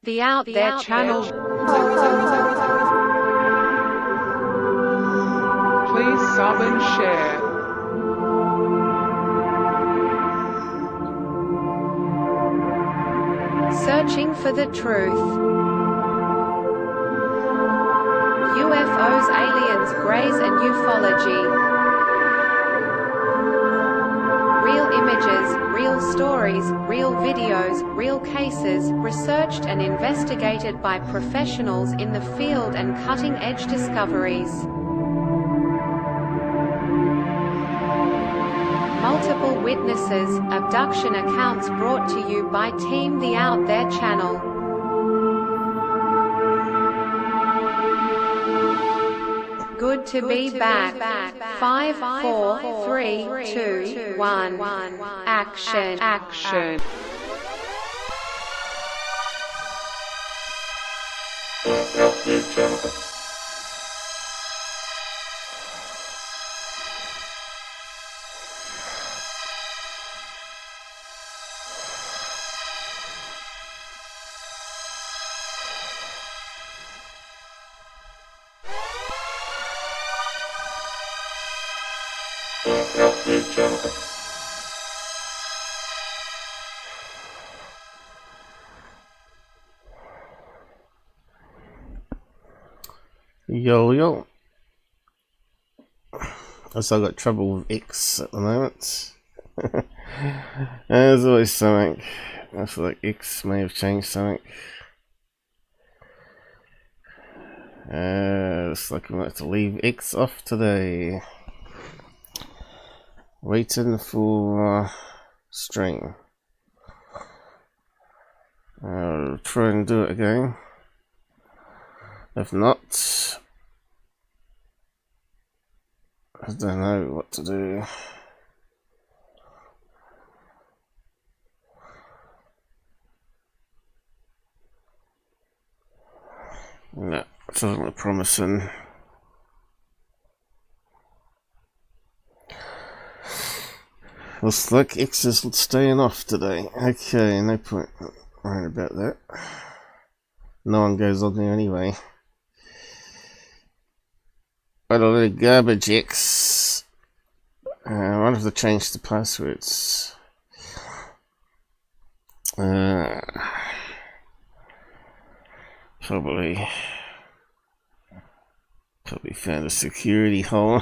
The Out There channel. Please sub and share. Searching for the truth. UFOs, aliens, greys and ufology. Real images, real stories, real videos, real cases, researched and investigated by professionals in the field and cutting-edge discoveries. Multiple witnesses, abduction accounts brought to you by Team The Out There channel. Good to be back. 5, 4, 3, 2, 1. Action. Yo. Also, I've got trouble with X at the moment. There's always something. I feel like X may have changed something. Looks like I'm going to have to leave X off today. Waiting for string. I'll try and do it again. If not, I don't know what to do. No, it doesn't look promising. Looks like X is staying off today. Okay, no point worrying about that. No one goes on there anyway. But a little garbage X. I wonder if they changed the passwords. Probably found a security hole.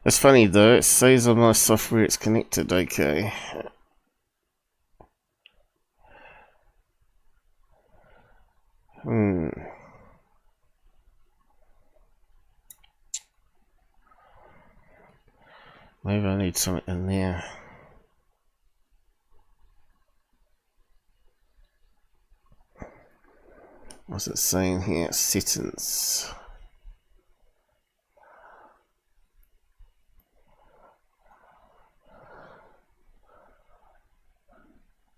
It's funny though, it says on my software it's connected okay. Maybe I need something in there. What's it saying here? Settings.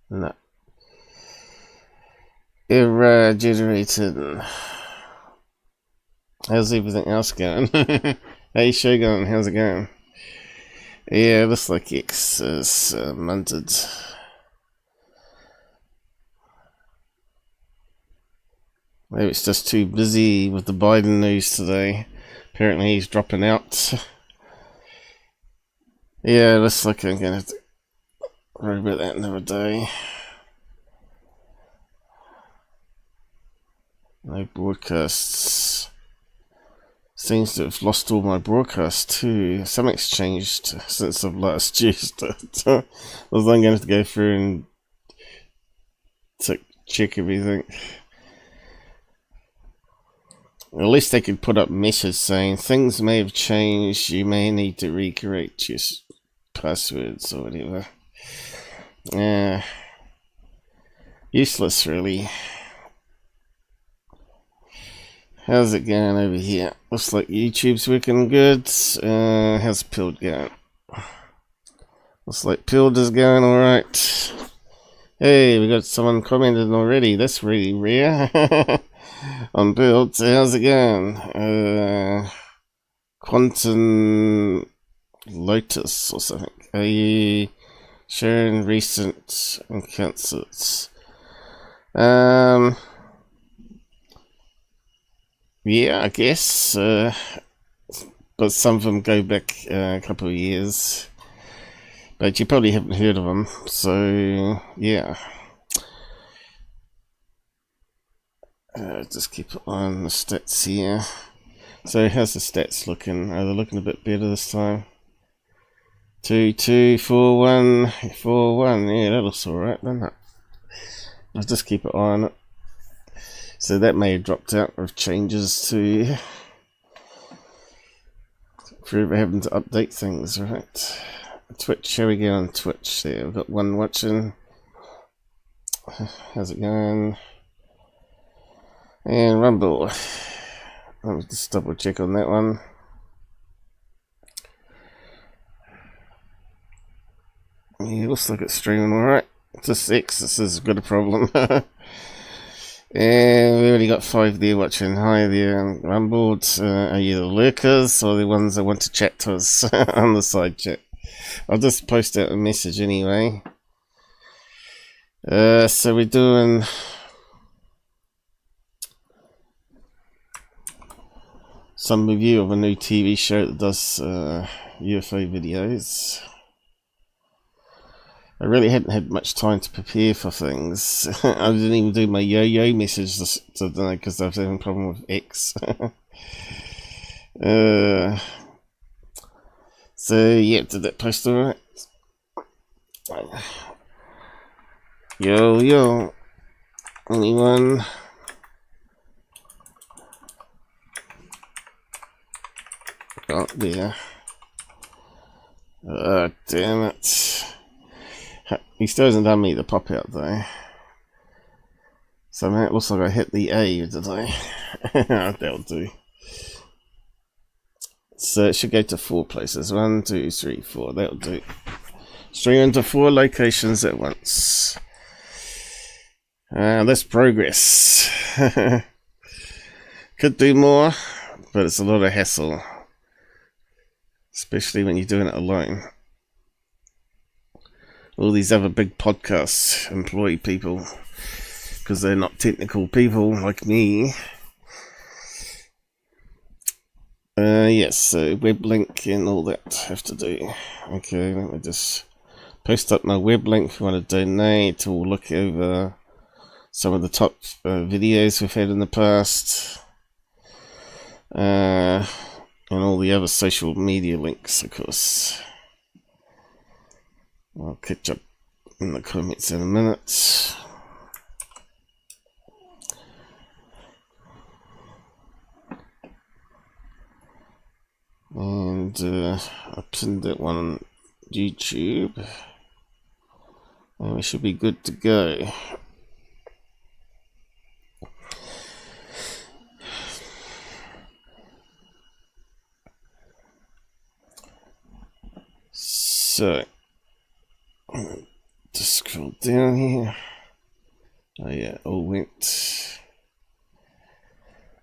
No. Error generated. How's everything else going? Hey Shogun, how's it going? Yeah, looks like X is munted. Maybe it's just too busy with the Biden news today. Apparently he's dropping out. Yeah, looks like I'm gonna have to worry about that another day. No broadcasts. Seems to have lost all my broadcasts too. Something's changed since I've last used it. I was then going to have to go through and check everything. At least they could put up messages saying things may have changed, you may need to recorrect your passwords or whatever. Useless really. How's it going over here? Looks like YouTube's working good. How's Pilled going? Looks like Pilled is going alright. Hey, we got someone commented already. That's really rare. On Pilled. How's it going? Quantum Lotus or something. Sharing recent encounters. Yeah, I guess. But some of them go back a couple of years. But you probably haven't heard of them, so yeah. Just keep it on the stats here. So how's the stats looking? Are they looking a bit better this time? 2, 2, 4, 1, 4, 1. Yeah, that looks alright, doesn't it? I'll just keep it on. So that may have dropped out with changes to forever having to update things, right? Twitch, here we go on Twitch. There, we've got one watching. How's it going? And Rumble. Let me just double check on that one. Yeah, looks like it's streaming alright. Just X, this has got a problem. And we already got 5 there watching. Hi there, Rumble. Are you the lurkers or the ones that want to chat to us on the side chat? I'll just post out a message anyway. So we're doing some review of a new TV show that does UFO videos. I really hadn't had much time to prepare for things. I didn't even do my yo-yo message today because I was having a problem with X. So yeah, did that post alright? Yo yo, anyone? Oh dear. Damn it. He still hasn't done me the pop out though. So it looks like I hit the A, did I? That'll do. So it should go to 4 places. 1, 2, 3, 4. That'll do. Stream into 4 locations at once. That's progress. Could do more, but it's a lot of hassle. Especially when you're doing it alone. All these other big podcasts employ people because they're not technical people like me. Yes, so web link and all that have to do. Okay, let me just post up my web link if you want to donate or look over some of the top videos we've had in the past. And all the other social media links, of course. I'll catch up in the comments in a minute. And I pinned that one on YouTube. And we should be good to go. So, just scroll down here. Oh yeah, all went.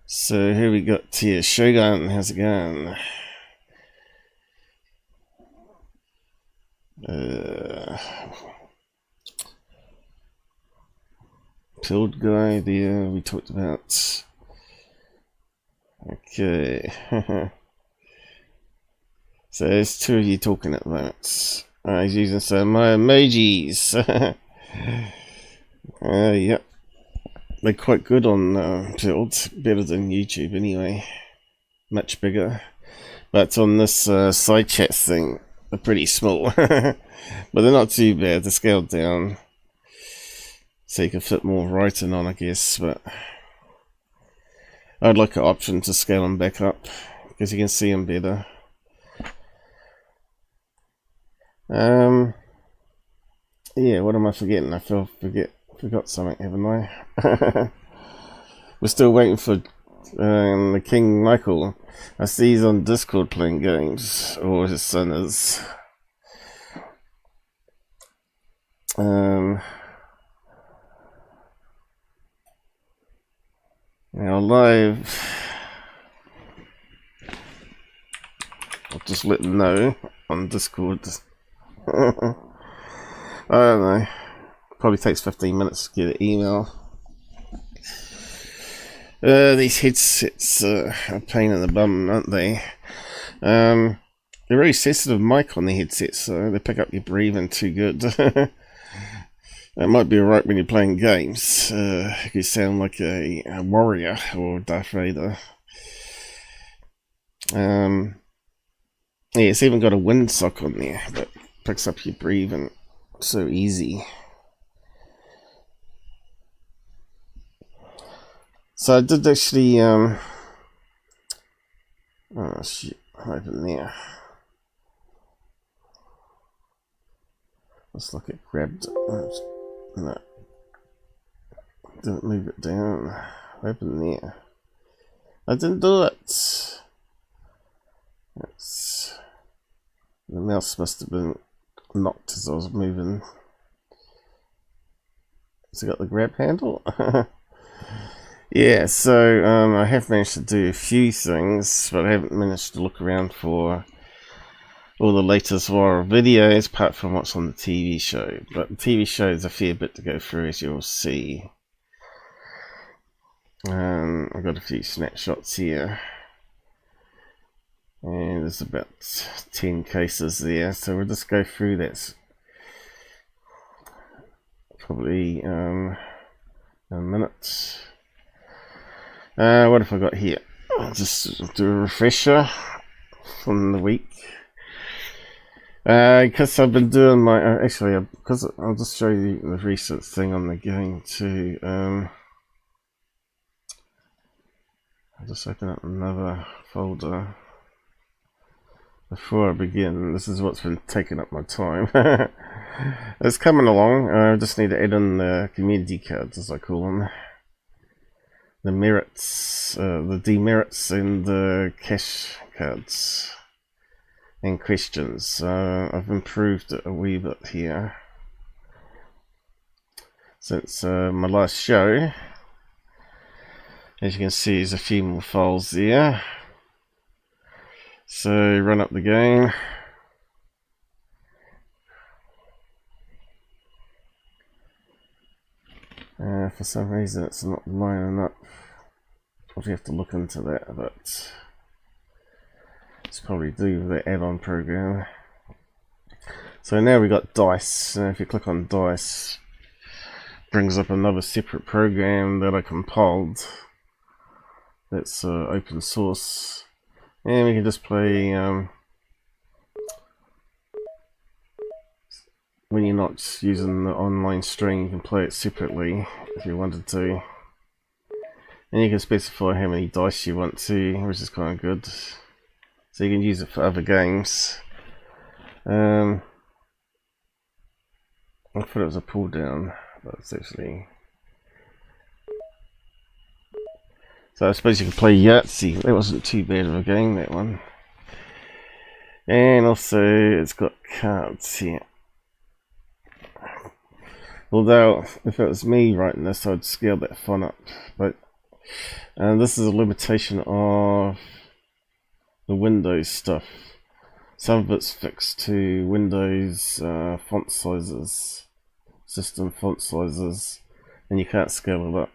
So here we got here, Shogun, how's it going? Pilled guy there, we talked about. Okay. So there's 2 of you talking at the moment. He's using some my emojis. Yep. They're quite good on Pilled. Better than YouTube anyway. Much bigger. But on this side chat thing, they're pretty small. But they're not too bad. They're scaled down. So you can fit more writing on, I guess. But I'd like an option to scale them back up. Because you can see them better. Yeah, what am I forgetting? I forgot something, haven't I? We're still waiting for the King Michael. I see he's on Discord playing games, or his son is. Now live, I'll just let them know on Discord. I don't know. Probably takes 15 minutes to get an email. These headsets are a pain in the bum, aren't they? They're very sensitive mic on the headsets, so they pick up your breathing too good. It might be alright when you're playing games. You sound like a warrior or Darth Vader. Yeah, it's even got a windsock on there that picks up your breathing so easy. So I did actually, oh shit, open there. Looks like it grabbed it. No. Didn't move it down. Open there. I didn't do it. The mouse must have been knocked as I was moving. Has it got the grab handle? Yeah, so I have managed to do a few things, but I haven't managed to look around for all the latest viral videos, apart from what's on the TV show. But the TV show is a fair bit to go through, as you'll see. I've got a few snapshots here. And there's about 10 cases there, so we'll just go through that. Probably a minute. What have I got here? I'll just do a refresher from the week. Because I've been doing my because I'll just show you the recent thing on the game too. I'll just open up another folder before I begin. This is what's been taking up my time. It's coming along. I just need to add in the community cards, as I call them, the merits, the demerits, and the cash cards. And questions. I've improved it a wee bit here since my last show. As you can see, there's a few more files there. So run up the game. For some reason it's not lining up. Probably have to look into that, but it's probably due with the add-on program. So now we got dice. If you click on dice, it brings up another separate program that I compiled. That's open source, and we can just play when you're not using the online string. You can play it separately if you wanted to, and you can specify how many dice you want to, which is kind of good. So you can use it for other games. I thought it was a pull down, but it's actually. So I suppose you can play Yahtzee. That wasn't too bad of a game, that one. And also it's got cards here. Although if it was me writing this, I'd scale that font up. But this is a limitation of the Windows stuff. Some of it's fixed to Windows font sizes, system font sizes, and you can't scale it up.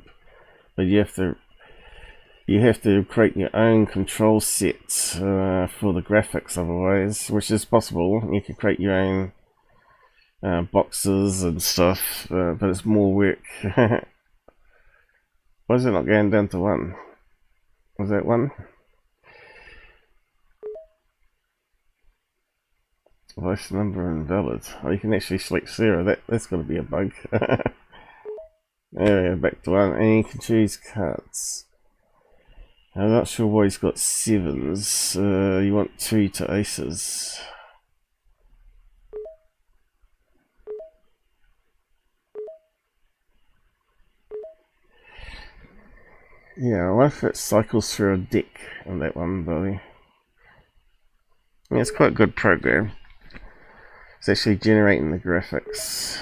But you have to create your own control set for the graphics otherwise, which is possible. You can create your own boxes and stuff, but it's more work. Why is it not going down to 1? Was that 1? Voice number invalid. Oh, you can actually select 0. That's got to be a bug. There we go, back to 1, and you can choose cards. I'm not sure why he's got 7s. You want 2 to aces. Yeah, I wonder if it cycles through a deck on that one, buddy. Yeah, it's quite a good program. It's actually generating the graphics.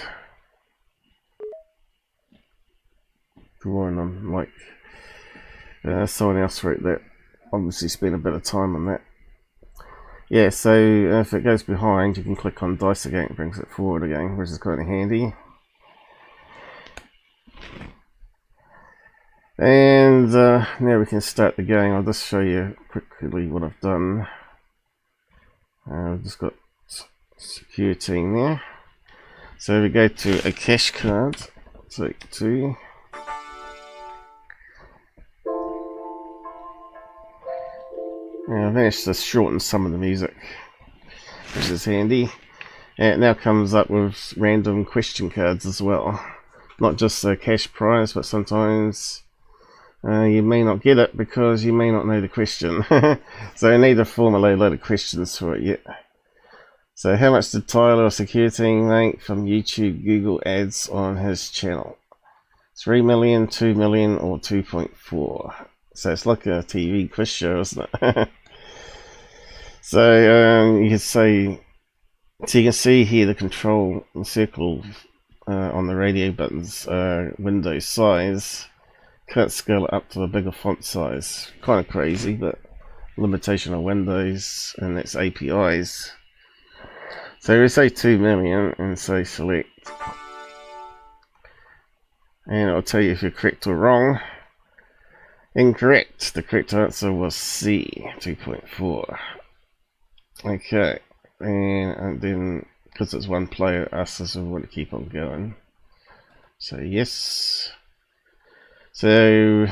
Drawing on, like, someone else wrote that. Obviously spent a bit of time on that. yeah, so if it goes behind, you can click on dice again, it brings it forward again, which is kind of handy. And now we can start the game. I'll just show you quickly what I've done. I've just got security in there. So we go to a cache card, take 2. Now I managed to shorten some of the music, which is handy. And it now comes up with random question cards as well. Not just a cash prize, but sometimes you may not get it because you may not know the question. So I need to formulate a load of questions for it yet. So how much did Tyler Security make from YouTube Google ads on his channel? 3 million, 2 million, or 2.4? So it's like a TV quiz show, isn't it? So you can say, so you can see here the control circle on the radio buttons, window size. Can't scale it up to a bigger font size. Kind of crazy, but limitation of Windows and its APIs. So we say 2 million and say select. And it'll tell you if you're correct or wrong. Incorrect. The correct answer was C, 2.4. Okay. And then, because it's one player, asks us if we want to keep on going. So yes. So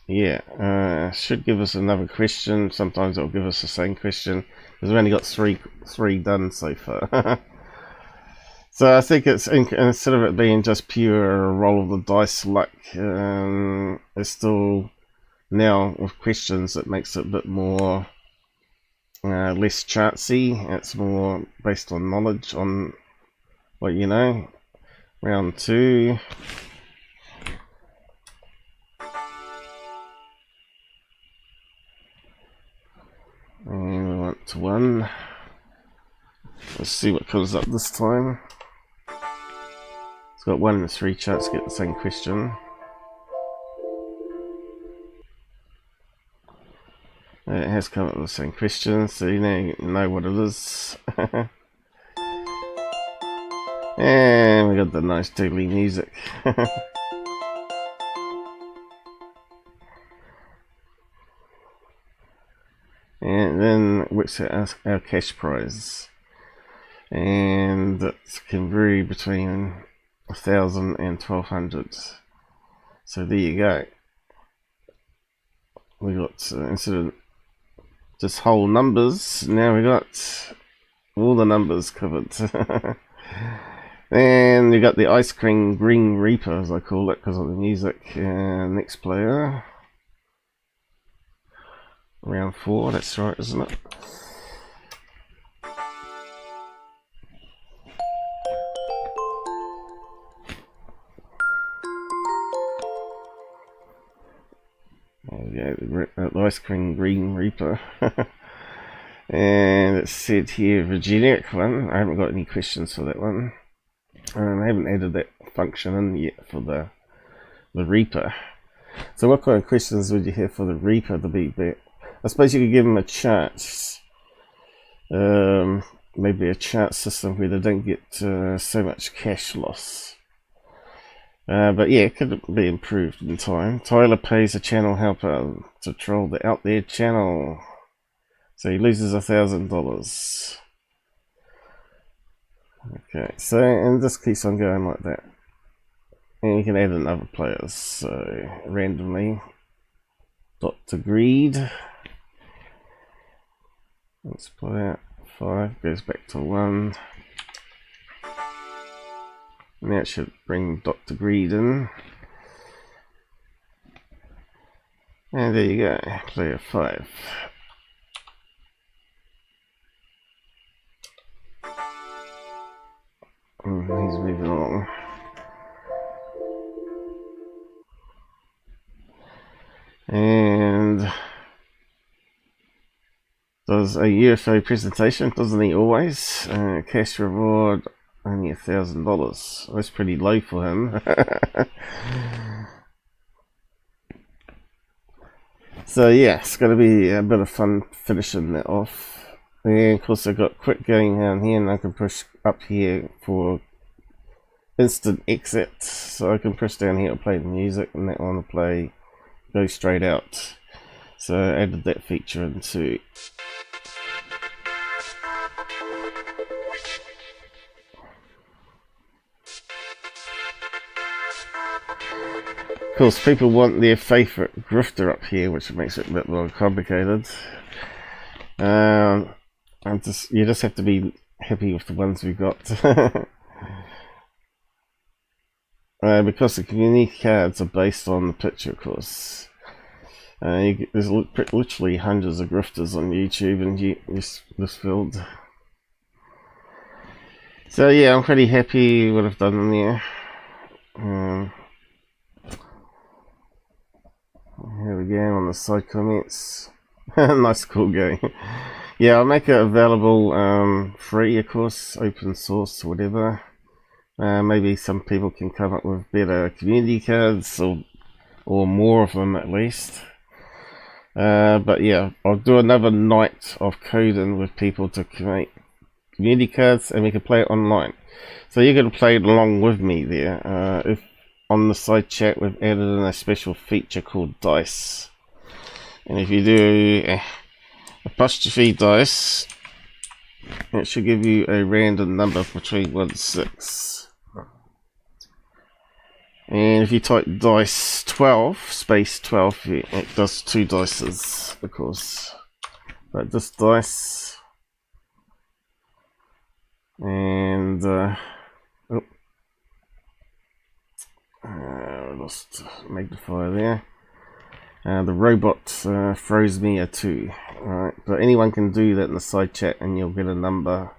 yeah, should give us another question. Sometimes it'll give us the same question, because we've only got three done so far. So I think it's, instead of it being just pure roll of the dice luck, it's still now with questions that makes it a bit more less chancy. It's more based on knowledge on what you know. Round 2. And we want to 1. Let's see what comes up this time. It's got 1 in 3 chance to get the same question. It has come up with the same question, so you know what it is. And we got the nice doodly music. And then which is our cash prize, and that can vary between 1,000 and 1,200. So there you go. We got instead of just whole numbers, now we got all the numbers covered. And we got the Ice Cream Green Reaper, as I call it, because of the music. Next player. Round 4, that's right, isn't it? There we go, the Ice Cream Green Reaper. And it said here, the generic one. I haven't got any questions for that one. I haven't added that function in yet for the Reaper. So what kind of questions would you have for the Reaper to be back? I suppose you could give them a chance, maybe a chance system where they don't get so much cash loss. But yeah, it could be improved in time. Tyler pays a channel helper to troll the out there channel, so he loses $1,000. Okay, so and this keeps on going like that, and you can add in other players. So randomly, Dr. Greed. Let's play out 5, goes back to 1. Now it should bring Dr. Greed in. And there you go, player 5. He's moving along. And does a UFO presentation, doesn't he always? Cash reward only $1,000. That's pretty low for him. So yeah, it's going to be a bit of fun finishing that off. And of course I've got quick going down here, and I can push up here for instant exit. So I can press down here to play the music, and that one will play, go straight out. So I added that feature in too. Of course, people want their favourite grifter up here, which makes it a bit more complicated. You just have to be happy with the ones we've got. Because the community cards are based on the picture, of course. There's literally hundreds of grifters on YouTube in this field. So yeah, I'm pretty happy what I've done in there. Here we go on the side comments. Nice cool game. Yeah, I'll make it available free, of course, open source or whatever. Maybe some people can come up with better community cards, or more of them at least. But yeah, I'll do another night of coding with people to create community cards, and we can play it online. So you're going to play it along with me there. If on the side chat we've added in a special feature called dice, and if you do apostrophe dice, it should give you a random number between 1 and 6. And if you type dice 12 space 12, it does 2 dices, of course. But this dice, and lost magnifier there. The robot throws me a 2. Alright, but anyone can do that in the side chat, and you'll get a number.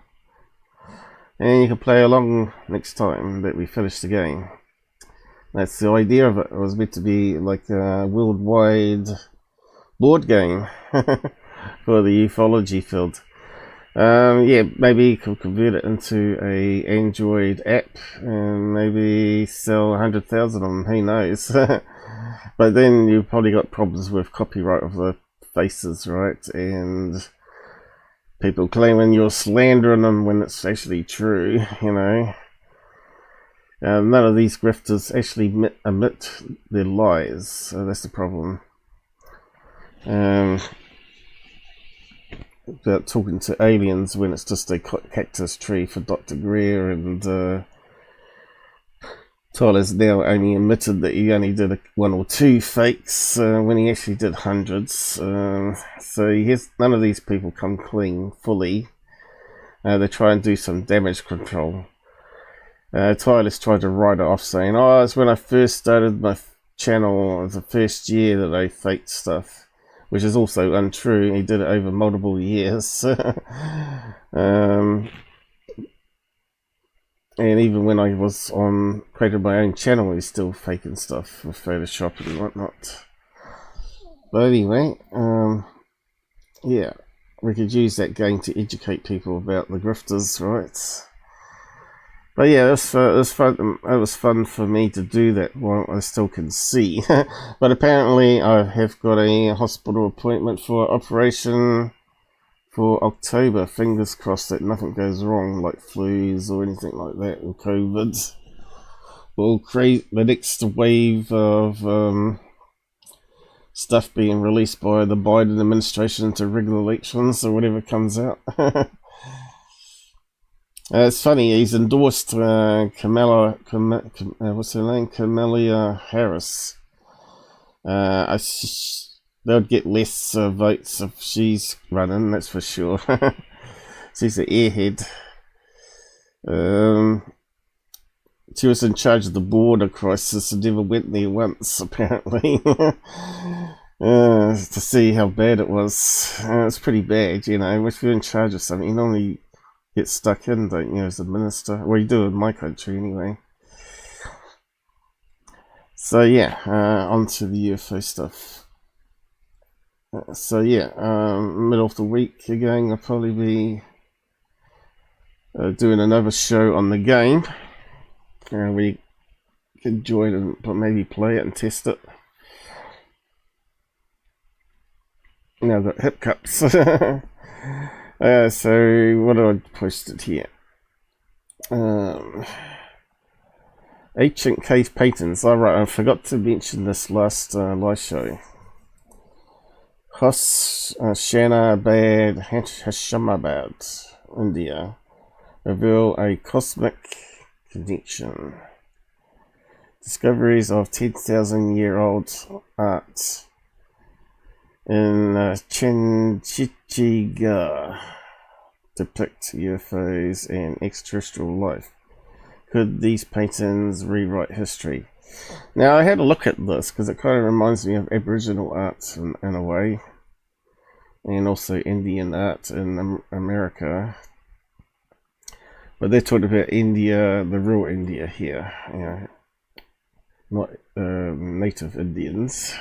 And you can play along next time that we finish the game. That's the idea of it. It was meant to be like a worldwide board game for the ufology field. Yeah, maybe you can convert it into a Android app and maybe sell 100,000 of them. Who knows? But then you've probably got problems with copyright of the faces, right? And people claiming you're slandering them when it's actually true, you know. None of these grifters actually admit their lies, so that's the problem. About talking to aliens when it's just a cactus tree for Dr. Greer, and Tyler's now only admitted that he only did 1 or 2 fakes when he actually did hundreds. So none of these people come clean fully. They try and do some damage control. Tyler's tried to write it off, saying, "Oh, it's when I first started my channel. It was the first year that I faked stuff," which is also untrue. He did it over multiple years. And even when I was created my own channel, he's still faking stuff with Photoshop and whatnot. But anyway, yeah, we could use that game to educate people about the grifters, right? But yeah, it was fun. It was fun for me to do that while I still can see. But apparently, I have got a hospital appointment for operation for October. Fingers crossed that nothing goes wrong, like flus or anything like that, or COVID. We'll create the next wave of stuff being released by the Biden administration into regular elections or whatever comes out. It's funny, he's endorsed Kamala Harris. They'll get less votes if she's running, that's for sure. She's an airhead. She was in charge of the border crisis and never went there once, apparently. To see how bad it was. It's pretty bad, you know. If you're in charge of something, you normally get stuck in, don't you, as a minister? Well, you do in my country anyway. So yeah, on to the UFO stuff. So yeah, middle of the week again, I'll probably be doing another show on the game. We can join and maybe play it and test it. Now I've got hiccups. So what do I posted here? Ancient cave paintings. Alright, I forgot to mention this last live show. Hess, Shanabad, Hashamabad, India, reveal a cosmic connection. Discoveries of 10,000-year-old art in Chinchiga depict UFOs and extraterrestrial life. Could these paintings rewrite history? Now, I had a look at this because it kind of reminds me of Aboriginal art in a way, and also Indian art in America. But they're talking about India, the real India here, you know, not native Indians.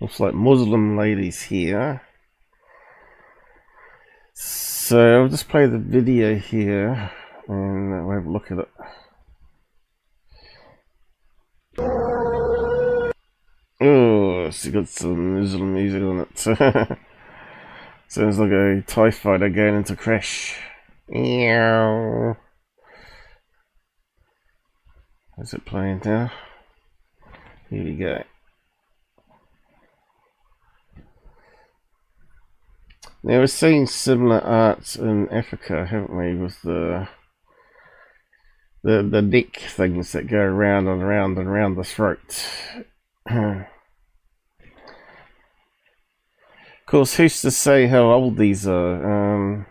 Looks like Muslim ladies here. So I'll just play the video here and we'll have a look at it. Oh, it's got some Muslim music on it. Sounds like a TIE fighter going into crash. Ew. Is it playing now? Here we go. Now we're seeing similar art in Africa, haven't we, with the neck things that go around and around and around the throat. Of course, who's to say how old these are?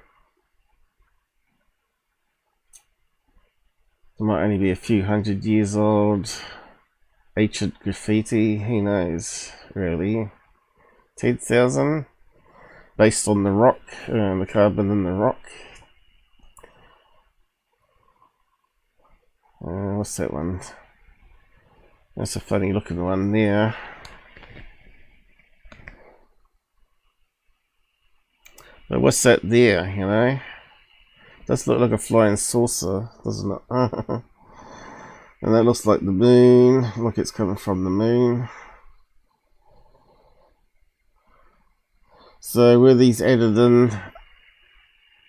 They might only be a few hundred years old. Ancient graffiti, who knows, really. 10,000? Based on the rock, the carbon in the rock. What's that one? That's a funny looking one there. But what's that there, you know? Does look like a flying saucer, doesn't it? And that looks like the moon, like it's coming from the moon. So were these added in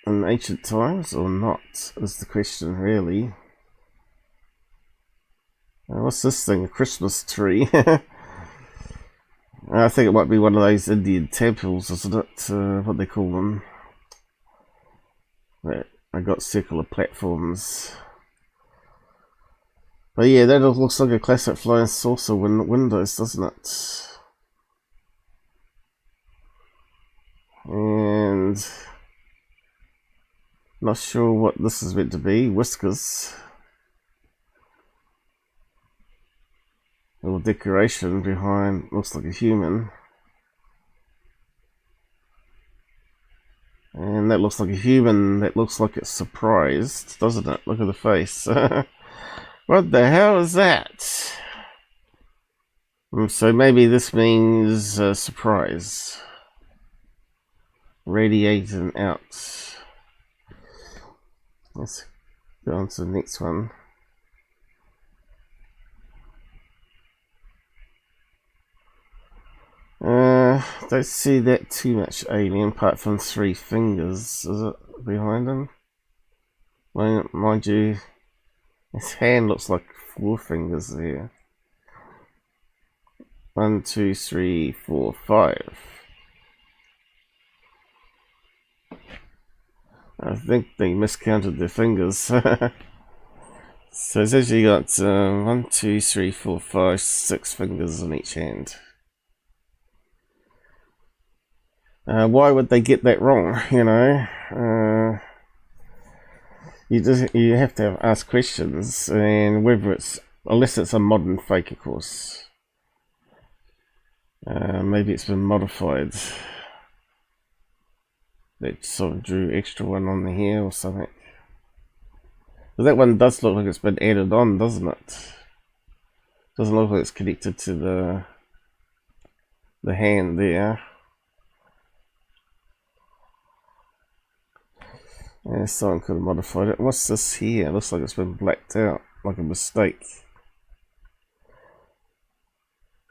ancient times or not, is the question really. What's this thing? A Christmas tree? I think it might be one of those Indian temples, isn't it? What they call them. Right, I got circular platforms. But yeah, that looks like a classic flying saucer windows, doesn't it? And not sure what this is meant to be. Whiskers. A little decoration behind, looks like a human. And that looks like a human that looks like it's surprised, doesn't it? Look at the face. What the hell is that? So maybe this means surprise. Radiating out. Let's go on to the next one. Don't see that too much alien apart from 3 fingers, is it, behind him? Mind you, his hand looks like 4 fingers there. 1, 2, 3, 4, 5. I think they miscounted their fingers. So it's actually got 1, 2, 3, 4, 5, 6 fingers on each hand. Why would they get that wrong? You know, you have to ask questions, and whether it's, unless it's a modern fake, of course. Maybe it's been modified. They sort of drew extra one on the hair or something. But that one does look like it's been added on, doesn't it? Doesn't look like it's connected to the hand there. Yeah, someone could have modified it. What's this here? It looks like it's been blacked out, like a mistake.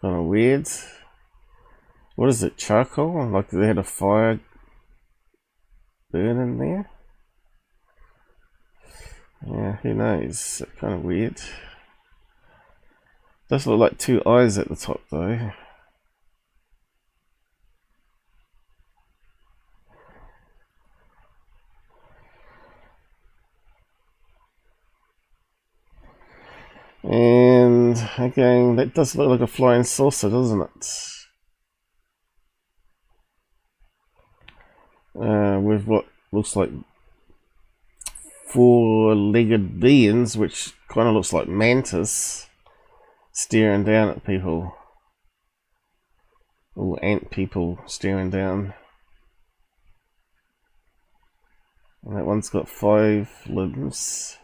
Kind of weird. What is it? Charcoal? Like they had a fire burning there? Yeah, who knows? It's kind of weird. Does look like two eyes at the top though. And again, that does look like a flying saucer, doesn't it? With what looks like four-legged beings, which kind of looks like mantis, staring down at people. Or ant people staring down. And that one's got 5 limbs.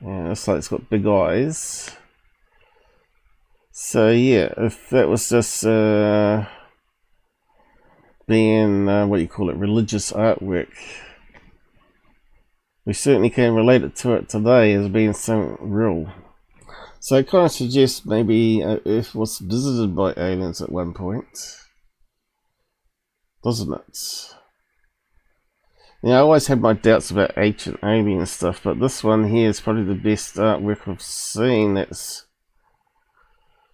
Yeah, looks like it's got big eyes. So yeah, if that was just being, what do you call it, religious artwork, we certainly can relate it to it today as being something real. So it kind of suggests maybe Earth was visited by aliens at one point, doesn't it? Yeah, I always had my doubts about ancient alien stuff, but this one here is probably the best artwork I've seen.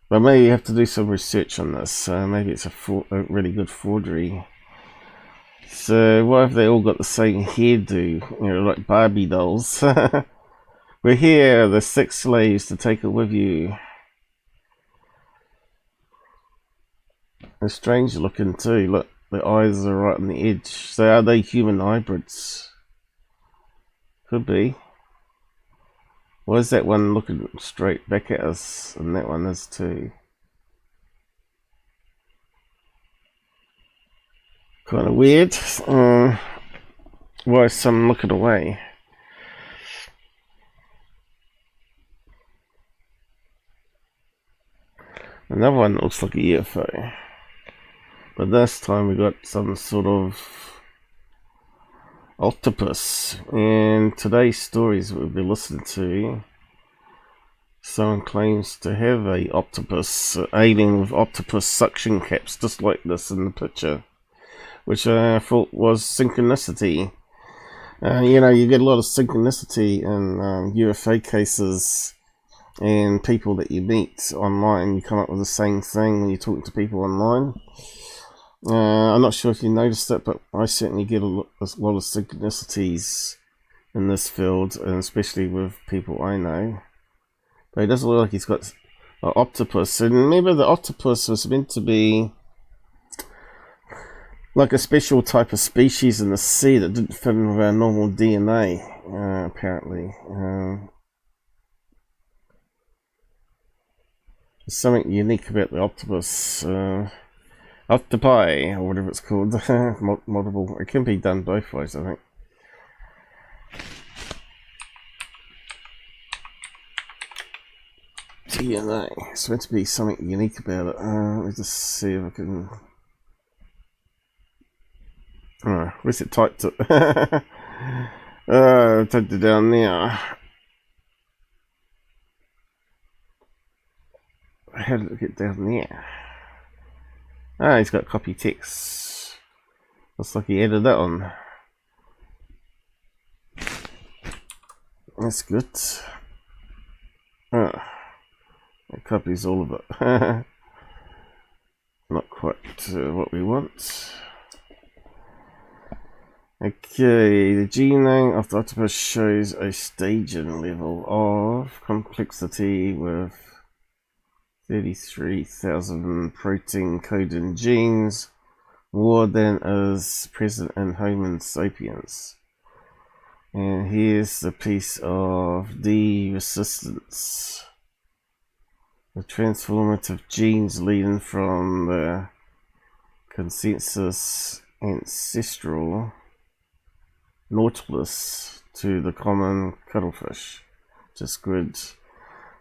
But maybe you have to do some research on this. Maybe it's a really good forgery. So why have they all got the same hairdo? You know, like Barbie dolls. We're here, the 6 slaves to take it with you. They're strange looking too. Look, the eyes are right on the edge. So are they human hybrids? Could be. Why is that one looking straight back at us? And that one is too. Kind of weird. Why is some looking away? Another one looks like a UFO. But this time we got some sort of octopus. And today's stories we'll be listening to, someone claims to have a octopus alien with octopus suction caps, just like this in the picture, which I thought was synchronicity. You know, you get a lot of synchronicity in UFO cases and people that you meet online. You come up with the same thing when you're talking to people online. I'm not sure if you noticed it, but I certainly get a lot of synchronicities in this field, and especially with people I know. But it doesn't look like he's got an octopus. And remember, the octopus was meant to be like a special type of species in the sea that didn't fit in with our normal DNA, apparently. There's something unique about the octopus. Octopi, or whatever it's called. Multiple. It can be done both ways, I think. DNA. It's meant to be something unique about it. Let me just see if I can. Where's it typed it? I typed it down there. How did it get down there? Ah, he's got copy text. Looks like he added that on. That's good. It copies all of it. Not quite what we want. Okay, the genome of the octopus shows a staging level of complexity with 33,000 protein coding genes, more than is present in Homo sapiens. And here's the piece of resistance. The transformative genes leading from the consensus ancestral nautilus to the common cuttlefish. Just good.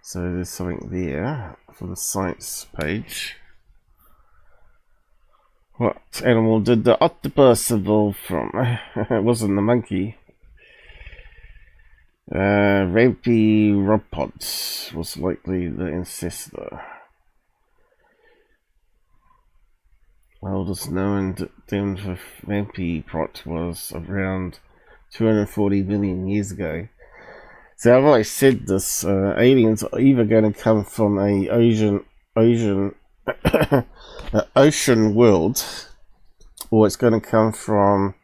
So there's something there from the science page. What animal did the octopus evolve from? It wasn't the monkey. Raphiropod was likely the ancestor. oldest known dimmed vampire was around 240 million years ago. So I've always said this, aliens are either going to come from a ocean world, or it's going to come from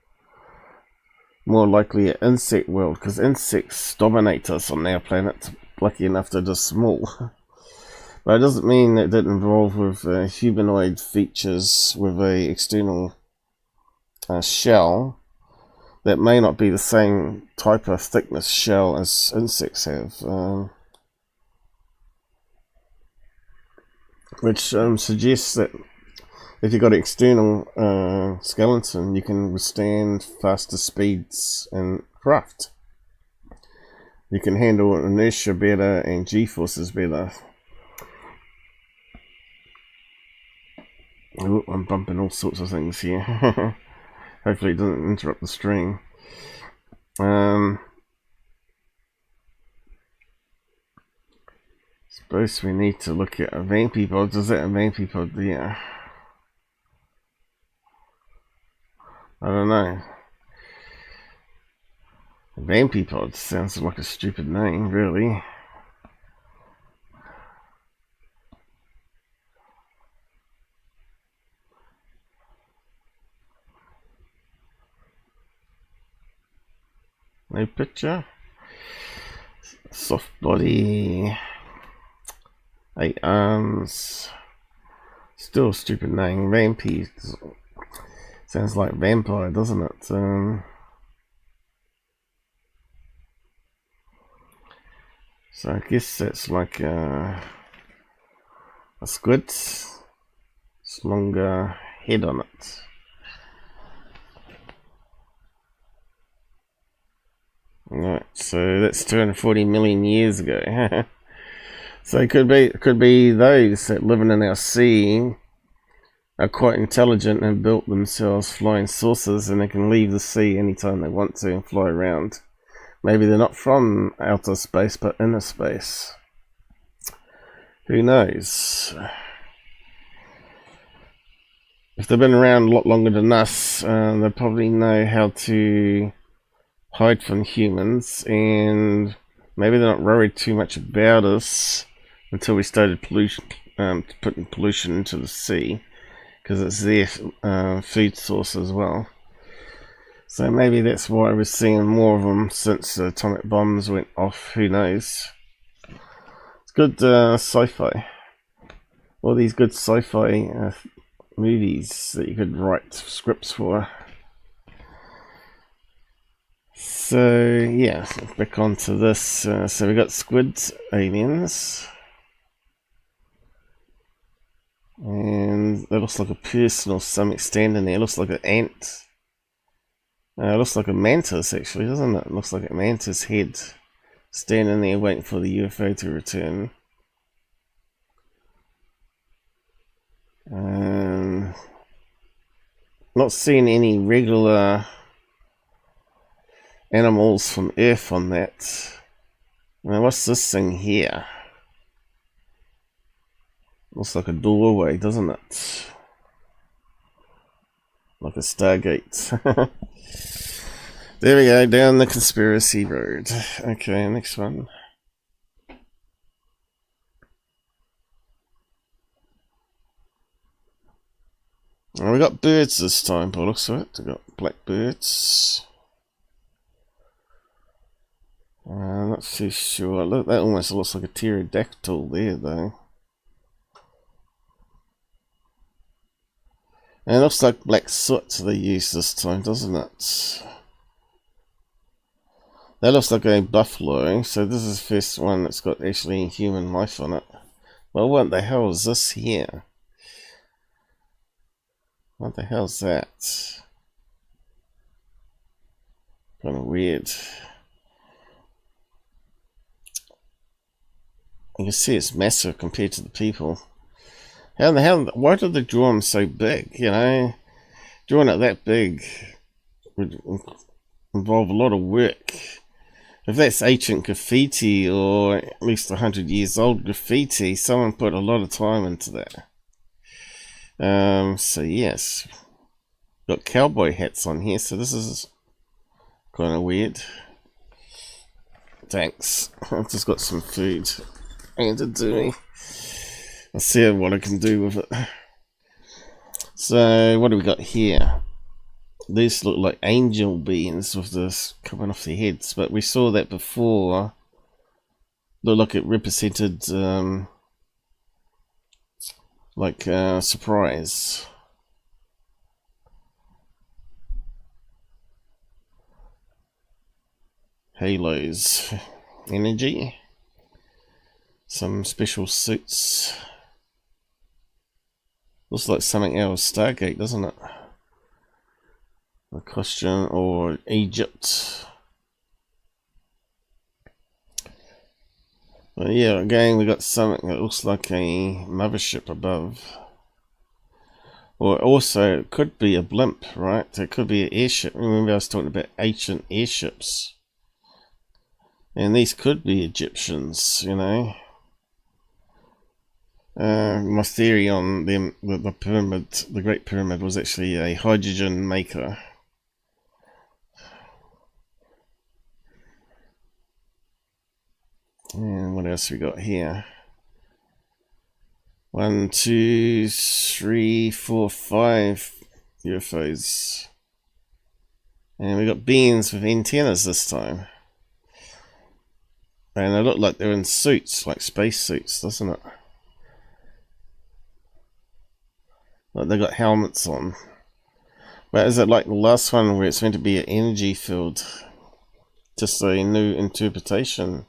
more likely an insect world, because insects dominate us on our planet. Lucky enough they're just small. But it doesn't mean it didn't involve with humanoid features with a external shell that may not be the same type of thickness shell as insects have, which suggests that if you've got an external skeleton, you can withstand faster speeds in craft. You can handle inertia better and g-forces better. Ooh, I'm bumping all sorts of things here. Hopefully it doesn't interrupt the stream. Suppose we need to look at a vampipod. Is that a vampipod there? I don't know. Vampipod sounds like a stupid name, really. No picture. Soft body. 8 arms. Still a stupid name. Vampire. Sounds like vampire, doesn't it? So I guess that's like a squid. It's longer head on it. Right, so that's 240 million years ago. So it could be those that living in our sea are quite intelligent and built themselves flying saucers, and they can leave the sea anytime they want to and fly around. Maybe they're not from outer space, but inner space. Who knows? If they've been around a lot longer than us, they probably know how to hide from humans, and maybe they're not worried too much about us until we started putting pollution into the sea, because it's their food source as well. So maybe that's why we're seeing more of them since the atomic bombs went off. Who knows? It's good sci-fi. All these good sci-fi movies that you could write scripts for. So yeah, back onto this. So we got squid aliens, and that looks like a person or something standing there. It looks like an ant. It looks like a mantis, actually, doesn't it? It looks like a mantis head standing there waiting for the UFO to return. Not seeing any regular animals from Earth on that. Now, what's this thing here? Looks like a doorway, doesn't it? Like a Stargate. There we go, down the conspiracy road. Okay, next one. Well, we got birds this time, by the looks of it. We got black birds. Not too sure. Look, that almost looks like a pterodactyl there, though. And it looks like black soot they used this time, doesn't it? That looks like a buffalo, so this is the first one that's got actually human life on it. Well, what the hell is this here? What the hell is that? Kind of weird. You can see it's massive compared to the people. How the hell? Why did they draw them so big? You know, drawing it that big would involve a lot of work. If that's ancient graffiti, or at least 100 years old graffiti, someone put a lot of time into that. So yes, got cowboy hats on here, so this is kind of weird. Thanks. I've just got some food handed to me. I'll see what I can do with it. So what do we got here? These look like angel beings with this coming off their heads, but we saw that before. Look like it represented surprise. Halos, energy, some special suits. Looks like something else, Stargate, doesn't it? A costume, or Egypt. But yeah, again we got something that looks like a mothership above. Or also it could be a blimp, right? It could be an airship. Remember I was talking about ancient airships. And these could be Egyptians, you know. My theory on them, the pyramid, the Great Pyramid, was actually a hydrogen maker. And what else we got here? 1, 2, 3, 4, 5 UFOs. And we got beings with antennas this time. And they look like they're in suits, like space suits, doesn't it? Like they got helmets on. But is it like the last one where it's meant to be an energy field? Just a new interpretation,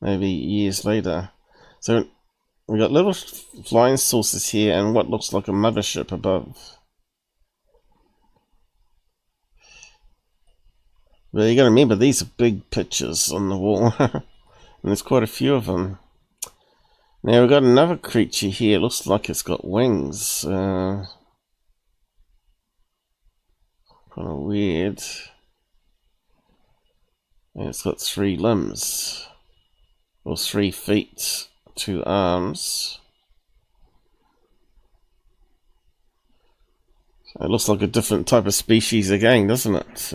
maybe years later. So we got little flying saucers here and what looks like a mothership above. But you gotta remember, these are big pictures on the wall. And there's quite a few of them. Now we've got another creature here. It looks like it's got wings. Kind of weird. And it's got 3 limbs. Or 3 feet, 2 arms. It looks like a different type of species again, doesn't it?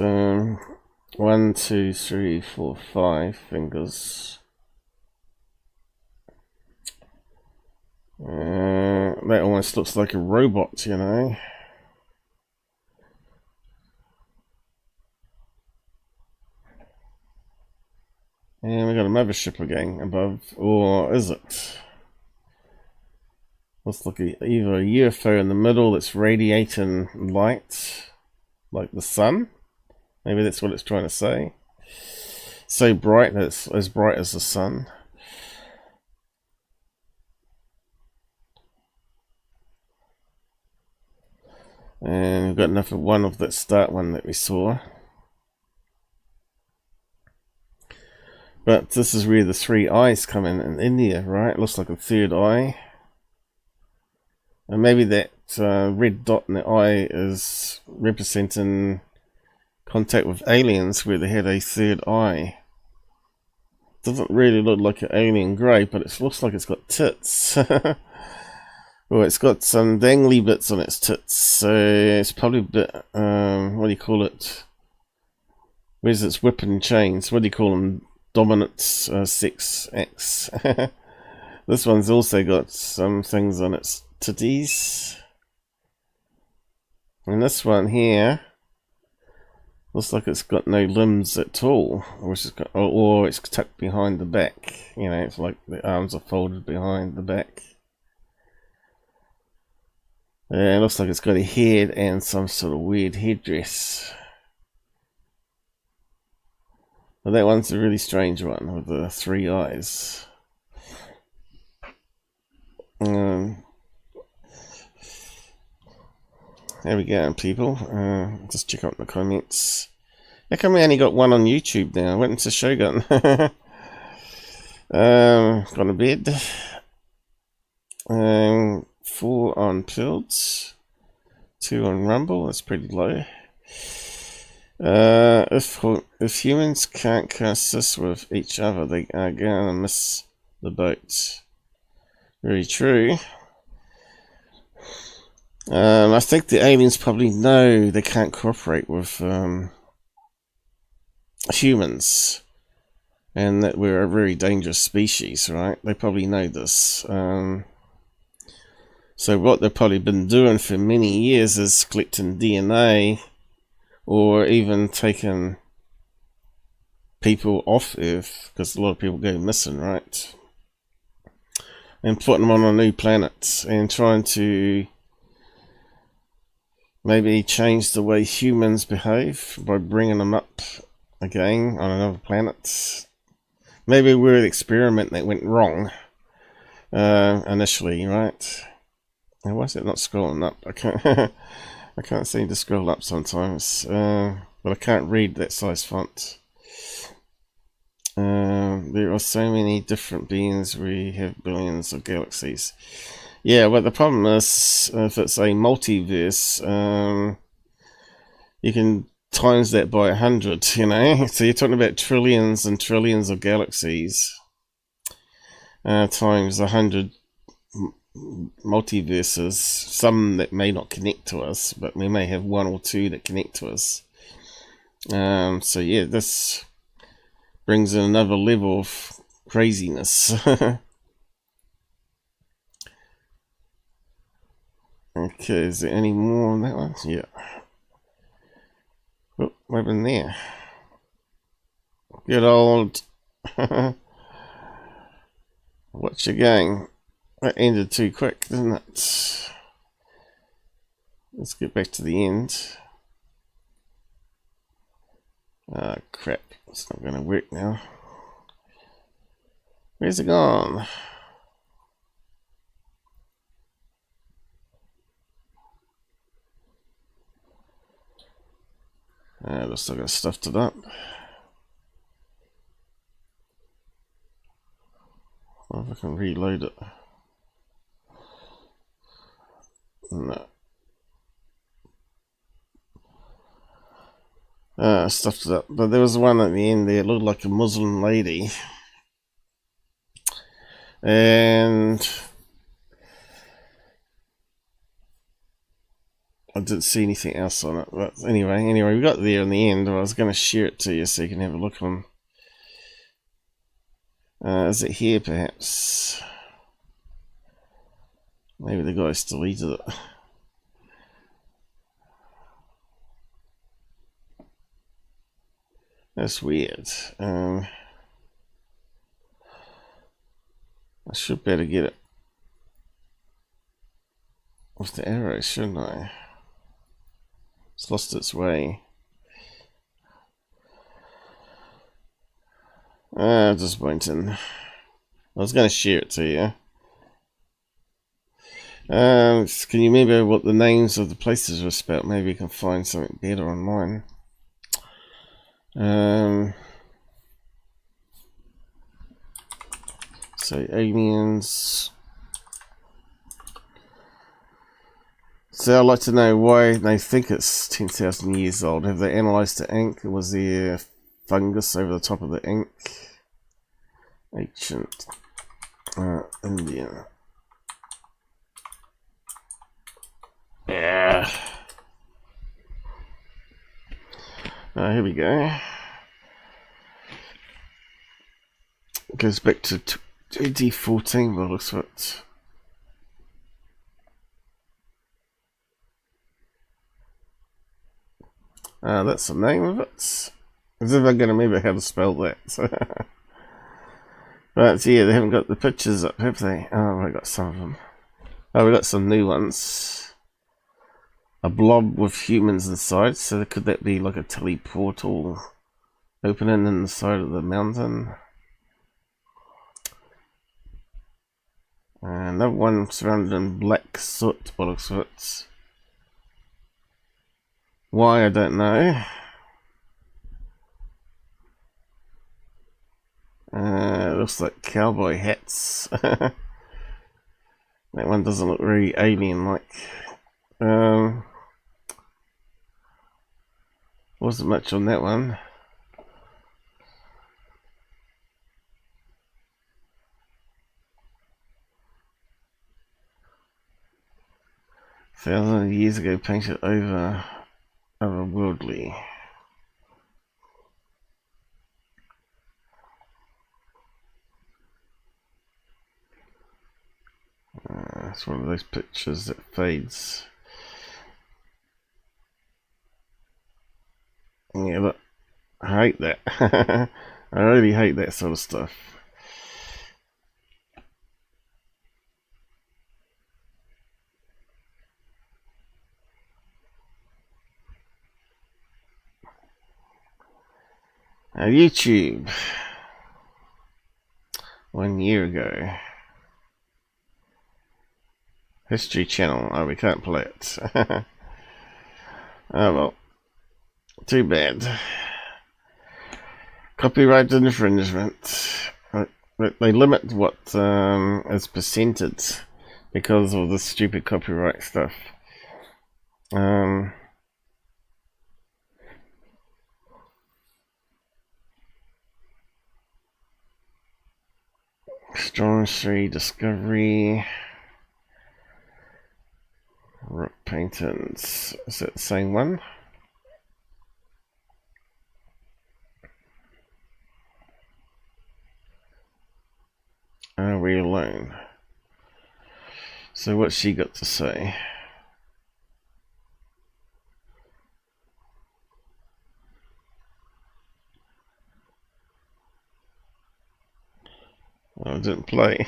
1, 2, 3, 4, 5 fingers. That almost looks like a robot, you know. And we got a mothership again above, or is it? Looks like either a UFO in the middle that's radiating light, like the sun. Maybe that's what it's trying to say. So bright that it's as bright as the sun. And we've got another one of that start one that we saw. But this is where the 3 eyes come in India, right? It looks like a 3rd eye. And maybe that red dot in the eye is representing contact with aliens where they had a 3rd eye. Doesn't really look like an alien grey, but it looks like it's got tits. Well, it's got some dangly bits on its tits, so it's probably a bit, what do you call it? Where's its whip and chains? What do you call them? Dominant sex acts. This one's also got some things on its titties. And this one here looks like it's got no limbs at all, or it's tucked behind the back. You know, it's like the arms are folded behind the back. It looks like it's got a head and some sort of weird headdress. But that one's a really strange one with the 3 eyes. There we go, people. Just check out the comments. How come we only got 1 on YouTube now? I went into Shogun. Gone to bed. 4 on Pilds, 2 on Rumble. That's pretty low. If humans can't consist with each other, they are gonna miss the boat. Very true. I think the aliens probably know they can't cooperate with humans, and that we're a very dangerous species, right? They probably know this. So what they've probably been doing for many years is collecting DNA, or even taking people off Earth, because a lot of people go missing, right? And putting them on a new planet and trying to maybe change the way humans behave by bringing them up again on another planet. Maybe we're the experiment that went wrong initially, right? Now, why is it not scrolling up? I can't. I can't seem to scroll up sometimes, but I can't read that size font. There are so many different beings. We have billions of galaxies. Yeah, but the problem is, if it's a multiverse, you can times that by 100, you know? So you're talking about trillions and trillions of galaxies times 100 multiverses, some that may not connect to us, but we may have one or two that connect to us. So yeah, this brings in another level of craziness. Okay, is there any more on that one? Yeah. Oh, what happened there? Good old What's your gang? That ended too quick, didn't it? Let's get back to the end. Ah, crap. It's not going to work now. Where's it gone? Looks like I stuffed it up. Well, if I can reload it. No. I stuffed it up. But there was one at the end there. It looked like a Muslim lady. And I didn't see anything else on it. But anyway, we got there in the end. I was going to share it to you so you can have a look on. Is it here, perhaps? Maybe the guys deleted it. That's weird. I should better get it with the arrow, shouldn't I? It's lost its way. Disappointing. I was going to share it to you. Can you remember what the names of the places were spelled? Maybe you can find something better online. So aliens. So I'd like to know why they think it's 10,000 years old. Have they analysed the ink? Was there fungus over the top of the ink? Ancient Indian. Yeah. Here we go. It goes back to 2014, but looks like it. That's the name of it. As if I'm going to remember how to spell that. But yeah, they haven't got the pictures up, have they? Oh, I got some of them. Oh, we got some new ones. A blob with humans inside. So could that be like a teleportal opening in the side of the mountain? Another one surrounded in black soot, by the looks of it. Why, I don't know. Looks like cowboy hats. That one doesn't look very alien-like. Wasn't much on that one. Thousands of years ago, painted over otherworldly. It's one of those pictures that fades. Yeah, look, I hate that. I really hate that sort of stuff. Now, YouTube, 1 year ago. History channel. Oh, we can't play it. Oh well. Too bad. Copyright infringement. They limit what is presented because of the stupid copyright stuff. Astronomy, discovery, rock paintings. Is that the same one? Are we alone? So what's she got to say? Oh, I didn't play.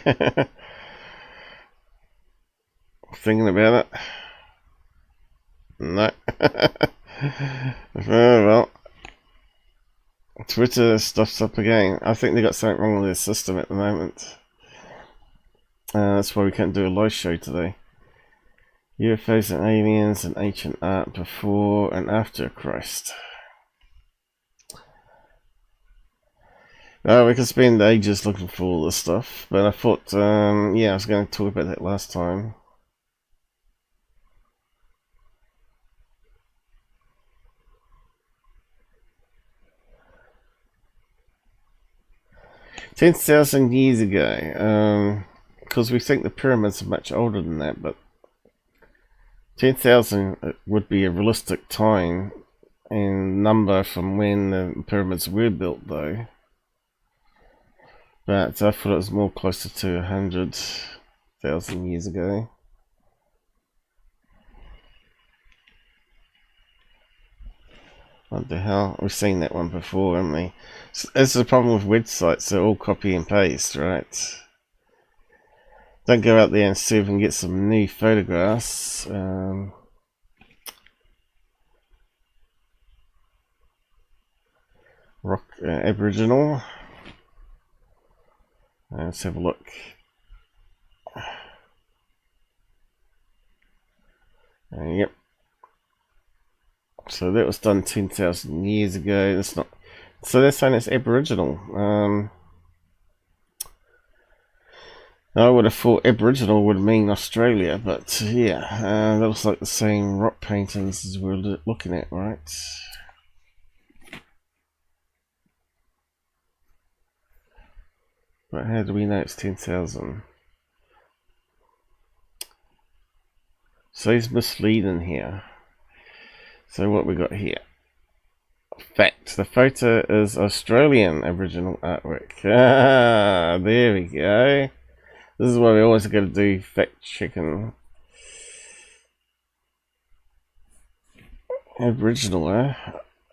Thinking about it? No. Oh well. Twitter stuff's up again. I think they got something wrong with their system at the moment. That's why we can't do a live show today. UFOs and aliens and ancient art before and after Christ. We could spend ages looking for all this stuff, but I thought, yeah, I was going to talk about that last time. $10,000 years ago, because we think the pyramids are much older than that, but 10,000 would be a realistic time and number from when the pyramids were built, though. But I thought it was more closer to 100,000 years ago. What the hell? We've seen that one before, haven't we? That's the problem with websites, they're all copy and paste, right? Don't go out there and see if we can get some new photographs. Aboriginal. Let's have a look. Yep. So that was done 10,000 years ago. That's not. So they're saying it's Aboriginal. I would have thought Aboriginal would mean Australia, but yeah, that looks like the same rock paintings as we're looking at, right? But how do we know it's 10,000? So he's misleading here. So what we got here? Fact, the photo is Australian Aboriginal artwork. Ah, there we go. This is why we always got to do fact checking. Aboriginal, eh?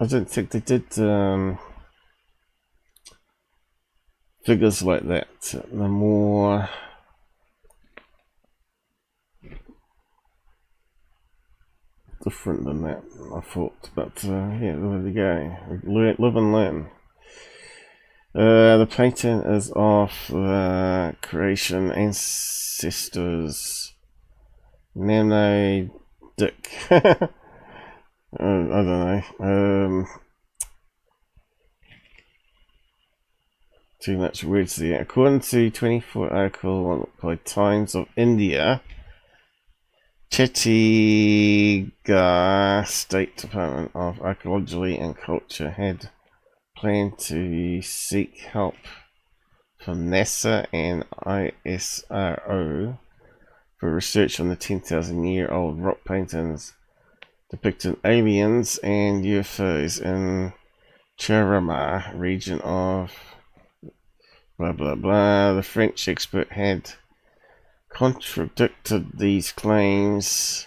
I don't think they did figures like that. The more different than that, I thought. But yeah, there we go. Live and learn. The painting is of creation ancestors. Nano Dick. I don't know. Too much words there. According to 24 article by Times of India, Chhattisgarh State Department of Archaeology and Culture had planned to seek help from NASA and ISRO for research on the 10,000-year-old rock paintings depicting aliens and UFOs in Charama region of blah blah blah. The French expert had contradicted these claims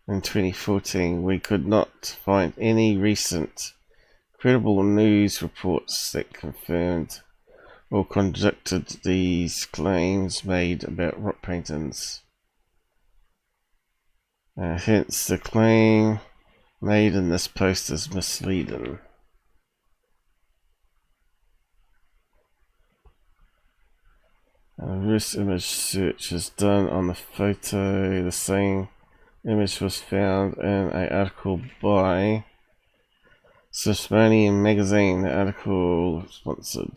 in 2014. We could not find any recent credible news reports that confirmed or contradicted these claims made about rock paintings. Hence, the claim made in this post is misleading. A reverse image search is done on the photo. The same image was found in an article by Smithsonian Magazine. The article sponsored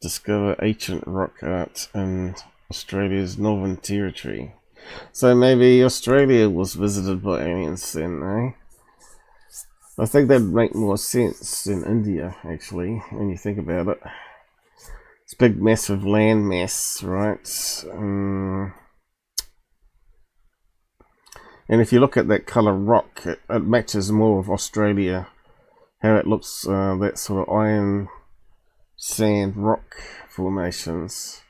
Discover Ancient Rock Art in Australia's Northern Territory. So maybe Australia was visited by aliens then, eh? I think that'd make more sense than India, actually, when you think about it. It's a big, massive land mass, right? And if you look at that colour rock, it matches more of Australia, how it looks, that sort of iron sand rock formations.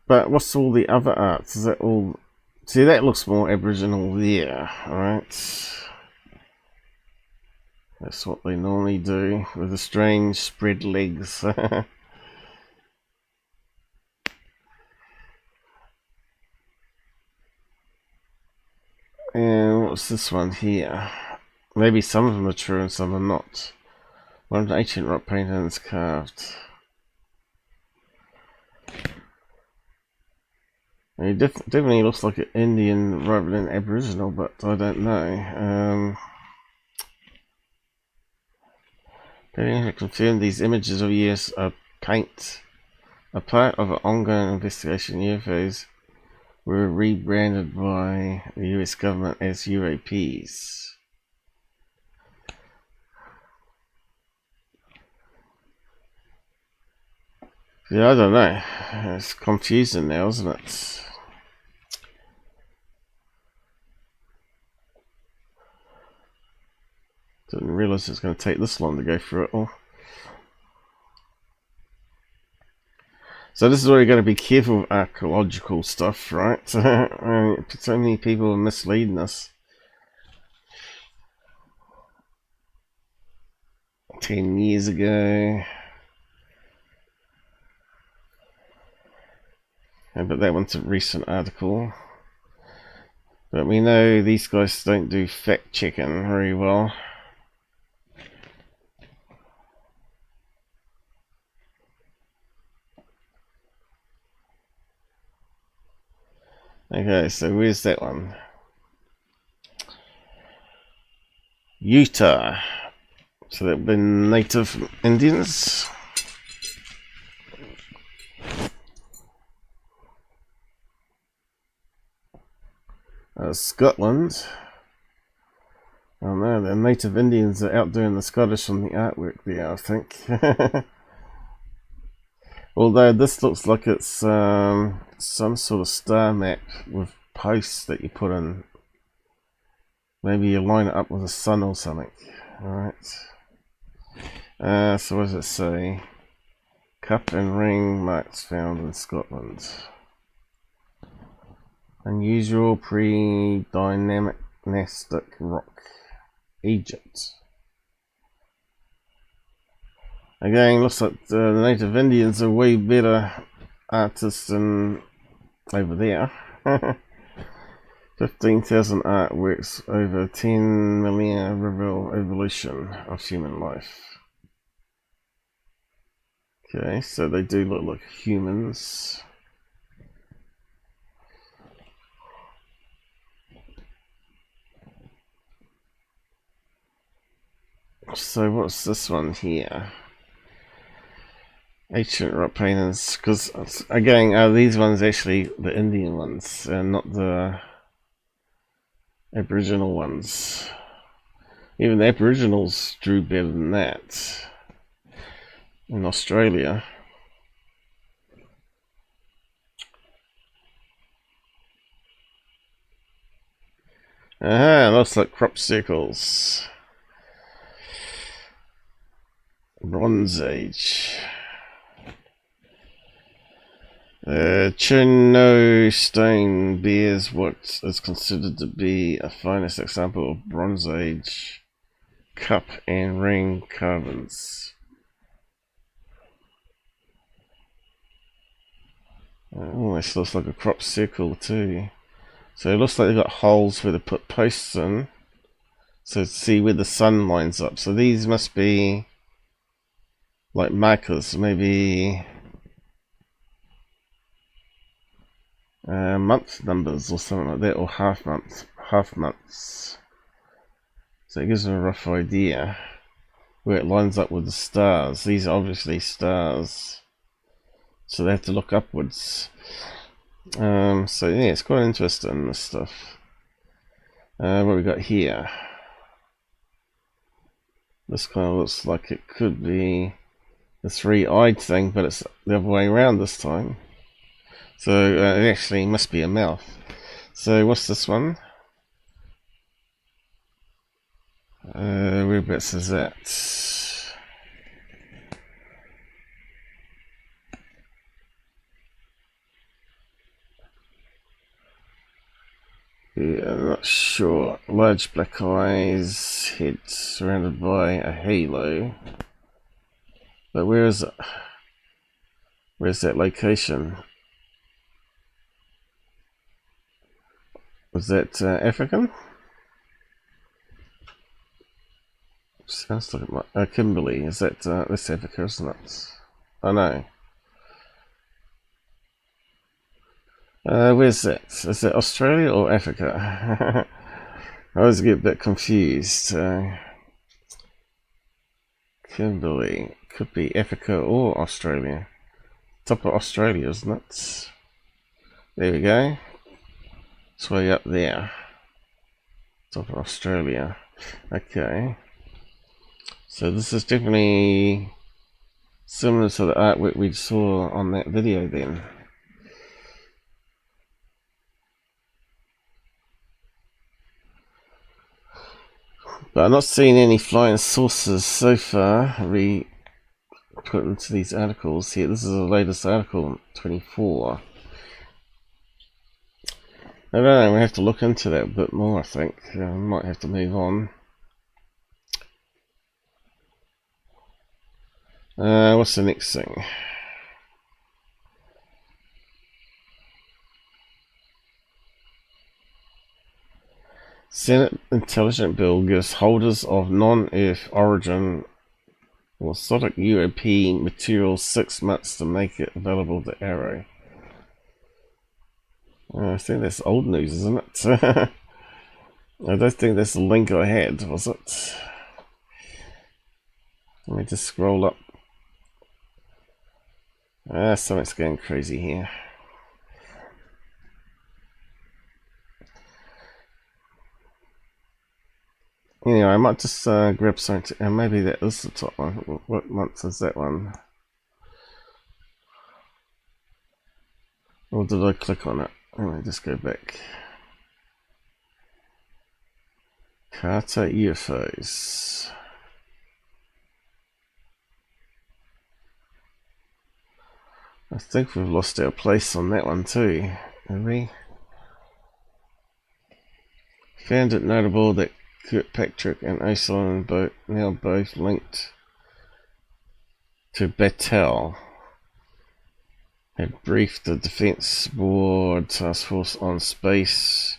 But what's all the other arts? Is that all? See, that looks more Aboriginal there, alright? That's what they normally do with the strange spread legs. And what's this one here? Maybe some of them are true and some are not. One of the ancient rock paintings carved. It definitely looks like an Indian rather than Aboriginal, but I don't know. They confirmed these images of US are cant, a part of an ongoing investigation. UFOs were rebranded by the US government as UAPS. Yeah, I don't know. It's confusing now, isn't it? Didn't realise it's going to take this long to go through it all. So this is where you're going to be careful with archaeological stuff, right? So many people are misleading us. 10 years ago. But that one's a recent article. But we know these guys don't do fact checking very well. Okay, so where's that one? Utah. So that would be native Indians. Scotland. Oh no, the native Indians are outdoing the Scottish on the artwork there, I think. Although this looks like it's some sort of star map with posts that you put in. Maybe you line it up with the sun or something. Alright. So what does it say? Cup and ring marks found in Scotland. Unusual pre-dynamic nastic rock. Egypt. Again, looks like the native Indians are way better artists than over there. 15,000 artworks over 10 million reveal evolution of human life. Okay, so they do look like humans. So what's this one here? Ancient rock paintings, because again, are these ones actually the Indian ones and not the Aboriginal ones? Even the Aboriginals drew better than that. in Australia. Looks like crop circles. Bronze Age. Cherno stone bears what is considered to be a finest example of Bronze Age cup and ring carvings. Oh, this looks like a crop circle too. So it looks like they've got holes where they put posts in, so to see where the sun lines up. So these must be like markers, maybe month numbers or something like that, or half months. So it gives them a rough idea where it lines up with the stars. These are obviously stars, so they have to look upwards. So yeah, it's quite interesting, this stuff. What we got here? This kind of looks like it could be the three-eyed thing, but it's the other way around this time. So it actually must be a mouth. So what's this one? Whereabouts is that? Yeah, I'm not sure. Large black eyes, head surrounded by a halo. But where is it? Where's that location? Was that African? Sounds like Kimberley. Is that this Africa, isn't it? Oh no. Where's that? Is that Australia or Africa? I always get a bit confused. Kimberley could be Africa or Australia. Top of Australia, isn't it? There we go. It's way up there. Top of Australia. Okay. So this is definitely similar to the artwork we saw on that video then. But I'm not seeing any flying saucers so far put into these articles here. This is the latest article, 24. I don't know, we have to look into that a bit more, I think. We might have to move on. What's the next thing? Senate Intelligence Bill gives holders of non-Earth origin or exotic UAP material 6 months to make it available to Arrow. I think that's old news, isn't it? I don't think that's the link I had, was it? Let me just scroll up. Something's going crazy here. Anyway, I might just grab something to, maybe that is the top one. What month is that one? Or did I click on it? Let me just go back. Carter UFOs. I think we've lost our place on that one too, have we? Found it notable that Kirkpatrick and Aislinn now both linked to Battelle had briefed the Defence Board Task Force on Space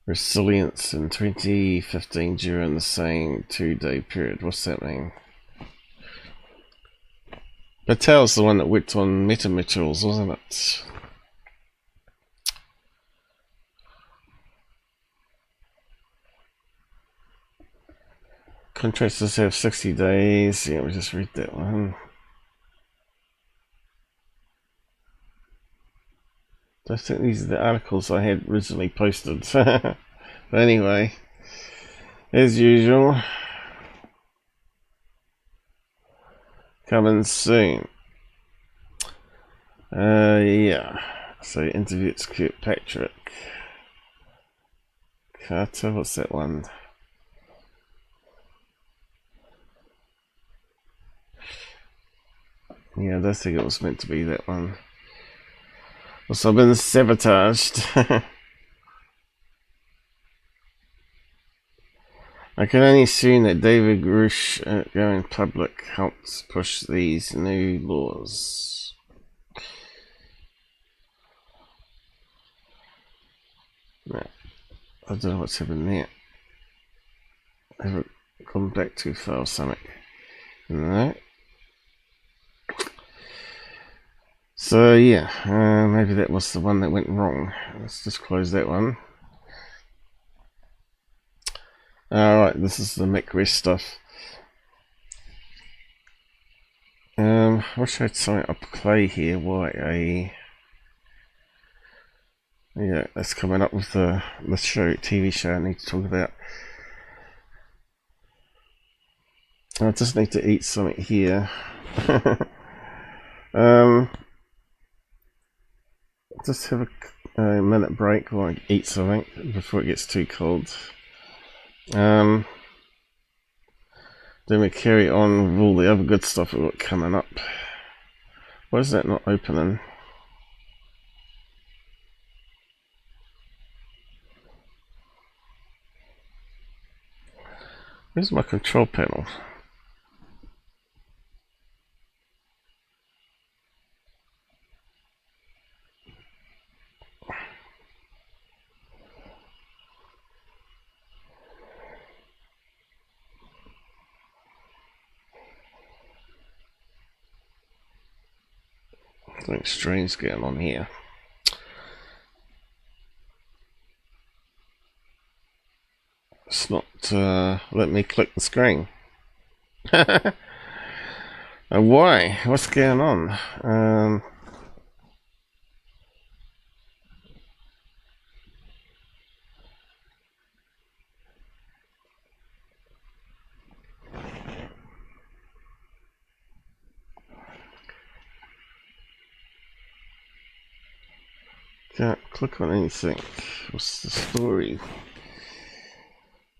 Resilience in 2015 during the same 2-day period. What's that mean? Battelle's the one that worked on metamaterials, wasn't it? Contractors have 60 days. Yeah, we just read that one. I think these are the articles I had originally posted. But anyway, as usual, Coming soon. Yeah. So interview execute Patrick. Carter, what's that one? Yeah, I don't think it was meant to be that one. Also, I've been sabotaged. I can only assume that David Grush going public helps push these new laws. No, I don't know what's happened there. I haven't gone back too far or something. No. So yeah, maybe that was the one that went wrong. Let's just close that one. Alright, this is the Mick stuff. I wish I had something up play here. Why yeah, that's coming up with the show, TV show I need to talk about. I just need to eat something here. Just have a minute break while I eat something before it gets too cold. Then we carry on with all the other good stuff we've got coming up. Why is that not opening? Where's my control panel? Something strange going on here. It's not let me click the screen. Why? What's going on? Can't click on anything. What's the story?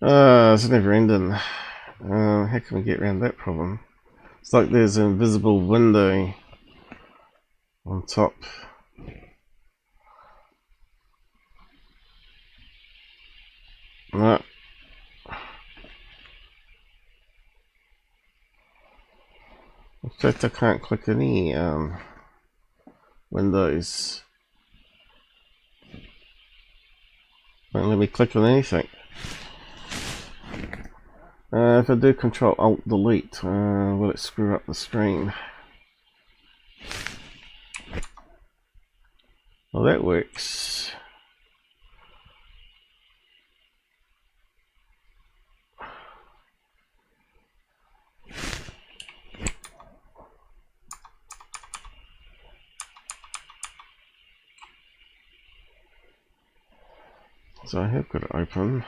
It's never ending. How can we get around that problem? It's like there's an invisible window on top. No. In fact, I can't click any windows. Won't let me click on anything. If I do Control Alt Delete, will it screw up the screen? Well, that works. So I have got it open.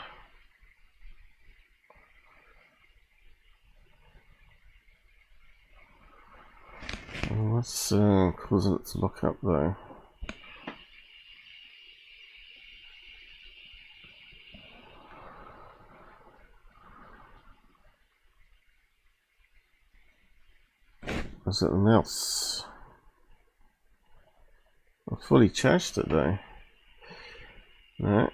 What's causing it to look up though? Is it the mouse? I fully charged it though. No.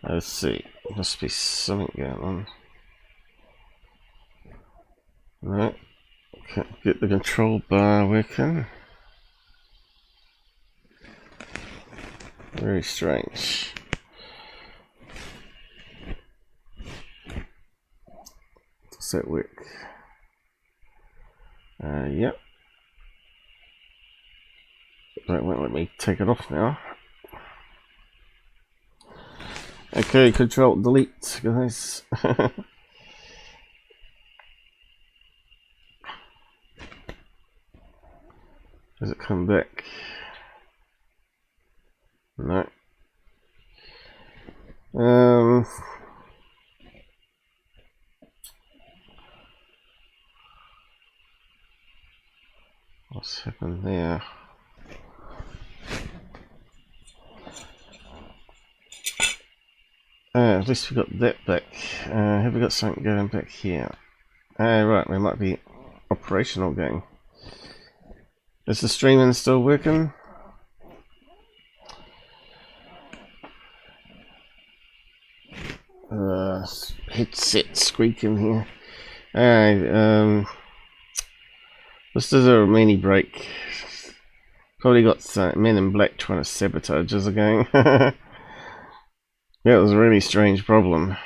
Let's see, must be something going on. Right, can't get the control bar working. Very strange. Does that work? Yep. That won't let me take it off now. Okay, Control Delete, guys. Does it come back? No. What's happened there? At least we got that back. Have we got something going back here? Right, we might be operational again. Is the streaming still working? Headset squeaking here. Alright, this is a mini break. Probably got Men in Black trying to sabotage us again. Yeah, it was a really strange problem.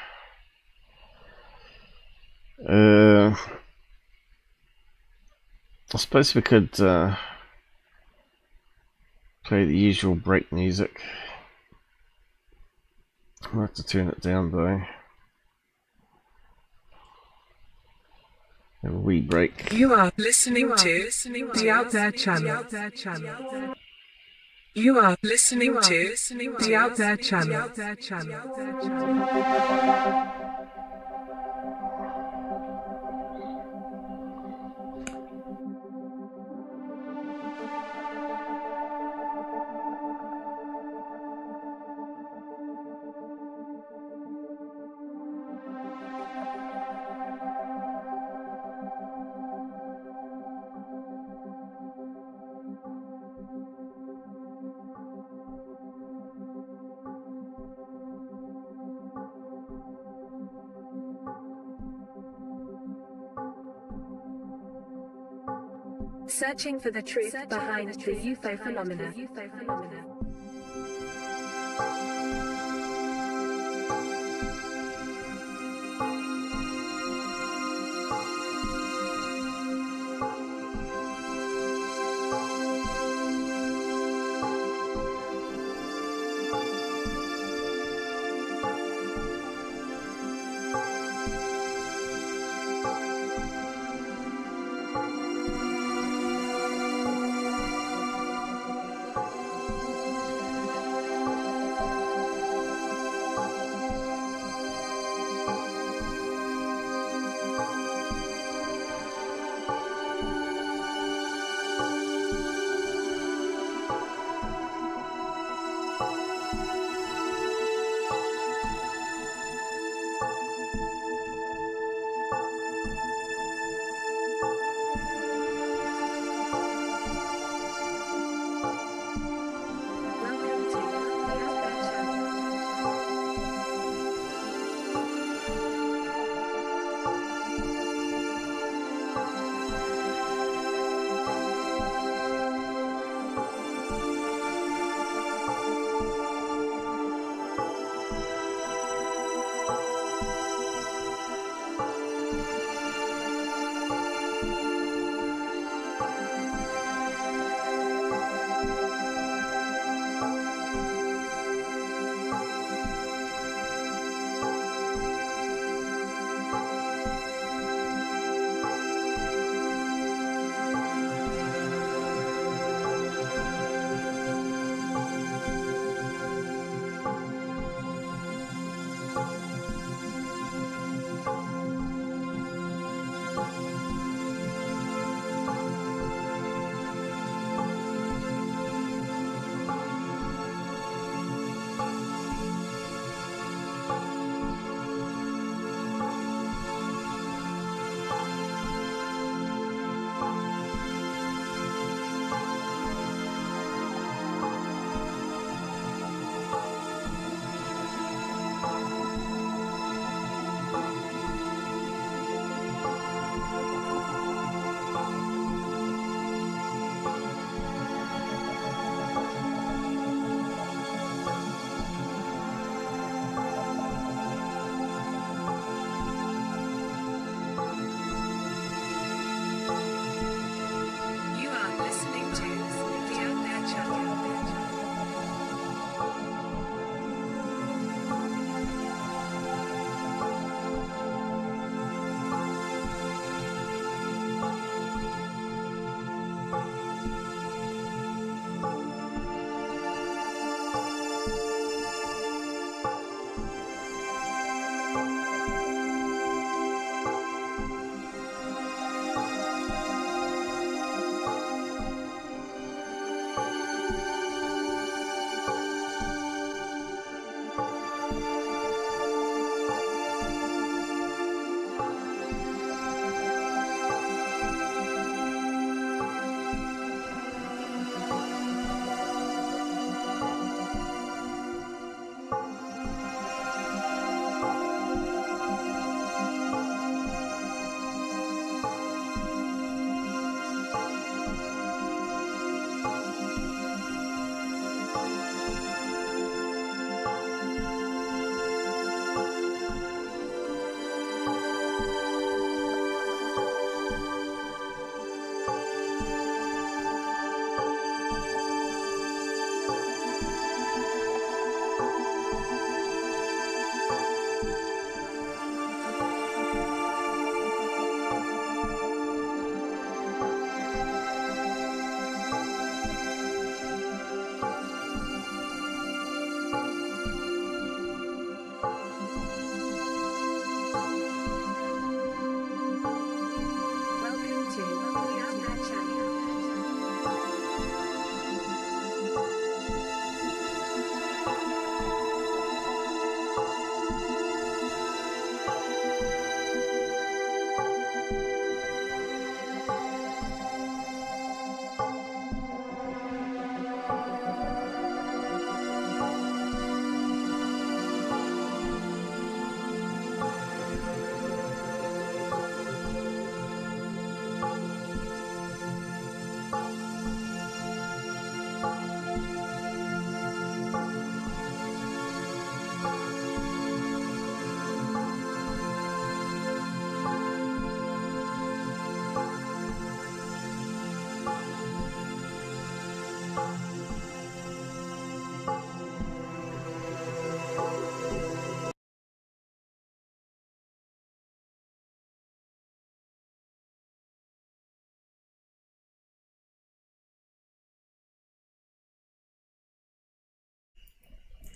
I suppose we could play the usual break music. I'll have to turn it down though. A wee break. You are listening to the Out There channel. You are listening to the Out There channel. Searching for the truth behind the UFO phenomena.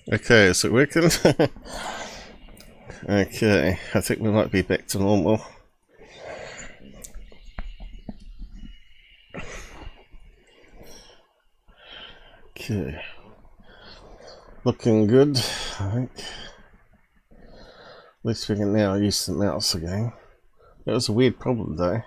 Okay, is it working? Okay, I think we might be back to normal. Okay, looking good, I think. At least we can now use the mouse again. That was a weird problem though.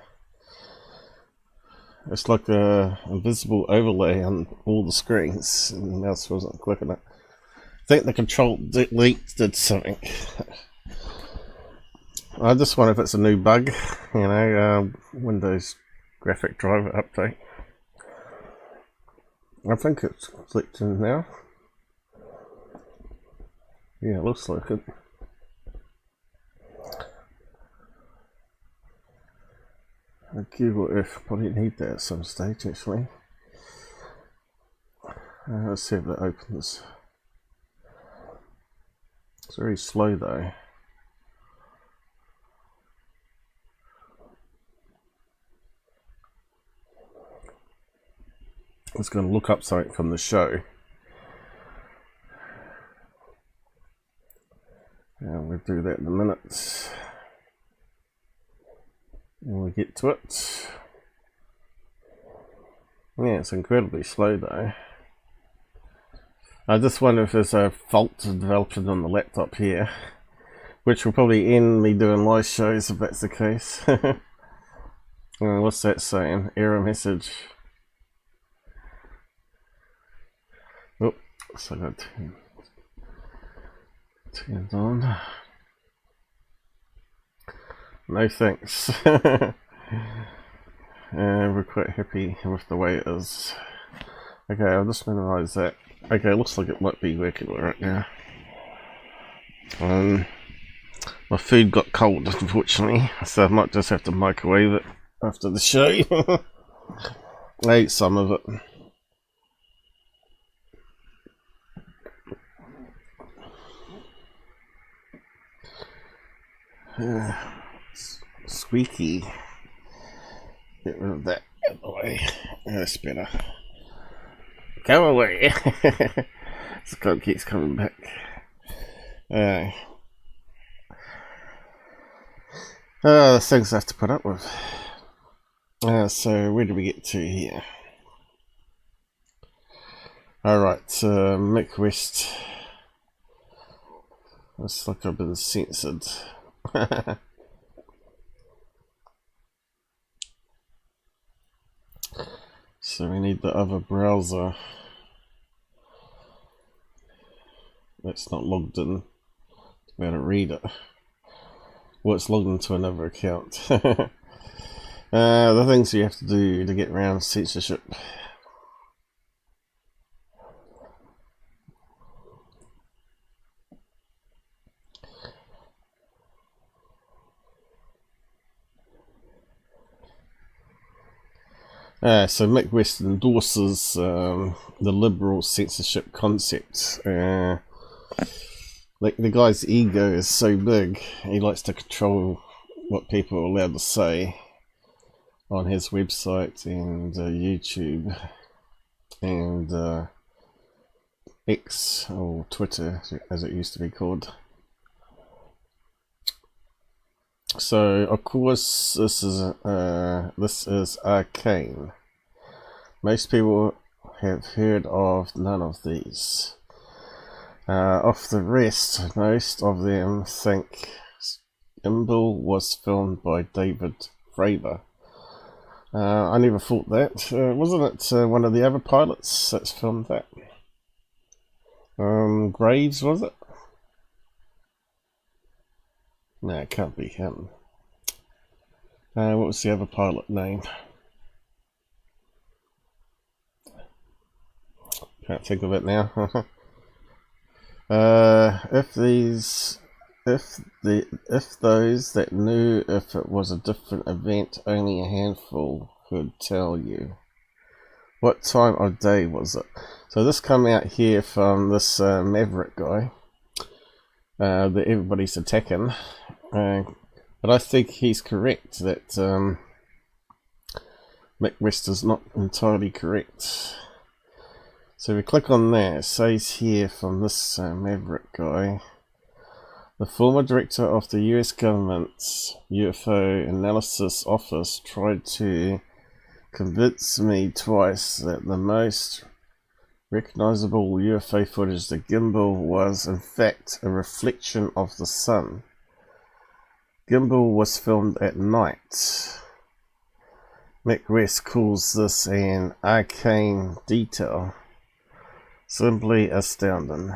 It's like a invisible overlay on all the screens, and the mouse wasn't quick enough. I think the control delete did something. I just wonder if it's a new bug, you know, Windows graphic driver update. I think it's clicked in now. Yeah, it looks like it. Google Earth probably need that at some stage actually. Let's see if that opens. It's very slow though. I was going to look up something from the show. And we'll do that in a minute. When we get to it. Yeah, it's incredibly slow though. I just wonder if there's a fault developing on the laptop here, which will probably end me doing live shows if that's the case. What's that saying? Error message. Oh, so I got turned on. No thanks. We're quite happy with the way it is. Okay, I'll just minimize that. Okay, it looks like it might be working right now. My food got cold, unfortunately, so I might just have to microwave it after the show. I ate some of it. Squeaky. Get rid of that out of the way. That's better. Go away! This guy keeps coming back. The things I have to put up with. So where do we get to here? Alright, Mick West. Looks like I've been censored. So we need the other browser that's not logged in to be able to read it. Well, it's logged into another account. The things you have to do to get around censorship. So Mick West endorses the liberal censorship concept. Like the guy's ego is so big, he likes to control what people are allowed to say on his website and YouTube and X, or Twitter as it used to be called. So of course this is arcane. Most people have heard of none of these. Of the rest, most of them think Gimbal was filmed by David Fravor. I never thought that. Wasn't it one of the other pilots that's filmed that? Graves, was it? No, it can't be him. What was the other pilot name? Can't think of it now. If those that knew if it was a different event, only a handful could tell you. What time of day was it? So this come out here from this Maverick guy that everybody's attacking. But I think he's correct that Mick West is not entirely correct. So we click on that. It says here from this Maverick guy, the former director of the US government's UFO analysis office tried to convince me twice that the most recognizable UFO footage, the gimbal, was in fact a reflection of the sun. Gimbal was filmed at night. Mick West calls this an arcane detail. Simply astounding.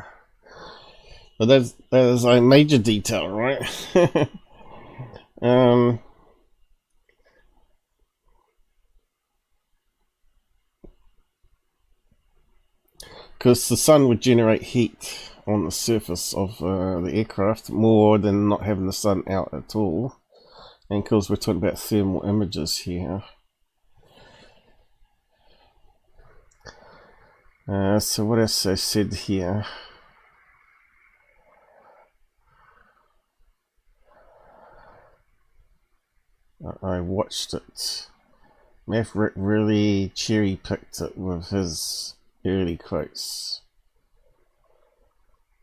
But that is a major detail, right? Because the sun would generate heat on the surface of the aircraft more than not having the sun out at all. And of course we're talking about thermal images here. So what else I said here? I watched it. Maverick really cherry-picked it with his early quotes.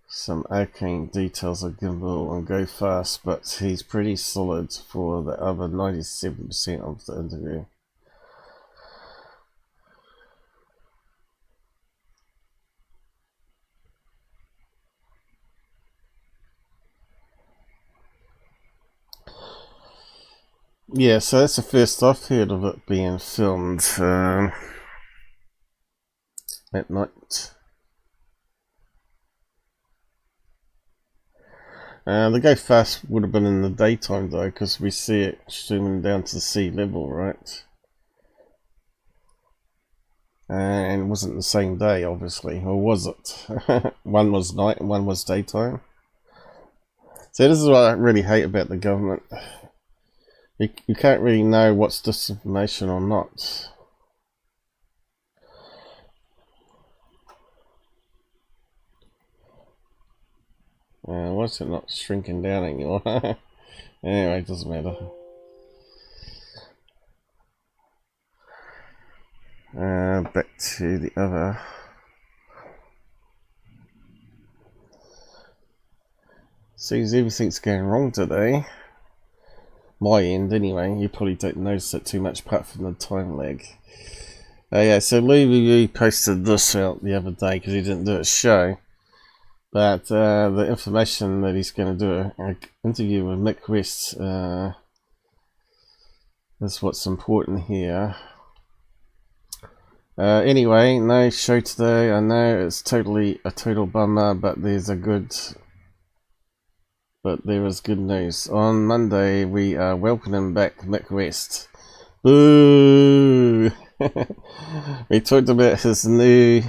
Some arcane details of gimbal and go fast, but he's pretty solid for the other 97% of the interview. Yeah, so that's the first I've heard of it being filmed at night. The go fast would have been in the daytime though, because we see it streaming down to sea level, right? And it wasn't the same day, obviously, or was it? One was night and one was daytime. So this is what I really hate about the government. You can't really know what's disinformation or not. Why is it not shrinking down anymore? Anyway, it doesn't matter. Back to the other. Seems everything's going wrong today. My end anyway. You probably don't notice it too much apart from the time lag. Yeah, so LuReviews posted this out the other day because he didn't do a show. But the information that he's going to do an interview with Mick West is what's important here. Anyway, no show today. I know it's totally a total bummer, but there is good news. On Monday, we are welcoming back Mick West. Boo! We talked about his new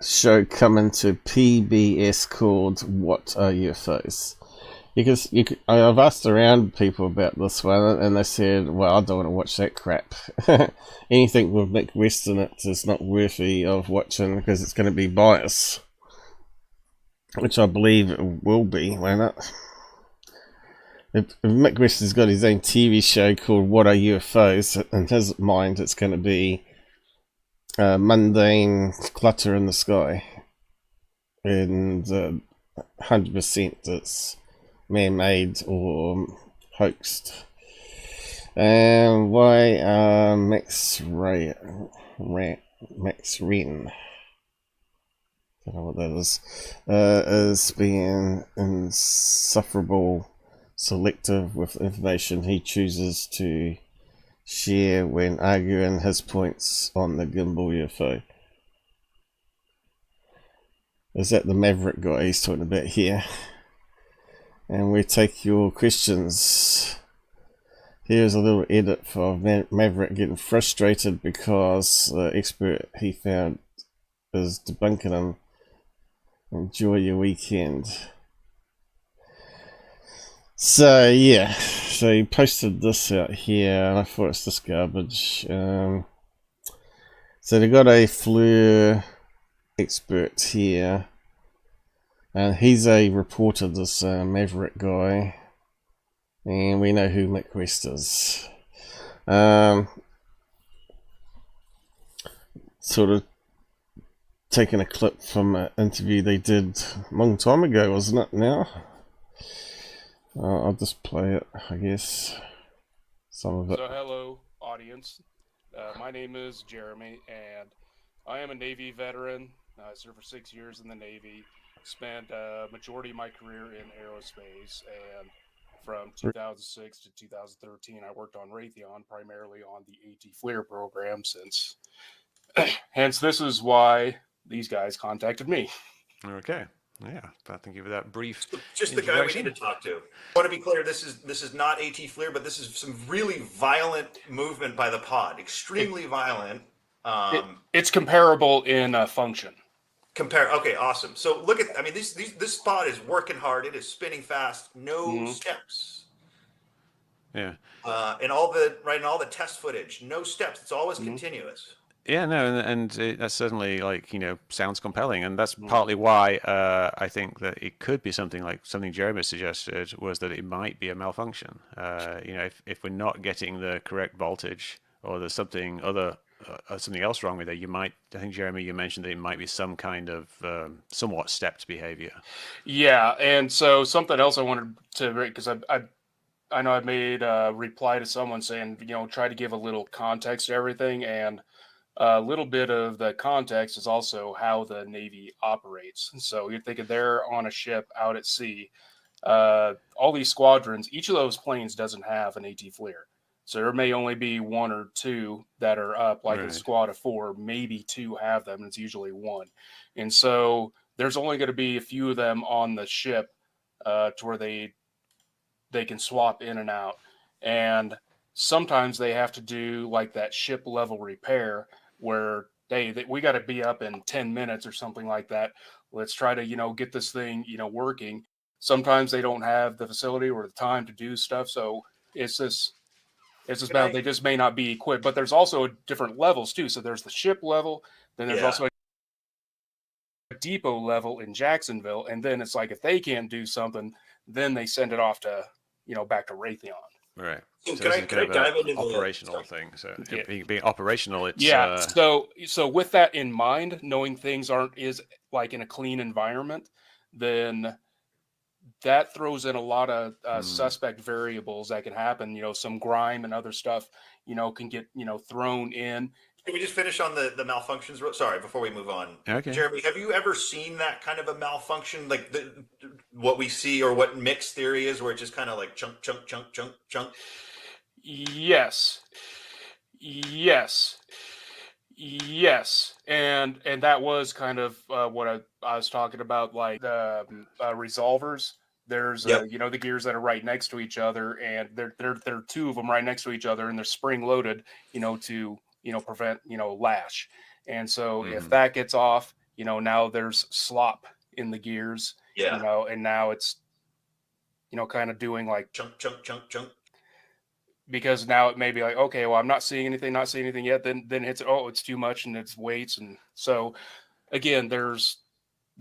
show coming to PBS called What Are UFOs? Because I've asked around people about this one and they said, well, I don't want to watch that crap. Anything with Mick West in it is not worthy of watching because it's going to be biased. Which I believe it will be, won't it? If Mick West has got his own TV show called What Are UFOs, in his mind it's going to be mundane clutter in the sky, and 100% it's man-made or hoaxed. And why Max Wren, don't know what that is being insufferable selective with information he chooses to share when arguing his points on the gimbal UFO. Is that the Maverick guy he's talking about here? And we take your questions. Here's a little edit for Maverick getting frustrated because the expert he found is debunking him. Enjoy your weekend. So yeah, so he posted this out here and I thought it's just garbage. So they got a FLIR expert here and he's a reporter, this Maverick guy, and we know who Mick West is. sort of taking a clip from an interview they did a long time ago, wasn't it? Now I'll just play it, I guess, some of it. So hello, audience. My name is Jeremy, and I am a Navy veteran. I served for 6 years in the Navy. Spent a majority of my career in aerospace, and from 2006 to 2013, I worked on Raytheon, primarily on the AT FLIR program. Since, hence, this is why these guys contacted me. Okay. Yeah, thank you for that brief. Just the guy we need to talk to. I want to be clear, this is not AT FLIR, but this is some really violent movement by the pod. Extremely violent. It's comparable in function. Okay, awesome. So look at, I mean, this pod is working hard. It is spinning fast. No steps. Yeah. And all the test footage, no steps. It's always continuous. Yeah, no, and that's certainly, like, you know, sounds compelling, and that's partly why I think that it could be something like something Jeremy suggested, was that it might be a malfunction. You know, if we're not getting the correct voltage, or there's something else wrong with it, you might. I think, Jeremy, you mentioned that it might be some kind of somewhat stepped behavior. Yeah, and so something else I wanted to, because I know I made a reply to someone saying, you know, try to give a little context to everything, and a little bit of the context is also how the Navy operates. So you're thinking they're on a ship out at sea. All these squadrons, each of those planes doesn't have an AT FLIR. So there may only be one or two that are up, like a squad of 4, maybe 2 have them, and it's usually 1. And so there's only going to be a few of them on the ship to where they can swap in and out. And sometimes they have to do like that ship level repair where we got to be up in 10 minutes or something like that. Let's try to, you know, get this thing, you know, working. Sometimes they don't have the facility or the time to do stuff. So it's just about, they just may not be equipped, but there's also different levels too. So there's the ship level, then there's also a depot level in Jacksonville. And then it's like, if they can't do something, then they send it off to, you know, back to Raytheon. Right. So can I dive into the operational thing? So Yeah. being operational, it's So with that in mind, knowing things is like in a clean environment, then that throws in a lot of suspect variables that can happen. You know, some grime and other stuff, you know, can get, you know, thrown in. Can we just finish on the malfunctions? Sorry, before we move on. Okay. Jeremy, have you ever seen that kind of a malfunction, like what we see, or what Mick's theory is, where it's just kind of like chunk, chunk, chunk, chunk, chunk? Yes. And that was kind of what I was talking about, like the resolvers. There's you know, the gears that are right next to each other, and there are 2 of them right next to each other, and they're spring loaded, you know, to, you know, prevent, you know, lash. And so if that gets off, you know, now there's slop in the gears, you know, and now it's, you know, kind of doing like chunk, chunk, chunk, chunk. Because now it may be like, okay, well, I'm not seeing anything yet. Then it's, oh, it's too much, and it's weights. And so again, there's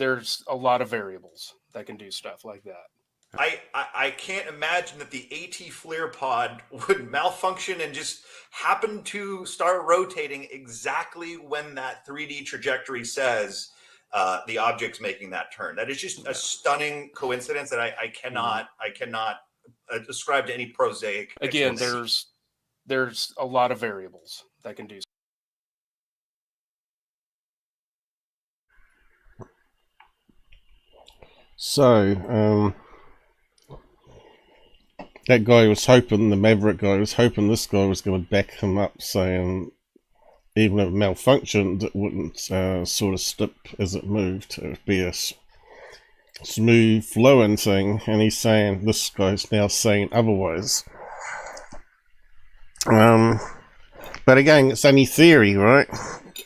a lot of variables that can do stuff like that. I can't imagine that the AT FLIR pod would malfunction and just happen to start rotating exactly when that 3D trajectory says the object's making that turn. That is just a stunning coincidence that I cannot ascribe to any prosaic. Again, there's a lot of variables that can do. So, that guy was hoping, the Maverick guy was hoping this guy was going to back him up, saying even if it malfunctioned, it wouldn't sort of slip as it moved. It would be a smooth flowing thing, and he's saying, this guy's now saying otherwise. But again, it's only theory, right?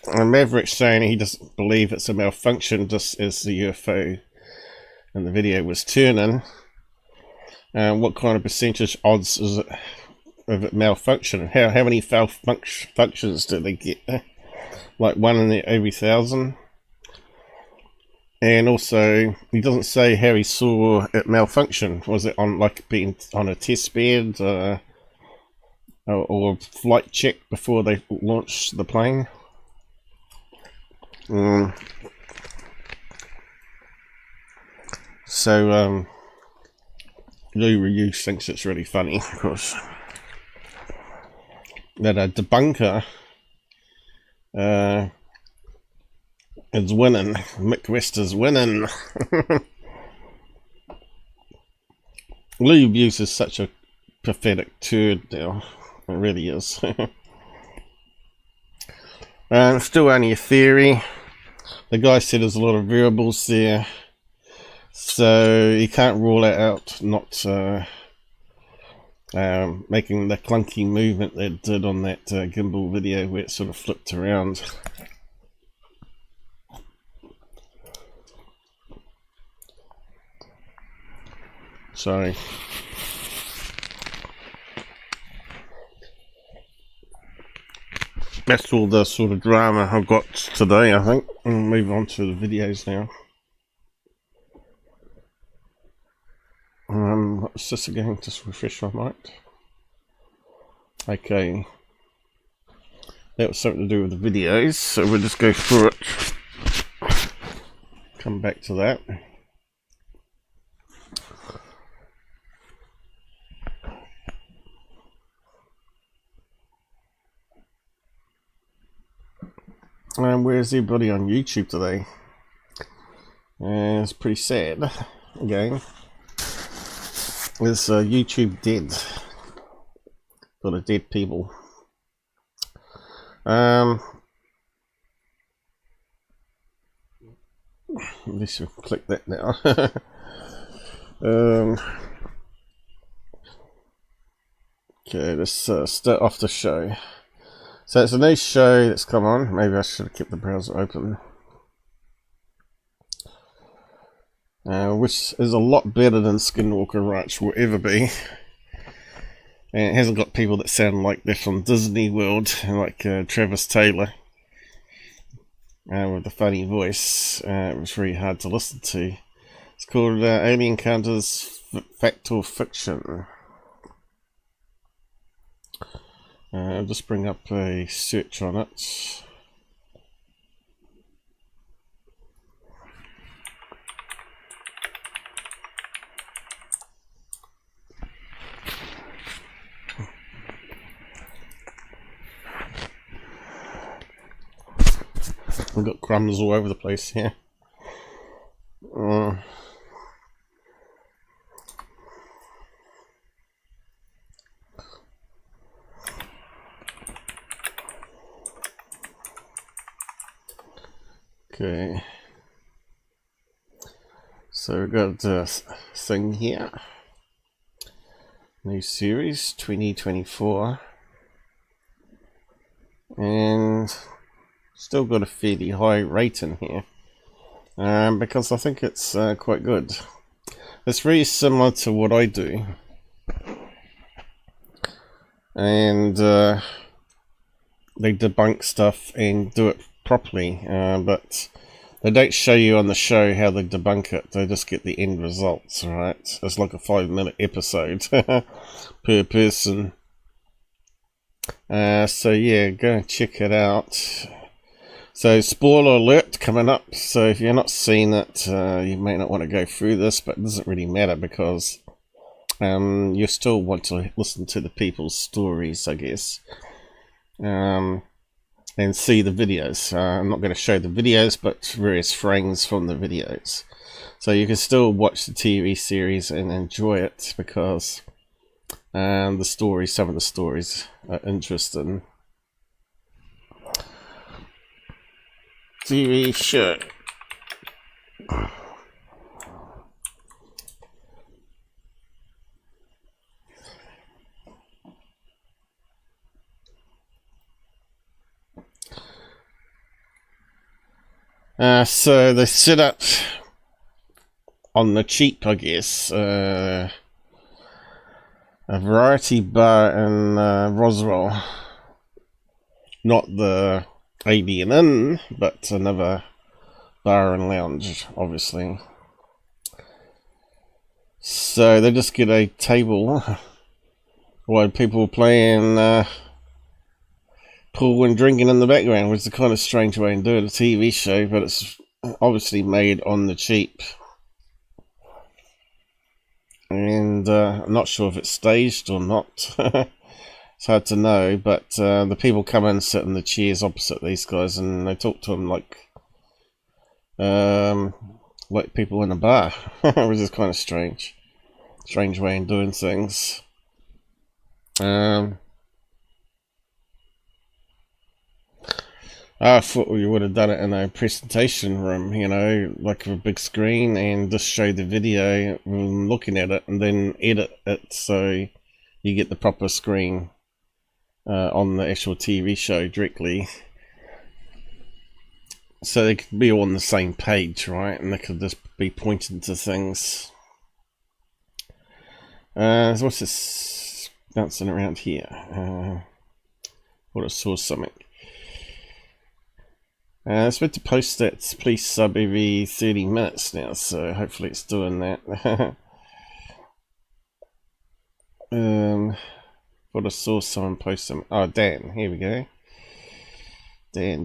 And Maverick's saying he doesn't believe it's a malfunction, just as the UFO in the video was turning. What kind of percentage odds is it of it malfunctioning? How many functions do they get? Like 1 in every 1,000? And also, he doesn't say how he saw it malfunction. Was it on, like, being on a test bed or flight check before they launched the plane? So LuReviews thinks it's really funny, of course, that a debunker is winning. Mick West is winning. LuReviews is such a pathetic turd now. It really is. Still only a theory. The guy said there's a lot of variables there, so you can't rule it out not making the clunky movement that it did on that gimbal video where it sort of flipped around. Sorry. That's all the sort of drama I've got today, I think. I'll move on to the videos now. What's this again? Just refresh my mind. Okay. That was something to do with the videos, so we'll just go through it. Come back to that. Where's everybody on YouTube today? It's pretty sad. Again, is YouTube dead? Got a dead people. Let's click that now. Okay, let's start off the show. So it's a new show that's come on. Maybe I should have kept the browser open. Which is a lot better than Skinwalker Ranch will ever be. And it hasn't got people that sound like they're from Disney World, like Travis Taylor. With a funny voice. It was really hard to listen to. It's called Alien Encounters Fact or Fiction. I'll just bring up a search on it. We've got crumbs all over the place here. Okay, so we've got this thing here, new series 2024, and still got a fairly high rating here, because I think it's quite good. It's very similar to what I do, and they debunk stuff and do it properly, but they don't show you on the show how they debunk it. They just get the end results, right? It's like a 5-minute episode per person. So yeah, go and check it out. So spoiler alert coming up, so if you're not seeing it, you may not want to go through this, but it doesn't really matter because you still want to listen to the people's stories, I guess. And see the videos. I'm not going to show the videos, but various frames from the videos. So you can still watch the TV series and enjoy it because the stories, some of the stories are interesting. TV show. So they set up on the cheap, I guess, a variety bar in Roswell. Not the Alien Inn, but another bar and lounge, obviously. So they just get a table while people playing pool and drinking in the background, which is a kind of strange way to do it, a TV show, but it's obviously made on the cheap. And I'm not sure if it's staged or not. It's hard to know, but the people come in and sit in the chairs opposite these guys, and they talk to them like people in a bar, which is kind of strange way of doing things. I thought we would have done it in a presentation room, you know, like a big screen, and just show the video when looking at it, and then edit it so you get the proper screen on the actual TV show directly. So they could be all on the same page, right? And they could just be pointing to things. So what's this bouncing around here? Thought I saw something. It's meant to post that please sub every 30 minutes now, so hopefully it's doing that. Thought I saw someone post some. Oh, Dan, here we go. Dan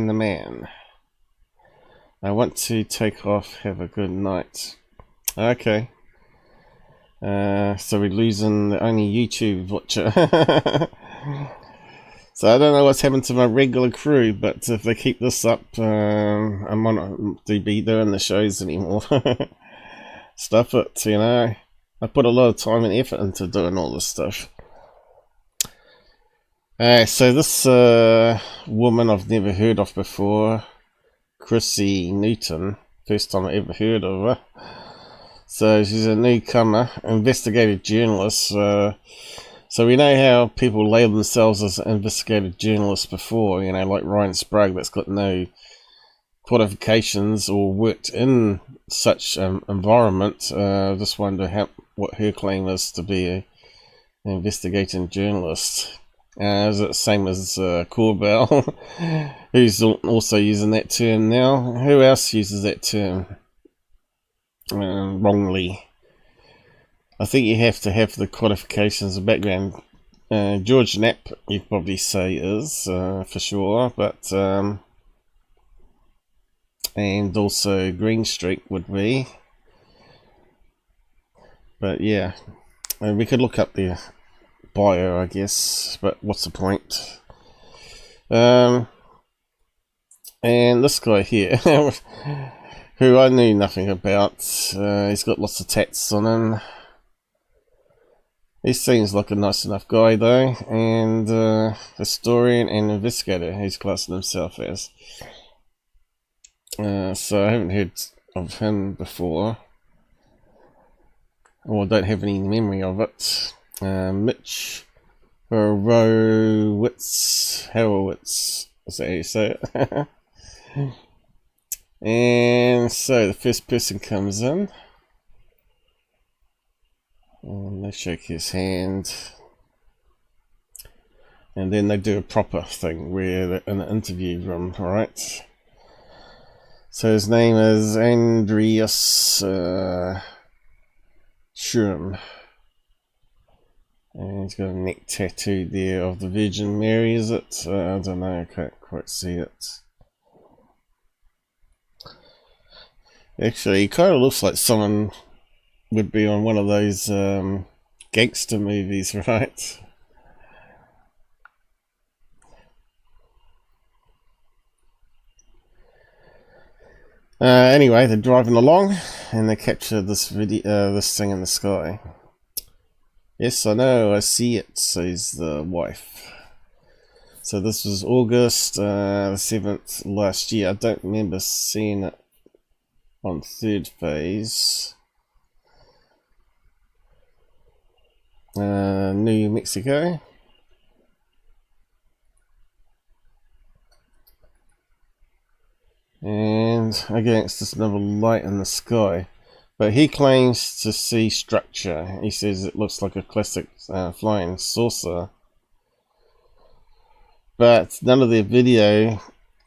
the man. I want to take off, have a good night. Okay. So we're losing the only YouTube watcher. So I don't know what's happened to my regular crew, but if they keep this up, I might not be doing the shows anymore. Stuff it, you know. I put a lot of time and effort into doing all this stuff. So this woman I've never heard of before, Chrissy Newton, first time I ever heard of her. So she's a newcomer, investigative journalist. So we know how people label themselves as investigative journalists before, you know, like Ryan Sprague, that's got no qualifications or worked in such environment. Just wonder what her claim is to be an investigating journalist. Is it the same as Corbell, who's also using that term now? Who else uses that term wrongly? I think you have to have the qualifications and background. George Knapp, you'd probably say is, for sure, but and also Green Street would be. But yeah, we could look up their bio, I guess, but what's the point? And this guy here, who I knew nothing about, he's got lots of tats on him. He seems like a nice enough guy though, and historian and investigator he's classing himself as. So I haven't heard of him before, or don't have any memory of it. Mitch Horowitz, is that how you say it? And so the first person comes in. And they shake his hand, and then they do a proper thing where they're in an interview room, alright? So his name is Andreas Schurm, and he's got a neck tattoo there of the Virgin Mary, is it? I don't know, I can't quite see it. Actually, he kind of looks like someone would be on one of those gangster movies, right? Anyway, they're driving along and they capture this video, this thing in the sky. Yes, I know, I see it, says the wife. So this was August the 7th last year. I don't remember seeing it on third phase. New Mexico. And again, it's just another light in the sky. But he claims to see structure. He says it looks like a classic flying saucer. But none of their video,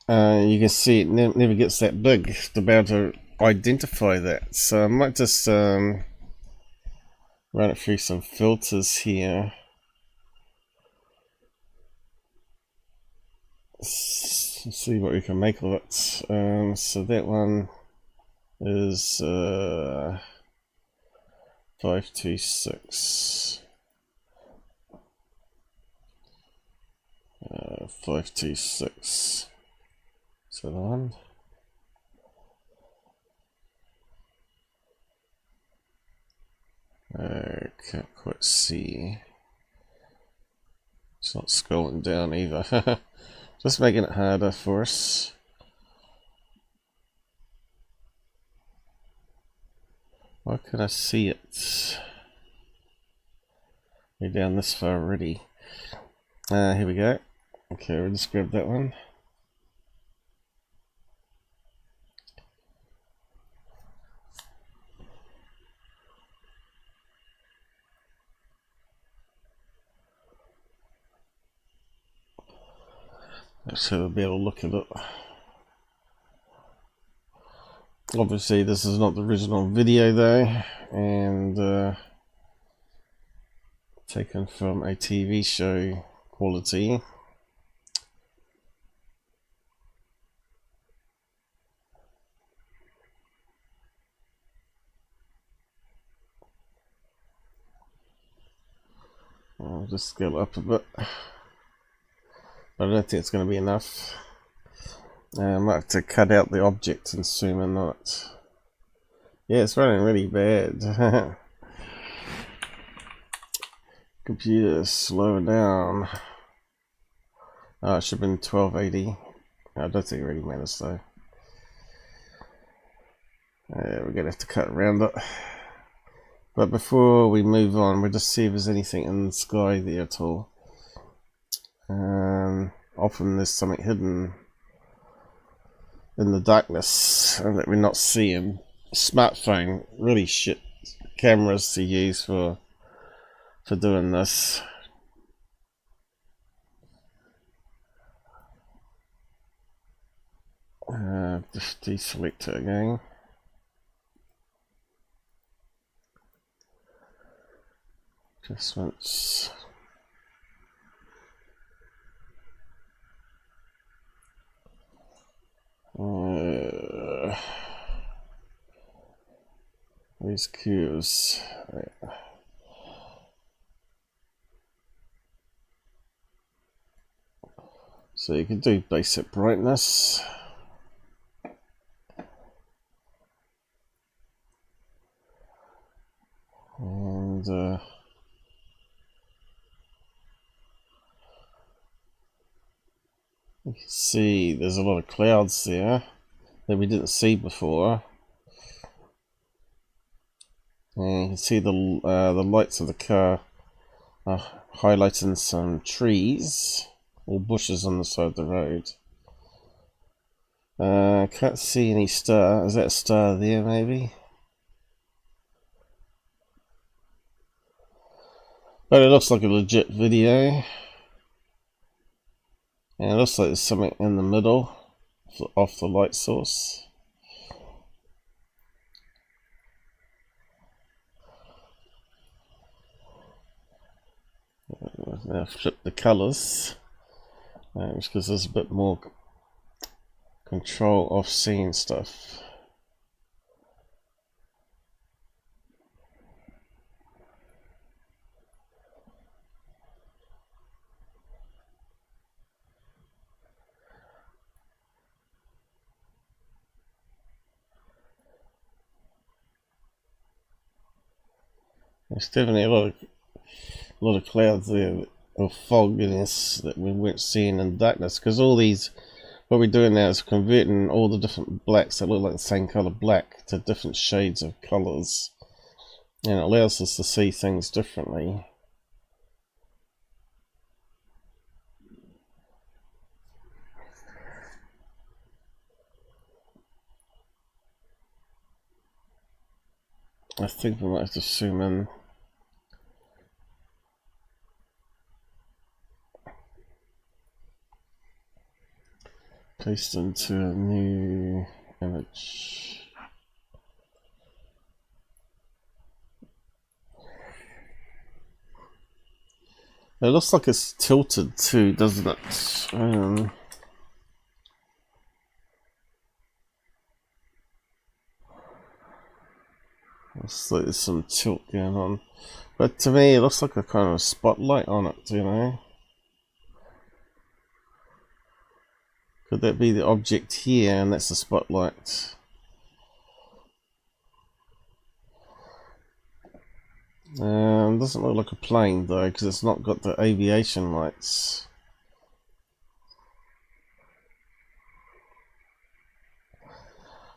you can see it never gets that big to be able to identify that. So I might just run it through some filters here. let's see what we can make of it. So that one is 526. 526. So the one. Can't quite see. It's not scrolling down either. Just making it harder for us. Why can I see it? We're down this far already. Here we go. Okay, we'll just grab that one. So we'll be able to look at it. Obviously this is not the original video though, and taken from a TV show quality. I'll just scale up a bit. I don't think it's going to be enough. I might have to cut out the object and zoom in on it. Yeah, it's running really bad. Computer, slow down. Oh, it should have been 1280. I don't think it really matters though. We're going to have to cut around it. But before we move on, we'll just see if there's anything in the sky there at all. Often there's something hidden in the darkness that we're not seeing. Smartphone, really shit cameras to use for doing this. Just deselect it again. Just once. These cues. Right. So you can do basic brightness. And you can see there's a lot of clouds there that we didn't see before. And you can see the lights of the car are highlighting some trees or bushes on the side of the road. Can't see any star. Is that a star there maybe? But it looks like a legit video. And it looks like there's something in the middle off the light source. Now flip the colours, which gives us a bit more control of seeing stuff. There's definitely a lot of clouds there, or fogginess that we weren't seeing in darkness, because all these, what we're doing now is converting all the different blacks that look like the same color black to different shades of colors, and it allows us to see things differently. I think we might have to zoom in. Paste into a new image. It looks like it's tilted too, doesn't it? Looks like there's some tilt going on. But to me, it looks like a kind of spotlight on it, you know? Could that be the object here and that's the spotlight? Doesn't look like a plane though, because it's not got the aviation lights.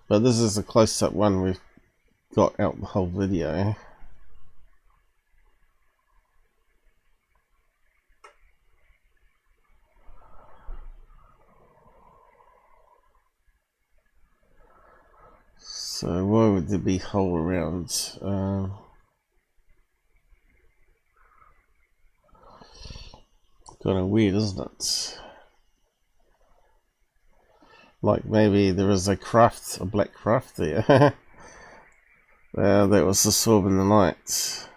But this is a close-up one we've got out the whole video. So why would there be hole around? Kind of weird, isn't it? Like maybe there is a craft, a black craft there. That was absorbing the light.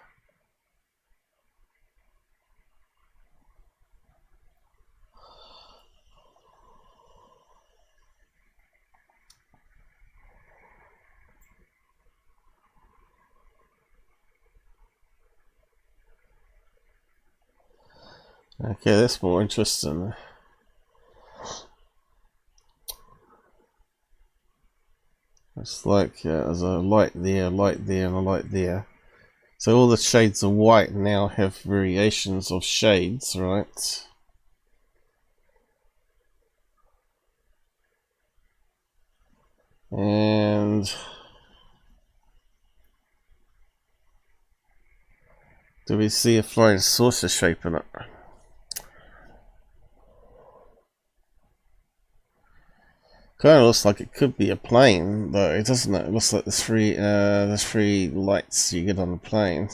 Okay, that's more interesting. It's like there's a light there, and a light there. So all the shades of white now have variations of shades, right? And do we see a flying saucer shape in it? Kind of looks like it could be a plane, though, it doesn't. It looks like the three lights you get on the plane.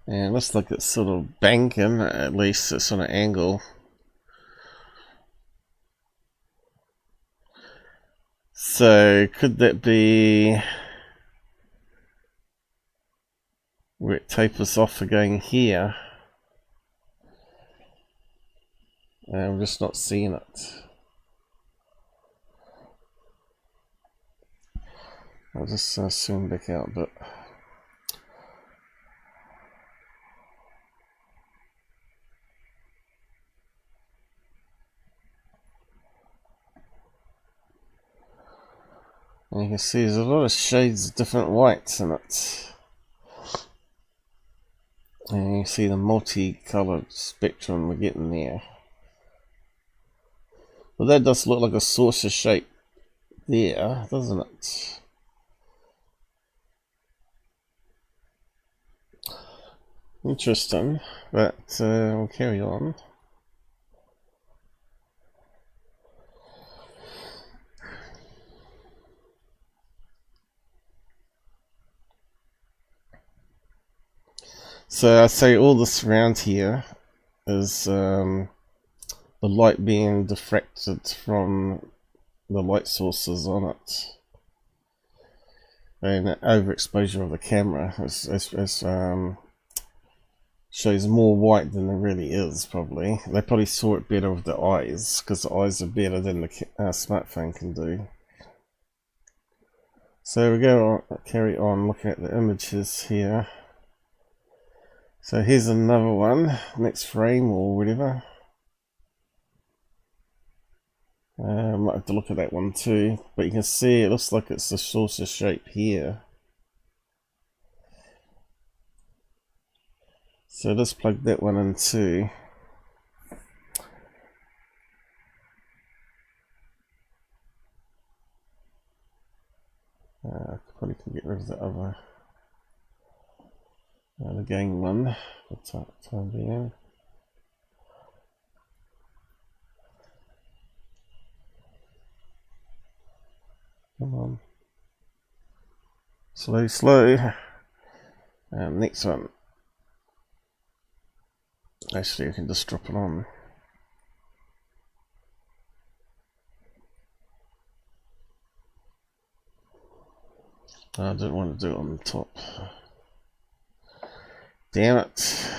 And it looks like it's sort of banking, at least it's on an angle. So could that be where it tapers off for going here? I'm just not seeing it. I'll just zoom back out a bit. And you can see there's a lot of shades of different whites in it. And you see the multicolored spectrum we're getting there. Well, that does look like a saucer shape there, doesn't it? Interesting, but we'll carry on. So I'd say all this around here is the light being diffracted from the light sources on it, and overexposure of the camera shows more white than there really is. Probably they probably saw it better with the eyes, because the eyes are better than the smartphone can do. So we go on, carry on looking at the images here. So here's another one, next frame or whatever. I might have to look at that one too, but you can see it looks like it's the saucer shape here. So let's plug that one in too. Probably can get rid of the other. The gang one for time being. Come on. Slow. Next one. Actually, I can just drop it on. I didn't want to do it on the top. Damn it.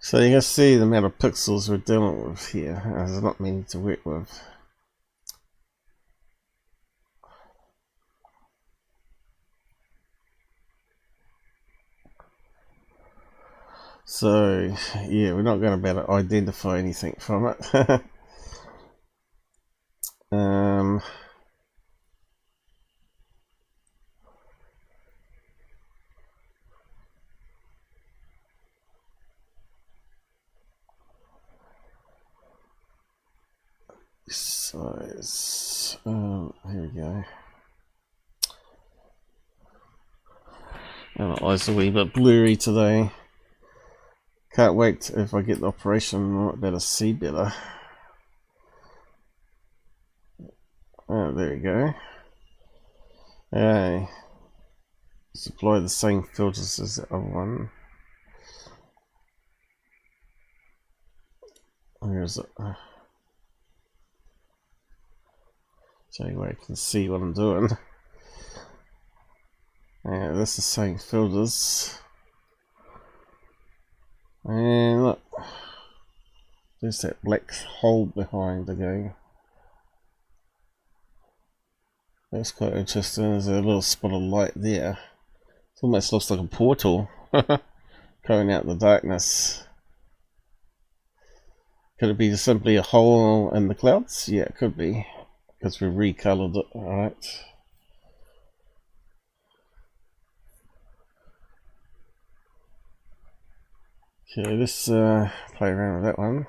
So you can see the amount of pixels we're dealing with here. There's not many to work with. So yeah, we're not going to be able to identify anything from it. Size. Here we go. My eyes are a wee bit blurry today. Can't wait if I get the operation, I might better see better. Oh, there we go. Okay. Supply the same filters as the other one. Where is it? So anyway, I can see what I'm doing. Yeah, that's the same filters. And look, there's that black hole behind again. That's quite interesting. There's a little spot of light there. It almost looks like a portal coming out of the darkness. Could it be simply a hole in the clouds? Yeah, it could be, because we recolored it. Alright. Okay, let's play around with that one.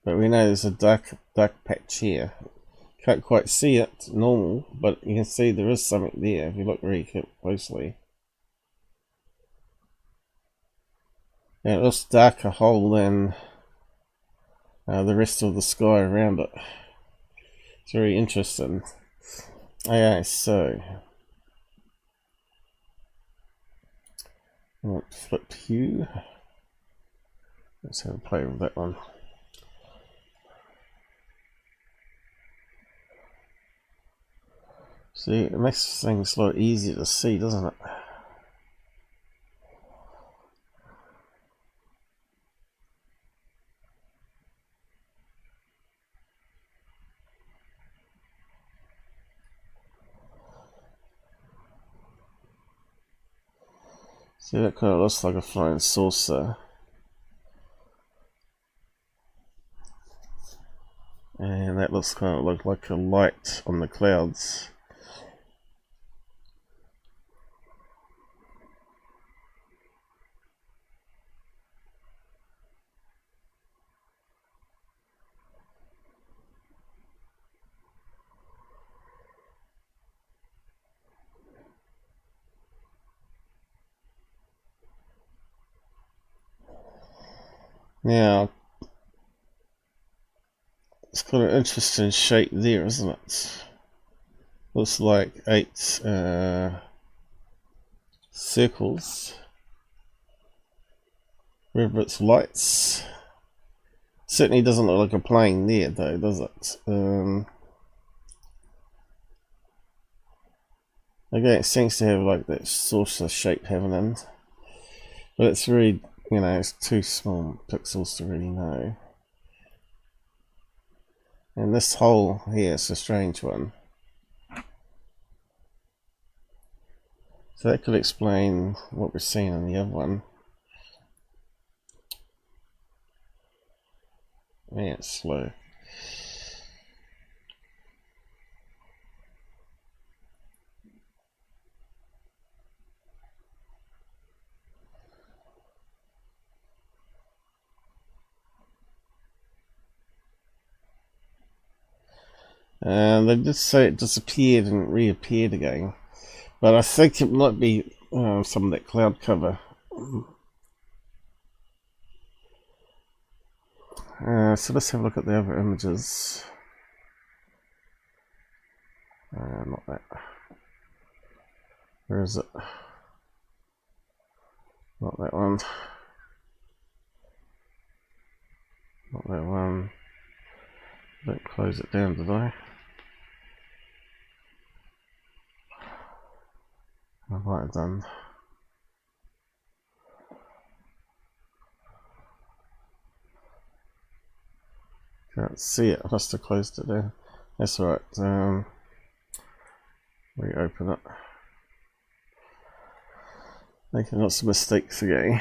But we know there's a dark patch here. Can't quite see it normal, but you can see there is something there if you look really closely. Yeah, it looks darker hole than the rest of the sky around it. It's very interesting. Okay, so I want flip hue. Let's have a play with that one. See, it makes things a lot easier to see, doesn't it? See, that kind of looks like a flying saucer. And that looks kind of like a light on the clouds. Now, it's got an interesting shape there, isn't it? Looks like 8 circles. Wherever it's lights. Certainly doesn't look like a plane there though, does it? Okay, it seems to have like that saucer shape having in. But it's really, you know, it's too small pixels to really know. And this hole here is a strange one. So that could explain what we're seeing in the other one. Yeah, it's slow. And they did say it disappeared and reappeared again, but I think it might be some of that cloud cover. So let's have a look at the other images. Not that. Where is it? Not that one. Not that one. Don't close it down, did I? I might have done. Can't see it. I must have closed it down. That's alright. Reopen it. Making lots of mistakes again.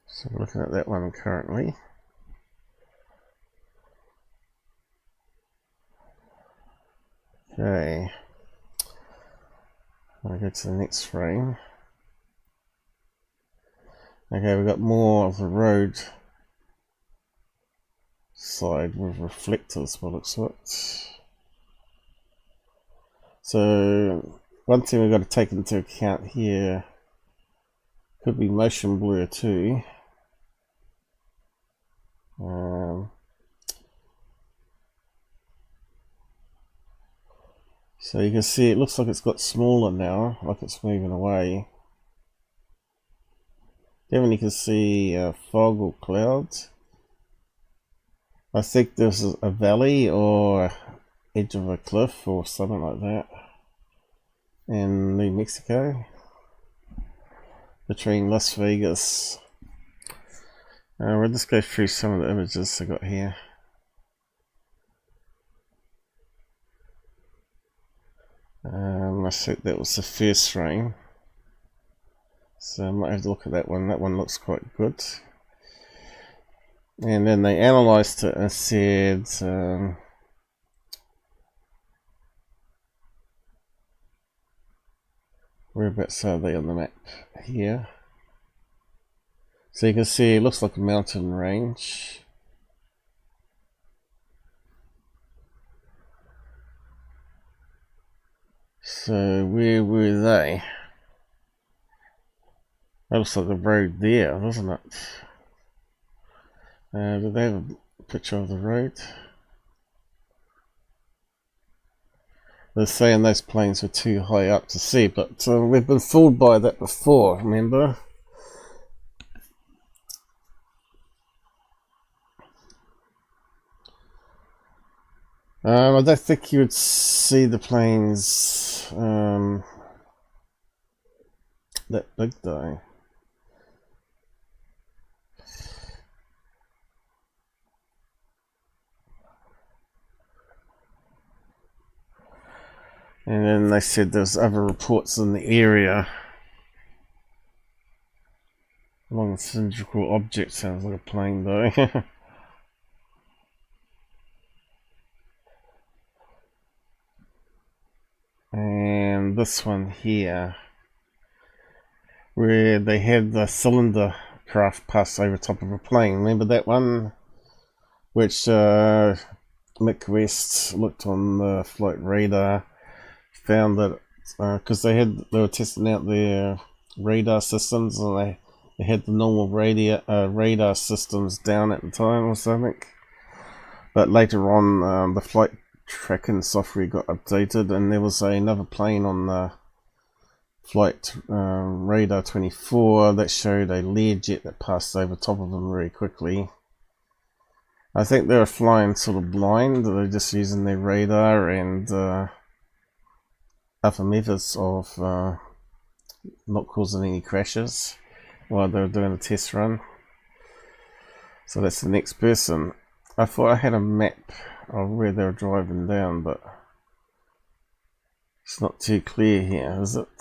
So we're looking at that one currently. Okay. I'll go to the next frame. Okay, we've got more of the road side with reflectors, what looks like. So one thing we've got to take into account here could be motion blur too. So you can see it looks like it's got smaller now, like it's moving away. Definitely you can see fog or clouds. I think there's a valley or edge of a cliff or something like that in New Mexico between Las Vegas. We'll just go through some of the images I got here. I think that was the first frame, so I might have to look at that one. That one looks quite good. And then they analysed it and said whereabouts are they on the map here? So you can see it looks like a mountain range. So where were they? That looks like the road there, doesn't it? Did they have a picture of the road? They're saying those planes were too high up to see, but we've been fooled by that before, remember? I don't think you would see the planes that big though. And then they said there's other reports in the area. Long cylindrical object sounds like a plane though. And this one here, where they had the cylinder craft pass over top of a plane. Remember that one? Which Mick West looked on the flight radar, found that because they were testing out their radar systems, and they had the normal radar systems down at the time or something. But later on, the flight tracking software got updated, and there was another plane on the flight radar 24 that showed a Learjet that passed over top of them very quickly. I think they were flying sort of blind. They're just using their radar and other methods of not causing any crashes while they were doing a test run. So that's the next person. I thought I had a map of where they were driving down, but it's not too clear here, is it?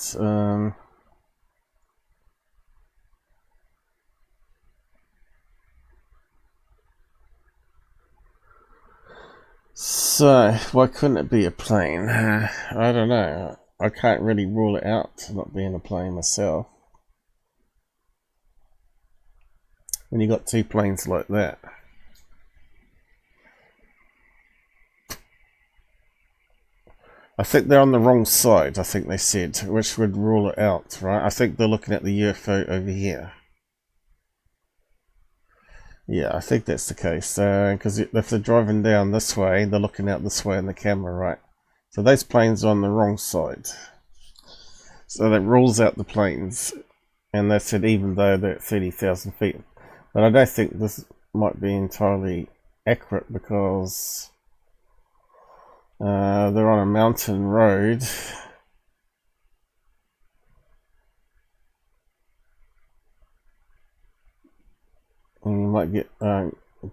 So, why couldn't it be a plane? I don't know. I can't really rule it out, not being a plane myself. When you got two planes like that. I think they're on the wrong side, I think they said, which would rule it out, right? I think they're looking at the UFO over here. Yeah, I think that's the case, because if they're driving down this way, they're looking out this way in the camera, right? So those planes are on the wrong side. So that rules out the planes, and they said even though they're at 30,000 feet. But I don't think this might be entirely accurate because they're on a mountain road. And you might get,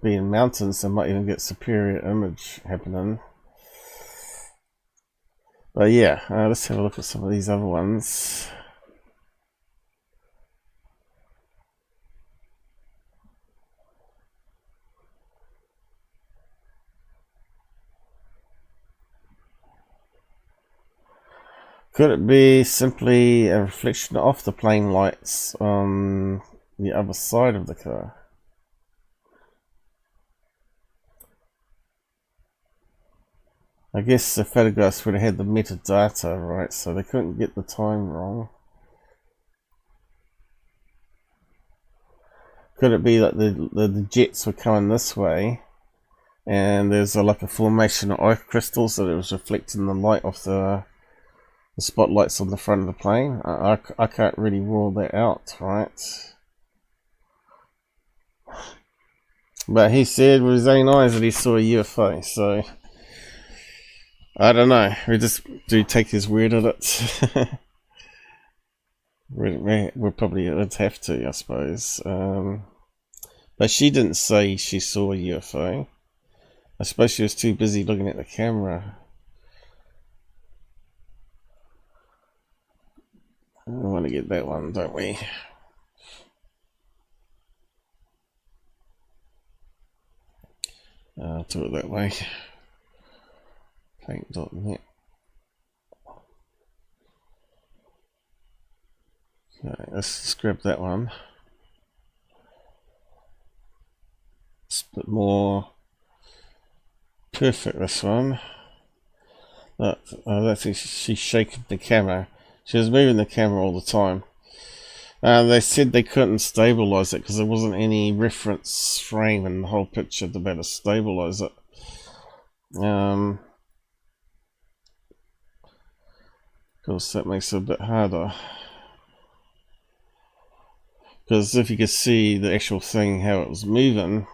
being mountains, they might even get superior image happening. But yeah, let's have a look at some of these other ones. Could it be simply a reflection off the plane lights on the other side of the car? I guess the photographs would have had the metadata, right, so they couldn't get the time wrong. Could it be that the jets were coming this way, and there's like a formation of ice crystals that it was reflecting the light off the spotlights on the front of the plane? I can't really rule that out, right? But he said with his own eyes that he saw a UFO, so I don't know. We just do take his word at it. we probably would have to, I suppose. But she didn't say she saw a UFO. I suppose she was too busy looking at the camera. We want to get that one, don't we? I'll do it that way. Paint.net. Okay, let's grab that one. It's a bit more perfect, this one. But I don't think she's shaking the camera. She was moving the camera all the time. They said they couldn't stabilize it because there wasn't any reference frame in the whole picture to be able to stabilize it. Of course, that makes it a bit harder. Because if you could see the actual thing, how it was moving,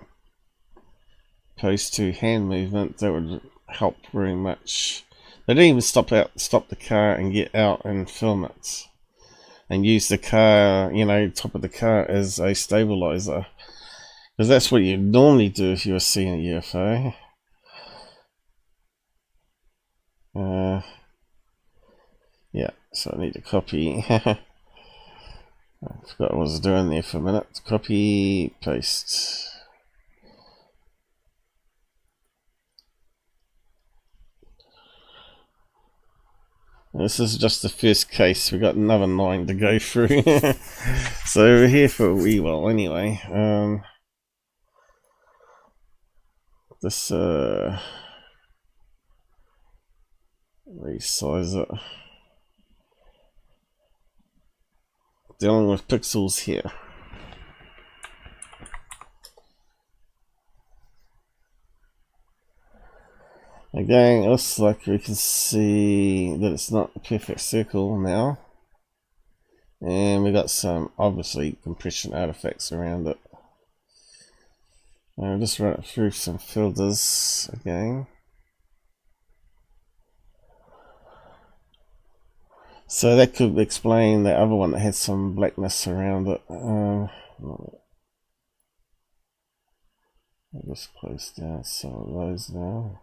opposed to hand movement, that would help very much. They didn't even stop the car and get out and film it. And use the car, you know, top of the car as a stabilizer. Because that's what you normally do if you were seeing a UFO. Yeah, so I need to copy. I forgot what I was doing there for a minute. Copy, paste. This is just the first case. We've got another 9 to go through. So we're here for a wee while anyway. This resize it. Dealing with pixels here. Again, it looks like we can see that it's not a perfect circle now. And we got some, obviously, compression artifacts around it. I'll just run it through some filters again. So that could explain the other one that had some blackness around it. I'll just close down some of those now.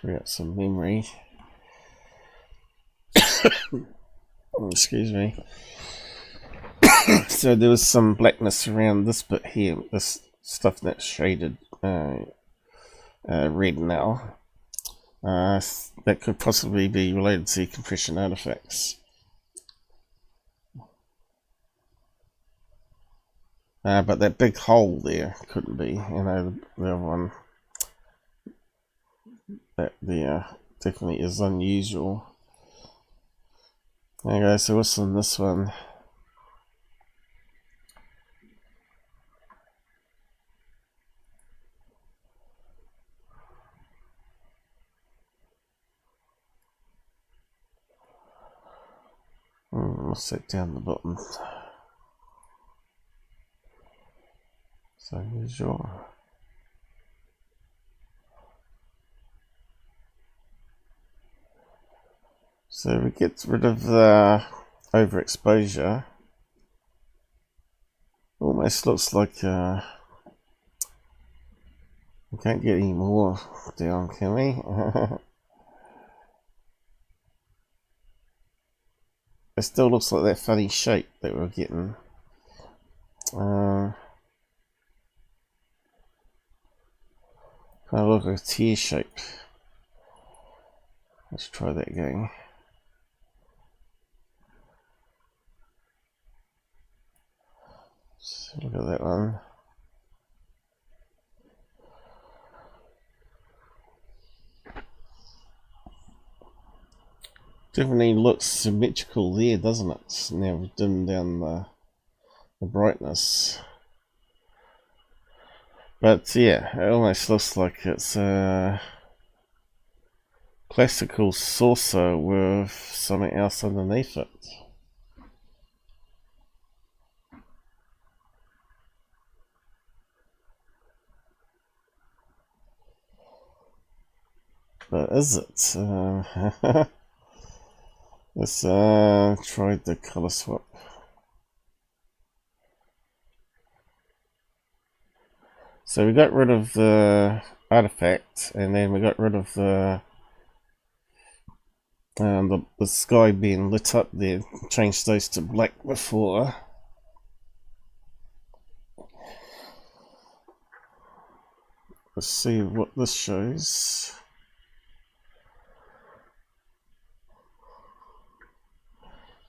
Free up some memory. Excuse me. So there was some blackness around this bit here, this stuff that's shaded red now. That could possibly be related to compression artifacts. But that big hole there couldn't be, you know, the other one. That there definitely is unusual. Okay, so what's on this one? Let's set down the bottom. So here's your. So we get rid of the overexposure. Almost looks like we can't get any more down, can we? It still looks like that funny shape that we're getting. Kind of look like a tear shape. Let's try that again. So look at that one. Definitely looks symmetrical there, doesn't it? Now we've dimmed down the brightness. But yeah, it almost looks like it's a classical saucer with something else underneath it. But is it? Let's try the color swap. So we got rid of the artifact, and then we got rid of the sky being lit up there. Changed those to black before. Let's see what this shows.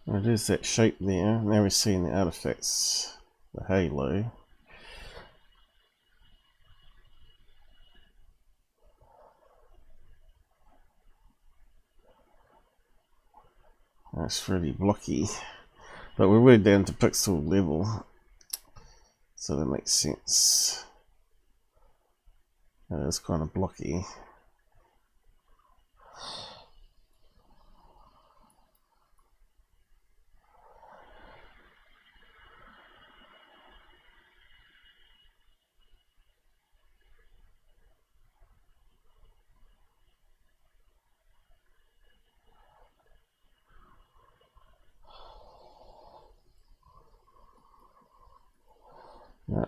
It is that shape there. Now we're seeing the artifacts, the halo. That's really blocky, but we're way down to pixel level, so that makes sense. It's kind of blocky. Yeah.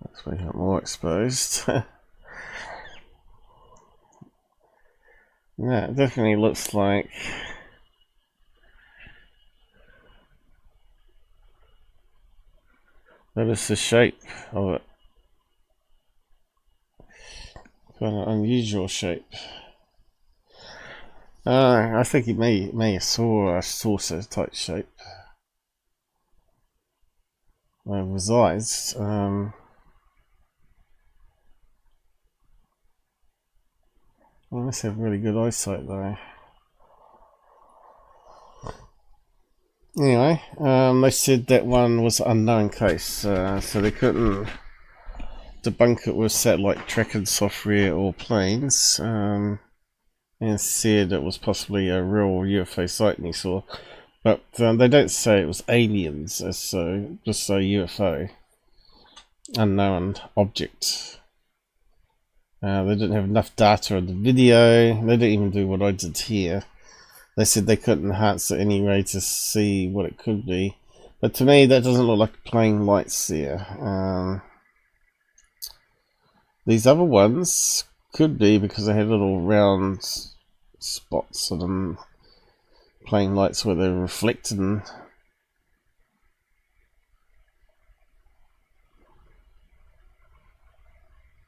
That's why you got more exposed. Yeah, it definitely looks like that is the shape of it. Kind of unusual shape. I think it may have saw a saucer type shape with his eyes. He must have really good eyesight though. Anyway, they said that one was an unknown case, so they couldn't debunk it with satellite tracking software or planes, and said it was possibly a real UFO sighting he saw. But they don't say it was aliens, so just say UFO, unknown object. They didn't have enough data on the video. They didn't even do what I did here. They said they couldn't enhance it anyway to see what it could be. But to me, that doesn't look like plain lights there. These other ones could be because they had little round spots on them, plain lights where they're reflecting.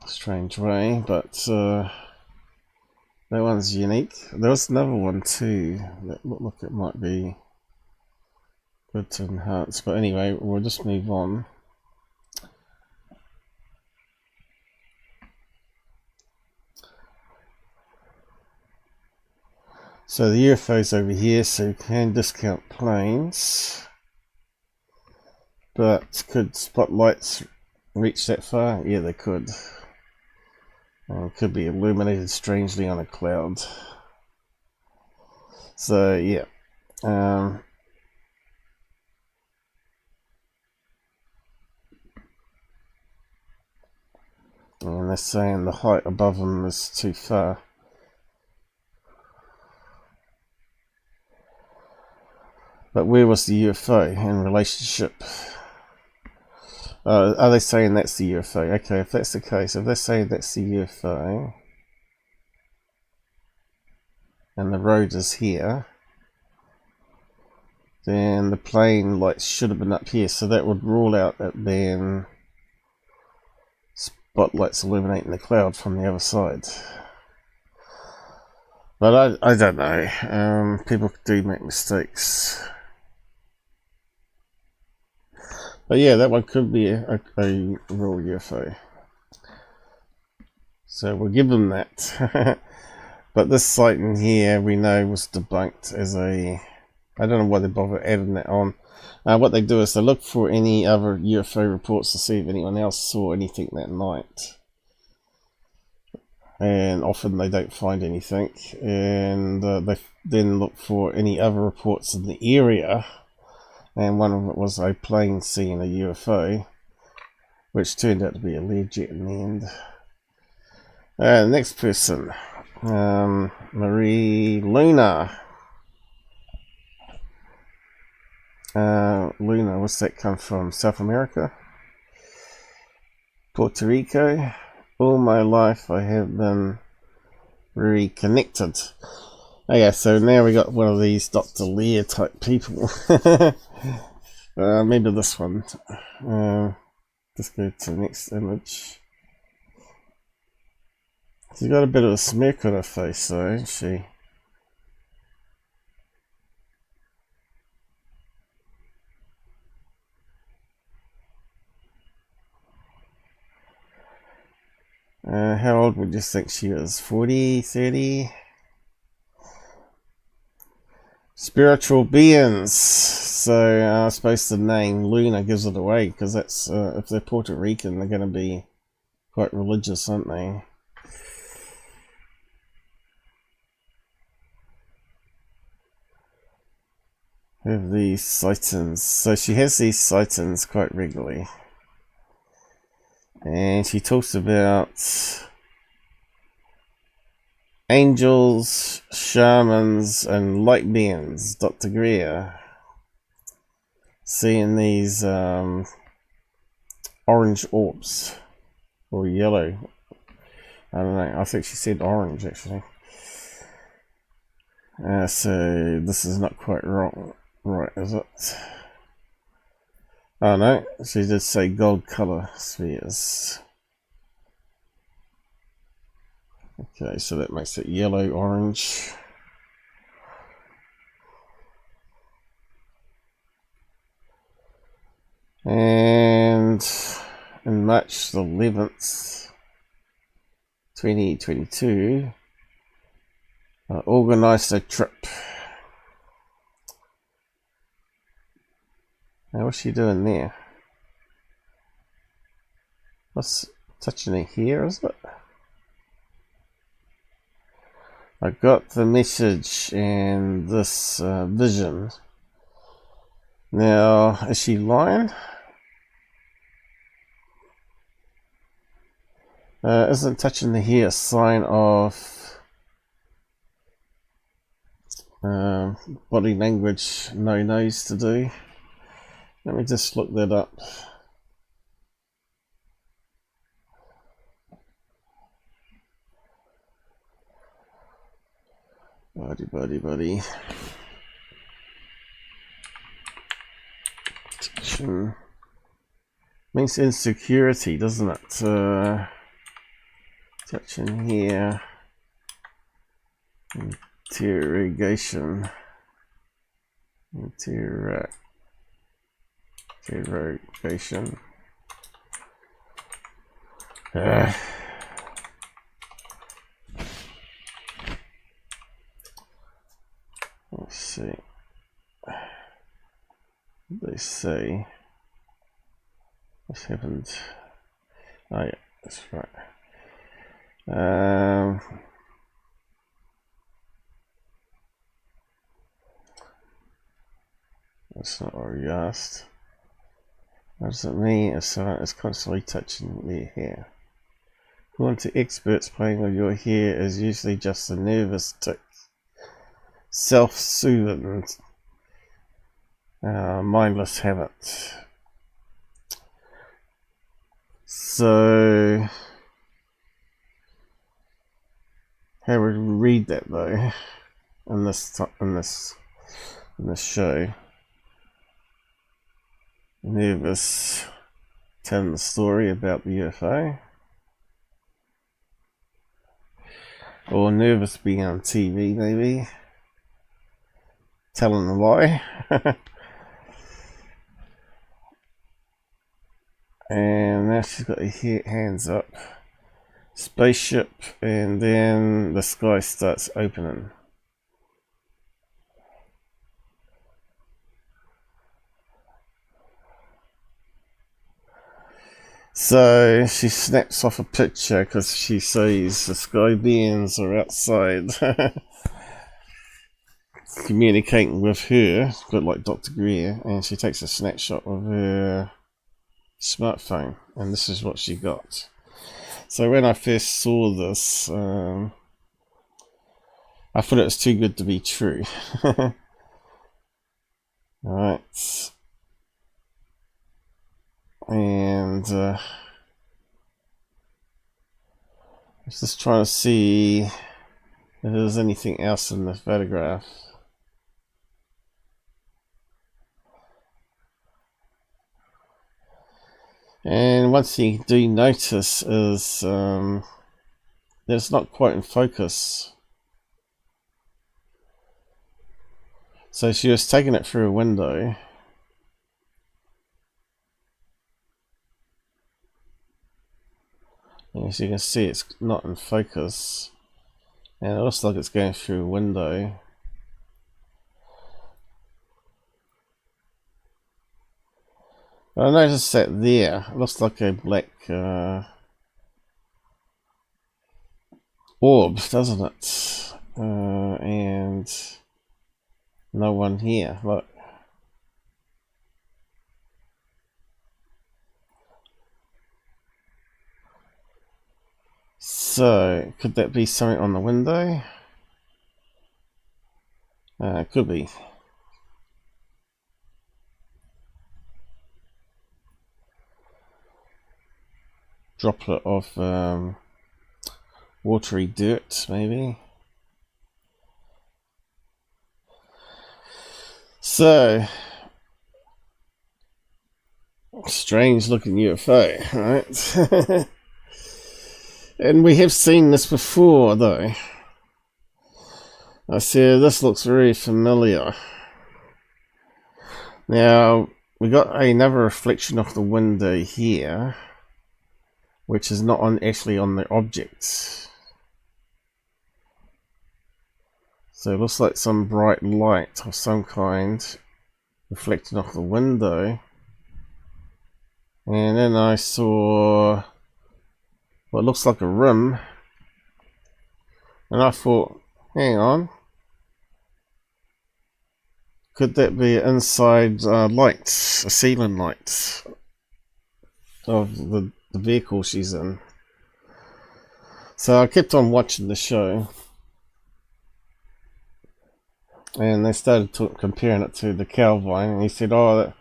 Strange way, but that one's unique. There was another one too that looked like it might be good to enhance, but anyway, we'll just move on. So the UFO's over here, so you can discount planes. But could spotlights reach that far? Yeah, they could. Could be illuminated strangely on a cloud. So yeah. And they're saying the height above them is too far. But where was the UFO in relationship? Are they saying that's the UFO? Okay, if that's the case, if they're saying that's the UFO, and the road is here, then the plane lights should have been up here, so that would rule out that then spotlights illuminating the cloud from the other side. But I don't know. People do make mistakes. But yeah, that one could be a real UFO. So we'll give them that. But this sighting here, we know, was debunked as a... I don't know why they bother adding that on. What they do is they look for any other UFO reports to see if anyone else saw anything that night. And often they don't find anything. And they then look for any other reports in the area. And one of it was a plane seeing a UFO, which turned out to be a Learjet in the end. Next person, Marie Luna. Luna, what's that come from? South America? Puerto Rico? All my life I have been reconnected. Okay, so now we got one of these Dr. Lear type people. Maybe this one. Let's go to the next image. She's got a bit of a smirk on her face though, isn't she? How old would you think she is? 40, 30? Spiritual beings. So I suppose the name Luna gives it away, because that's if they're Puerto Rican, they're going to be quite religious, aren't they? Have these sightings. So she has these sightings quite regularly, and she talks about angels, shamans, and light beings. Dr. Greer seeing these orange orbs, or yellow. I don't know. I think she said orange actually. So this is not quite wrong, right? Is it? Oh no, she did say gold color spheres. Okay, so that makes it yellow, orange. And in March the 11th, 2022, organised a trip. Now what's she doing there? What's touching her here, is it? I got the message and this vision. Now, is she lying? Isn't touching the hair a sign of body language no-nos to do? Let me just look that up. Buddy. Means insecurity, doesn't it? Touching here. Interrogation. Interrogation. Let's see. They say what's happened. Oh yeah, that's right. That's not what you asked. What does it mean if someone is constantly touching their hair? According to experts, playing with your hair is usually just a nervous tick, self-soothing, mindless habit. So, how would we read that though? In this show, nervous, telling the story about the UFO, or nervous being on TV, maybe telling a lie. And now she's got her hands up. Spaceship, and then the sky starts opening. So she snaps off a picture because she sees the sky beings are outside communicating with her, a bit like Dr. Greer, and she takes a snapshot of her smartphone, and this is what she got. So when I first saw this, I thought it was too good to be true. Alright. And I was just trying to see if there's anything else in the photograph. And one thing you do notice is that it's not quite in focus. So she was taking it through a window. And as you can see, it's not in focus. And it looks like it's going through a window. I noticed that there, it looks like a black orb, doesn't it? And no one here, look. So, could that be something on the window? It could be. Droplet of watery dirt, maybe. So, strange looking UFO, right? And we have seen this before, though. I said this looks very familiar. Now, we got another reflection of the window here, which is not actually on the object. So it looks like some bright light of some kind reflecting off the window. And then I saw what looks like a rim, and I thought, hang on, could that be inside light, a ceiling light of the vehicle she's in? So I kept on watching the show, and they started comparing it to the Calvine, and he said, oh,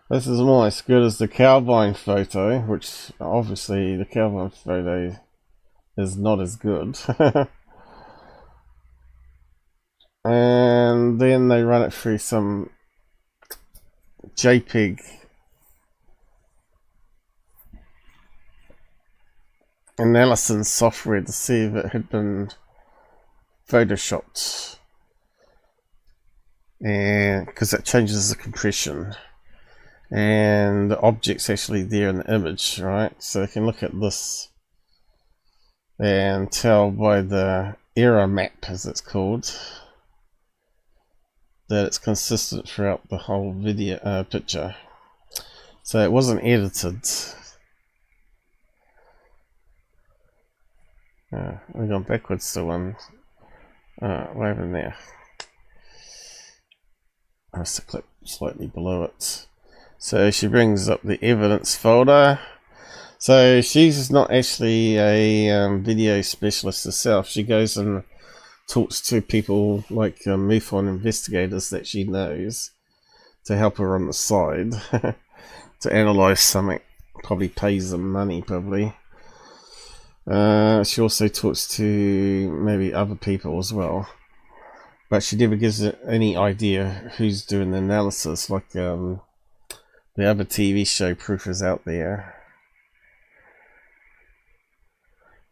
this is almost as good as the Calvine photo, which obviously the Calvine photo is not as good. And then they run it through some JPEG analysis software to see if it had been photoshopped, and because that changes the compression. And the object's actually there in the image, right? So you can look at this and tell by the error map, as it's called, that it's consistent throughout the whole video picture. So it wasn't edited. We've gone backwards to one. Way over there. I must have clicked slightly below it. So she brings up the evidence folder. So she's not actually a video specialist herself. She goes and talks to people like MUFON investigators that she knows to help her on the side to analyze something. Probably pays them money, probably. She also talks to maybe other people as well, but she never gives it any idea who's doing the analysis, like the other TV show Proof is out there.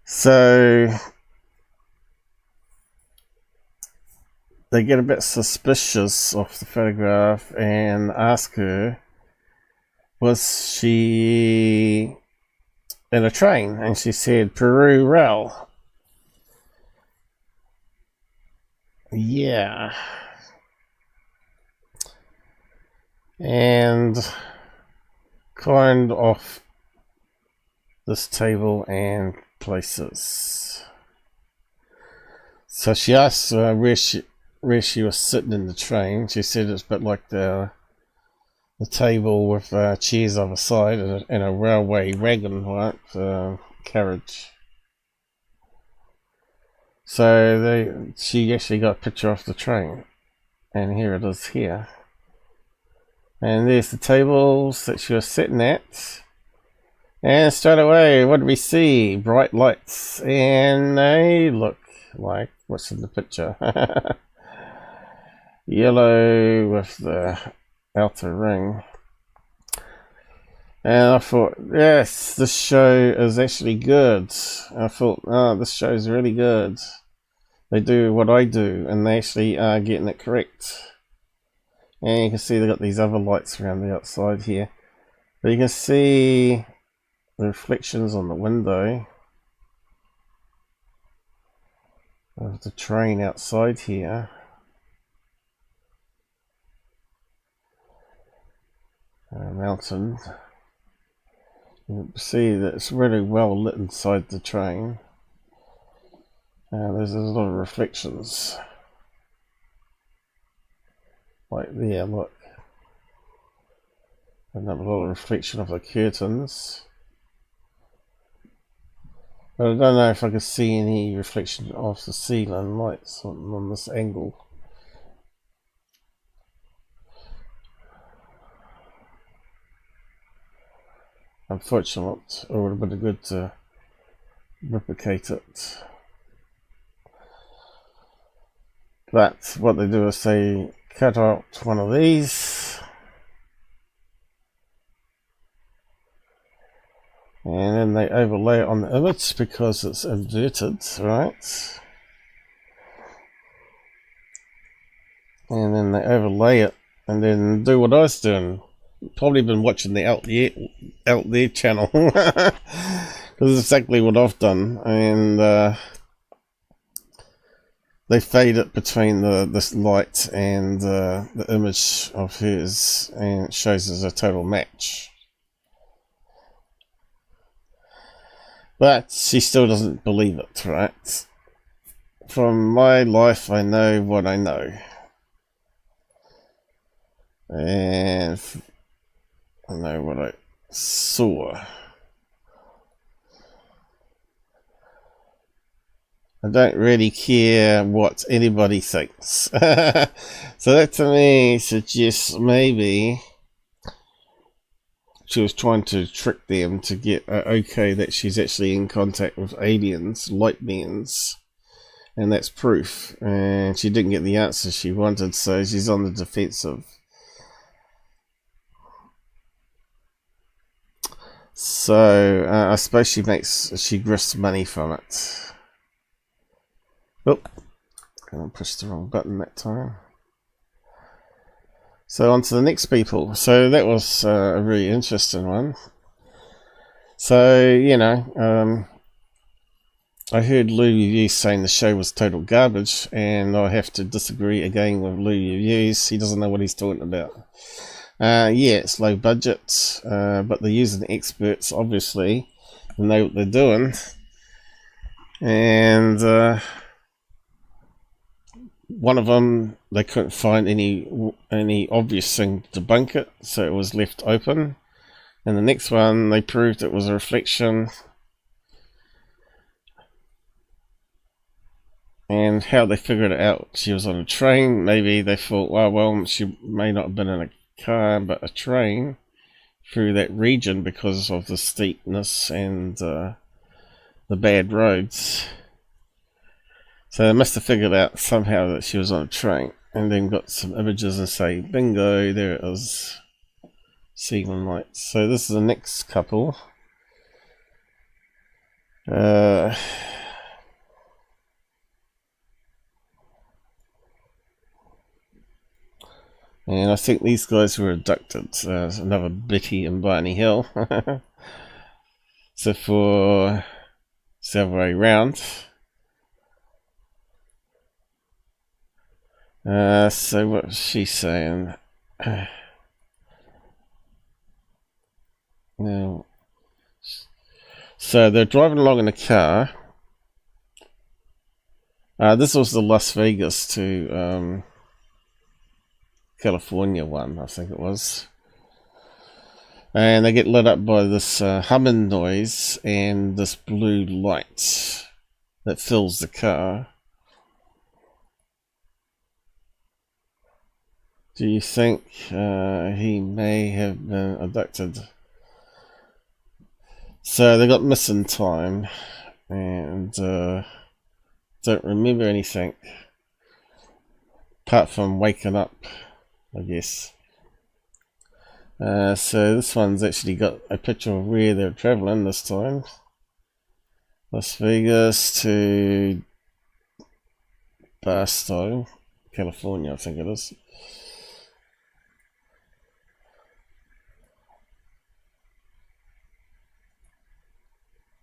So they get a bit suspicious of the photograph and ask her, was she in a train? And she said, Peru Rail. Yeah. And kind of this table and places. So she asked where she was sitting in the train. She said it's a bit like the table with chairs on the side and a railway wagon, right, carriage. So she actually got a picture of the train, and here it is here. And there's the tables that she was sitting at. And straight away, what do we see? Bright lights, and they look like what's in the picture. Yellow with the outer ring. And I thought, yes, this show is actually good. I thought, oh, this show is really good. They do what I do, and they actually are getting it correct. And you can see they've got these other lights around the outside here. But you can see the reflections on the window of the train outside here. Mountain. You can see that it's really well lit inside the train. There's a lot of reflections. Like there, look. Another little reflection of the curtains. But I don't know if I can see any reflection of the ceiling lights on this angle. Unfortunate, it would have been good to replicate it. But what they do is they cut out one of these, and then they overlay it on the image because it's inverted, right? And then they overlay it and then do what I was doing. Probably been watching the Out There channel because it's exactly what I've done, and they fade it between this light and the image of hers, and it shows as a total match. But she still doesn't believe it, right? From my life, I know what I know, and I know what I saw. I don't really care what anybody thinks. So that to me suggests maybe she was trying to trick them to get okay that she's actually in contact with aliens, light beings, and that's proof. And she didn't get the answer she wanted, so she's on the defensive. So I suppose she grifts money from it. Oh, I pushed the wrong button that time. So on to the next people. So that was a really interesting one. So, you know, I heard LuReviews saying the show was total garbage, and I have to disagree again with LuReviews. He doesn't know what he's talking about. Yeah, it's low budget, but they're using experts, obviously, who know what they're doing. And one of them, they couldn't find any obvious thing to debunk it, so it was left open. And the next one, they proved it was a reflection. And how they figured it out, she was on a train. Maybe they thought, well, she may not have been in a car, but a train through that region because of the steepness and the bad roads. So they must have figured out somehow that she was on a train, and then got some images and say, bingo, there it is. Sealing lights. So this is the next couple. And I think these guys were abducted. Another Betty and Barney Hill. So for it's the other way round. So what was she saying? No. So they're driving along in a car. This was the Las Vegas to California one, I think it was. And they get lit up by this humming noise and this blue light that fills the car. Do you think he may have been abducted? So they got missing time and don't remember anything apart from waking up, I guess. So this one's actually got a picture of where they're traveling this time. Las Vegas to Barstow, California, I think it is.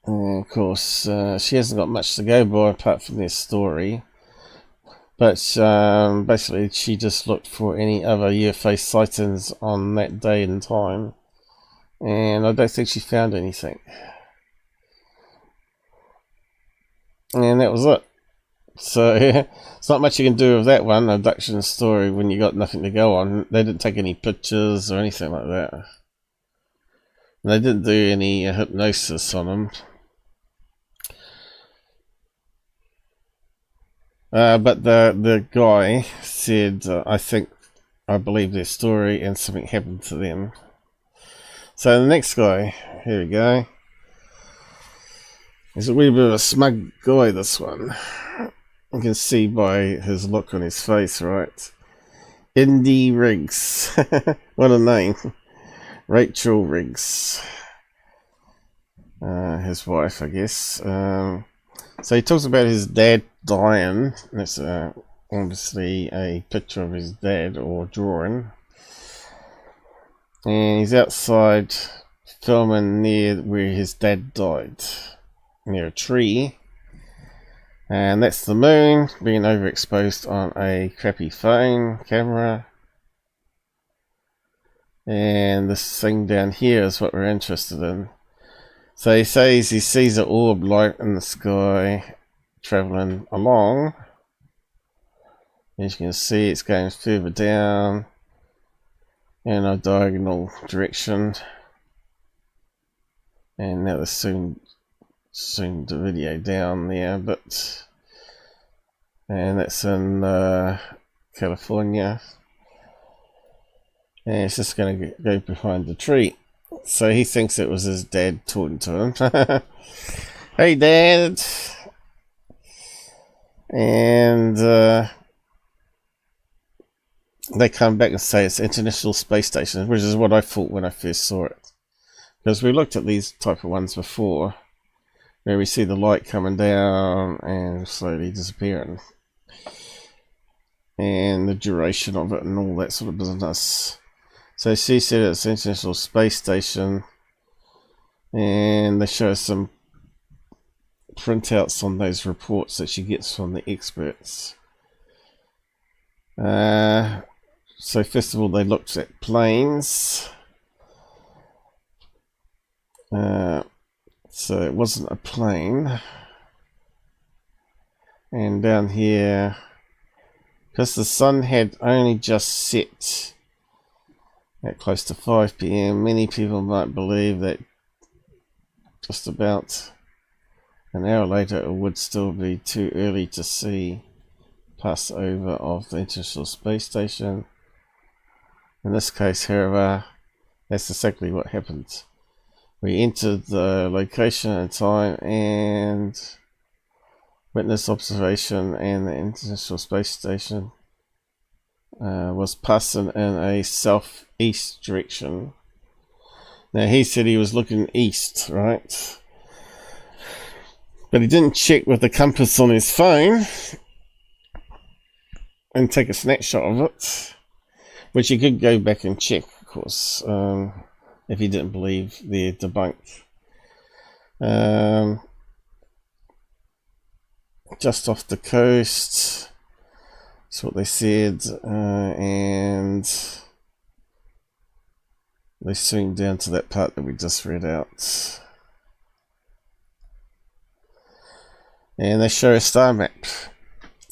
And of course, she hasn't got much to go by apart from this story. But basically, she just looked for any other UFO sightings on that day and time. And I don't think she found anything. And that was it. So, it's not much you can do with that one, abduction story, when you got nothing to go on. They didn't take any pictures or anything like that. And they didn't do any hypnosis on them. But the guy said, I believe their story and something happened to them. So the next guy, here we go. He's a wee bit of a smug guy, this one. You can see by his look on his face, right? Indy Riggs. What a name. Rachel Riggs. His wife, I guess. So he talks about his dad dying. That's obviously a picture of his dad, or drawing. And he's outside filming near where his dad died, near a tree. And that's the moon being overexposed on a crappy phone camera. And this thing down here is what we're interested in. So he says he sees an orb light in the sky travelling along. As you can see, it's going further down in a diagonal direction. And now there's soon the video down there, but and that's in California. And it's just going to go behind the tree. So he thinks it was his dad talking to him. Hey, Dad. And they come back and say it's International Space Station, which is what I thought when I first saw it. Because we looked at these type of ones before, where we see the light coming down and slowly disappearing. And the duration of it and all that sort of business. So she said it's International Space Station, and they show some printouts on those reports that she gets from the experts. So first of all, they looked at planes. So it wasn't a plane. And down here, because the sun had only just set at close to 5 PM, many people might believe that just about an hour later it would still be too early to see pass over of the International Space Station. In this case, however, that's exactly what happened. We entered the location and time and witness observation, and the International Space Station was passing in a southeast direction. Now he said he was looking east, right? But he didn't check with the compass on his phone and take a snapshot of it, which he could go back and check, of course, if he didn't believe their debunk. Just off the coast, that's what they said, and they zoomed down to that part that we just read out. And they show a star map.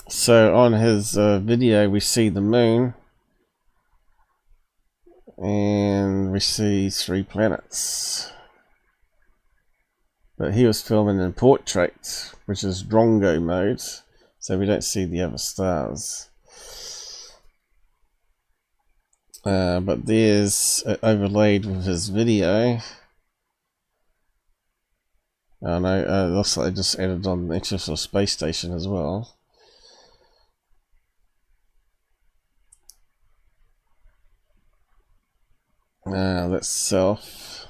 So on his video we see the moon, and we see 3 planets. But he was filming in portrait, which is drongo mode, so we don't see the other stars. But there's overlaid with his video. Oh no, also I just added on the International Space Station as well. That's south.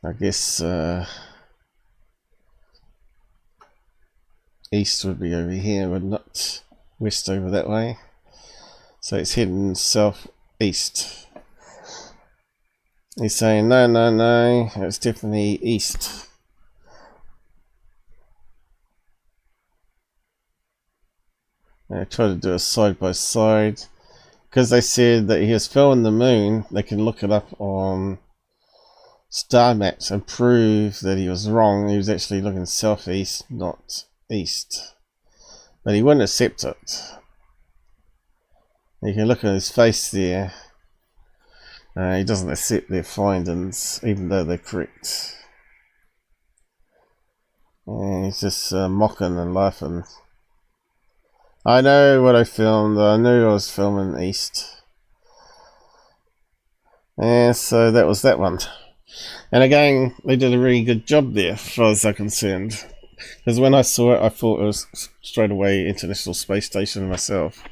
I guess east would be over here, but not west over that way. So it's heading southeast. He's saying no, it's definitely east. I try to do a side by side, because they said that he was filming the moon. They can look it up on star maps and prove that he was wrong. He was actually looking southeast, not east. But he wouldn't accept it. You can look at his face there. He doesn't accept their findings, even though they're correct. And he's just mocking and laughing. I know what I filmed. I knew I was filming east. And so that was that one. And again, they did a really good job there, as far as I'm concerned. Because when I saw it, I thought it was straight away International Space Station myself.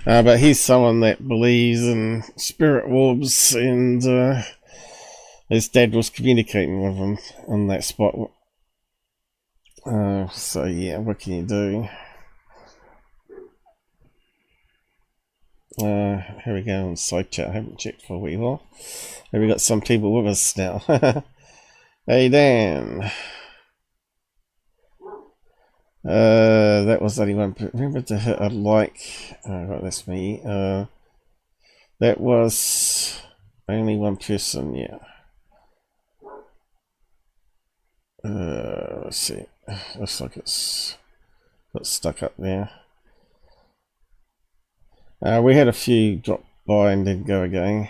But he's someone that believes in spirit orbs, and his dad was communicating with him on that spot. So yeah, what can you do? Here we go on side chat. I haven't checked for a wee while. Have we got some people with us now? Hey Dan. That was only one. Remember to hit a like. Right, that's me. That was only one person. Yeah. Let's see. Looks like it's got stuck up there. We had a few drop by and then go again.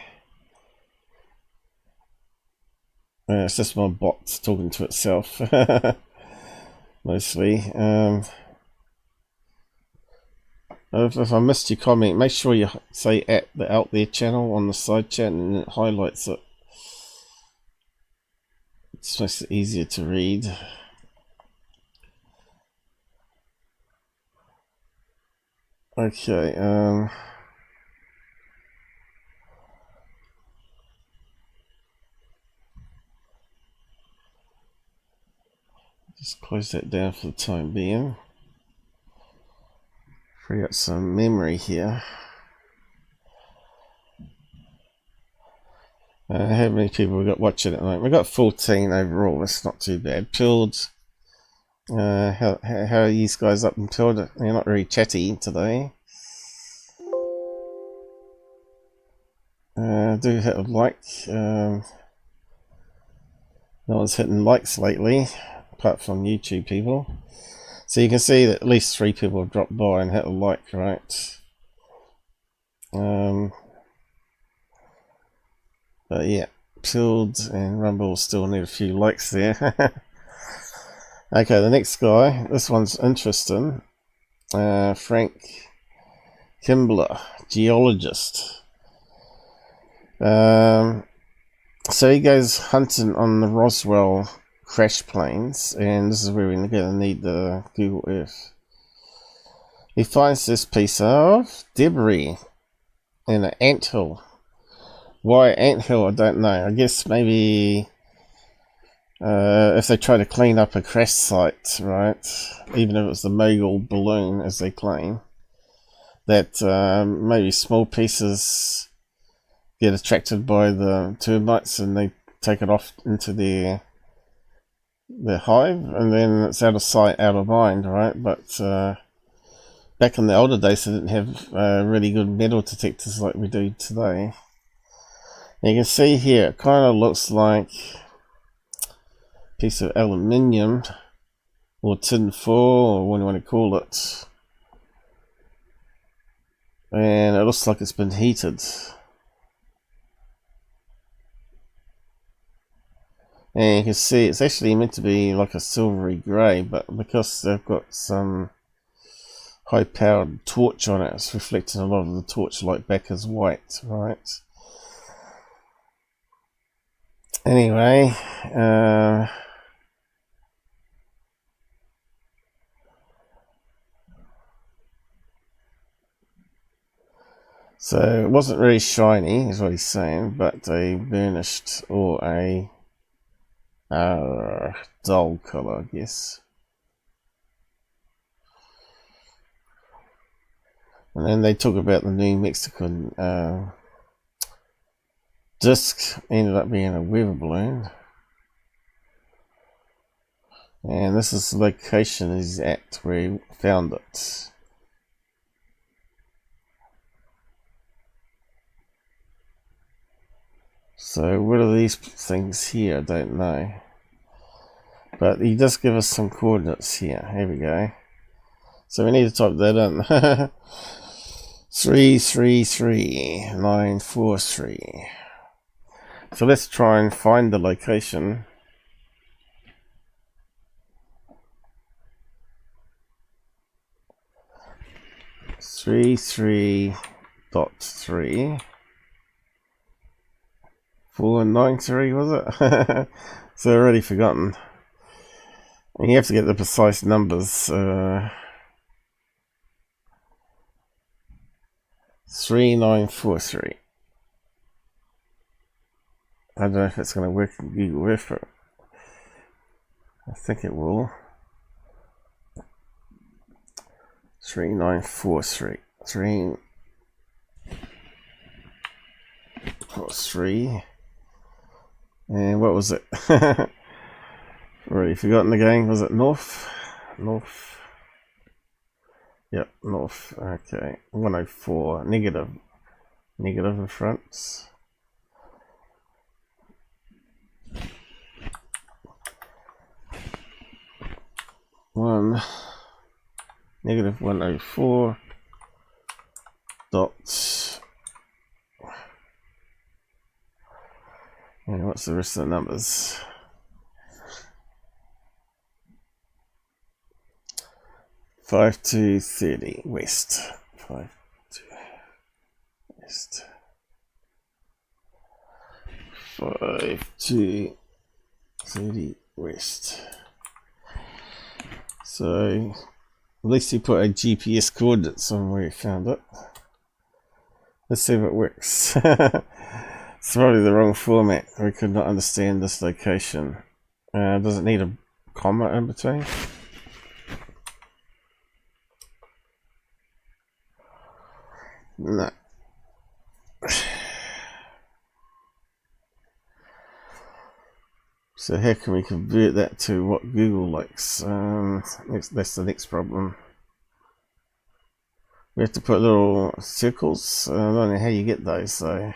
It's just my bot talking to itself. Mostly. If I missed your comment, make sure you say at the Out There channel on the side chat, and it highlights it. It makes it easier to read. Okay, just close that down for the time being. Free up some memory here. How many people we got watching at the moment? We got 14 overall. That's not too bad. Pilled. How are you guys up in Pilled? You're not very chatty today. Do hit a like. No one's hitting likes lately, apart from YouTube people. So you can see that at least 3 people have dropped by and hit a like, right? But yeah, Pilled and Rumble still need a few likes there. Okay, the next guy, this one's interesting. Frank Kimbler, geologist. So he goes hunting on the Roswell crash planes, and this is where we're going to need the Google Earth. He finds this piece of debris in an anthill. Why anthill? I don't know. I guess maybe if they try to clean up a crash site, right? Even if it's the Mogul balloon, as they claim, that maybe small pieces get attracted by the termites and they take it off into their hive, and then it's out of sight, out of mind, right? But back in the older days, they didn't have really good metal detectors like we do today. And you can see here, it kind of looks like a piece of aluminium or tin foil, or what do you want to call it. And it looks like it's been heated. And you can see it's actually meant to be like a silvery grey, but because they've got some high-powered torch on it, it's reflecting a lot of the torchlight back as white, right? Anyway, so it wasn't really shiny, is what he's saying, but a burnished or a dull colour, I guess. And then they talk about the New Mexican disc ended up being a weather balloon. And this is the location he's at where he found it. So what are these things here? I don't know. But he does give us some coordinates here. Here we go. So we need to type that in. 333943. So let's try and find the location. Three 3.3 493, was it? So already forgotten. And you have to get the precise numbers. 3943. I don't know if it's going to work in Google Earth, but I think it will. 3943. 343. And what was it? Already forgotten again. Was it north? North. Yep, north. Okay. 104. Negative. Negative in front. Negative 104 dot. And what's the rest of the numbers? 5230 west. 52 west. 5230 west. So at least he put a GPS coordinates on where he found it. Let's see if it works. It's probably the wrong format. We could not understand this location. Does it need a comma in between? No. So how can we convert that to what Google likes? That's the next problem. We have to put little circles. I don't know how you get those though.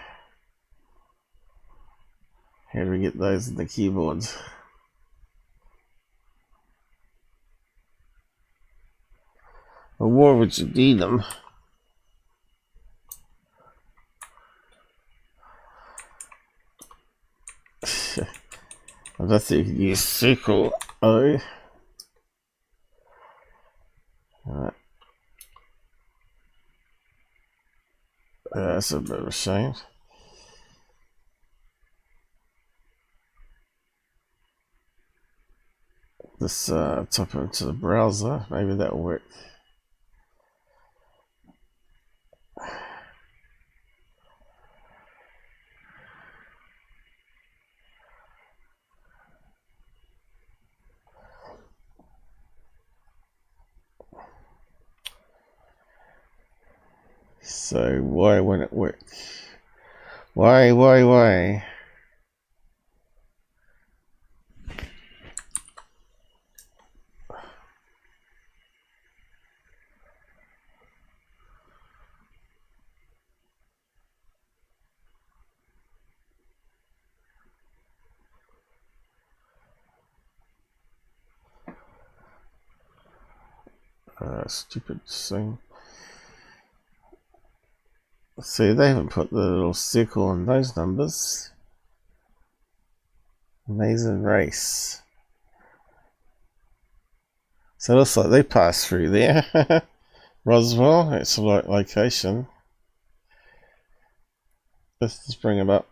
How do we get those in the keyboard? Well, why would you need them? I don't think you can use circle O. Alright. That's a bit of a shame. Let's type it into the browser. Maybe that'll work. So why won't it work? Why? Stupid thing. See, they haven't put the little circle on those numbers. Amazing race. So it looks like they passed through there. Roswell, it's a location. Let's just bring them up.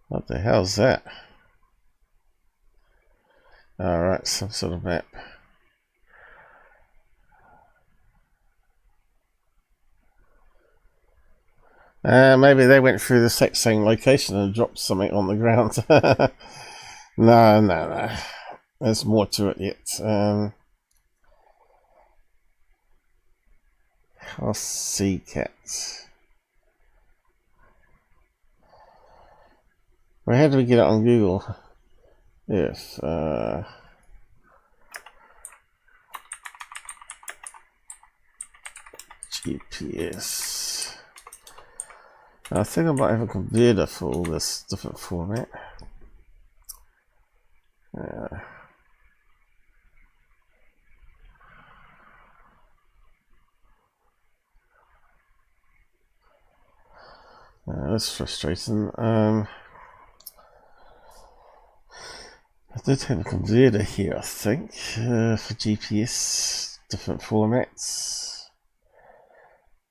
What the hell's that? Alright, some sort of map. Maybe they went through the exact same location and dropped something on the ground. No. There's more to it yet. I'll see cats. Well, how do we get it on Google? Yes. GPS. I think I might have a converter for all this different format. That's frustrating. I did have a converter here, I think, for GPS, different formats.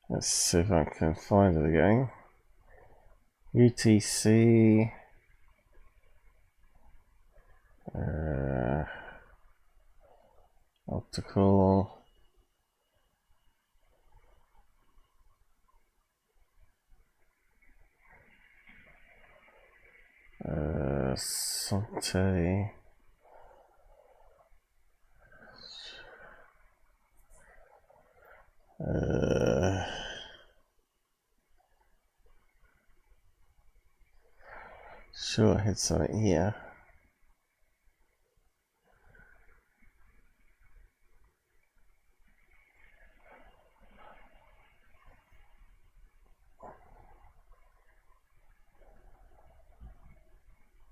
Let's see if I can find it again. UTC, optical, Sante, sure, I had something here.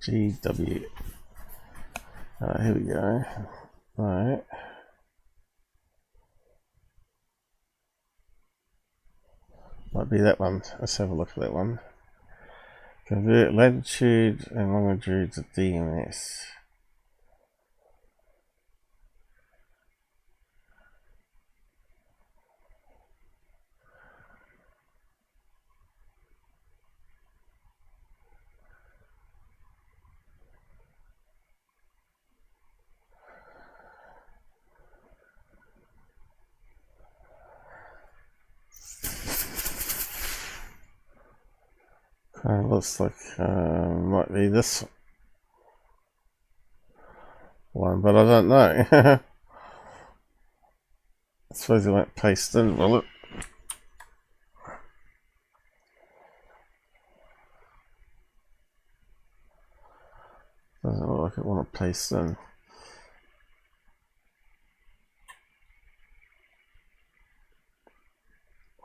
GW. Here we go. Alright. Might be that one. Let's have a look at that one. Convert latitude and longitude to DMS. Looks like might be this one, but I don't know. I suppose it won't paste in, will it? Doesn't look like it want to paste in.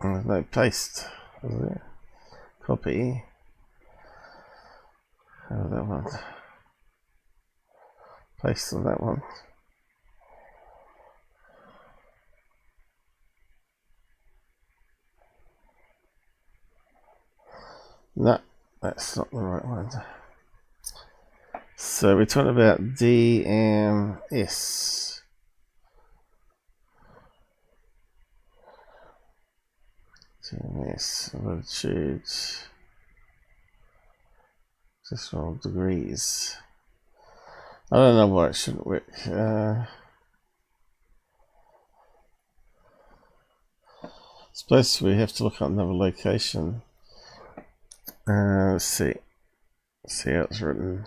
There's no paste, is there? Copy. Oh, that one. Paste on that one. No, that's not the right one. So we're talking about DMS. DMS, latitudes. Just roll degrees. I don't know why it shouldn't work. Suppose we have to look at another location. Let's see. Let's see how it's written.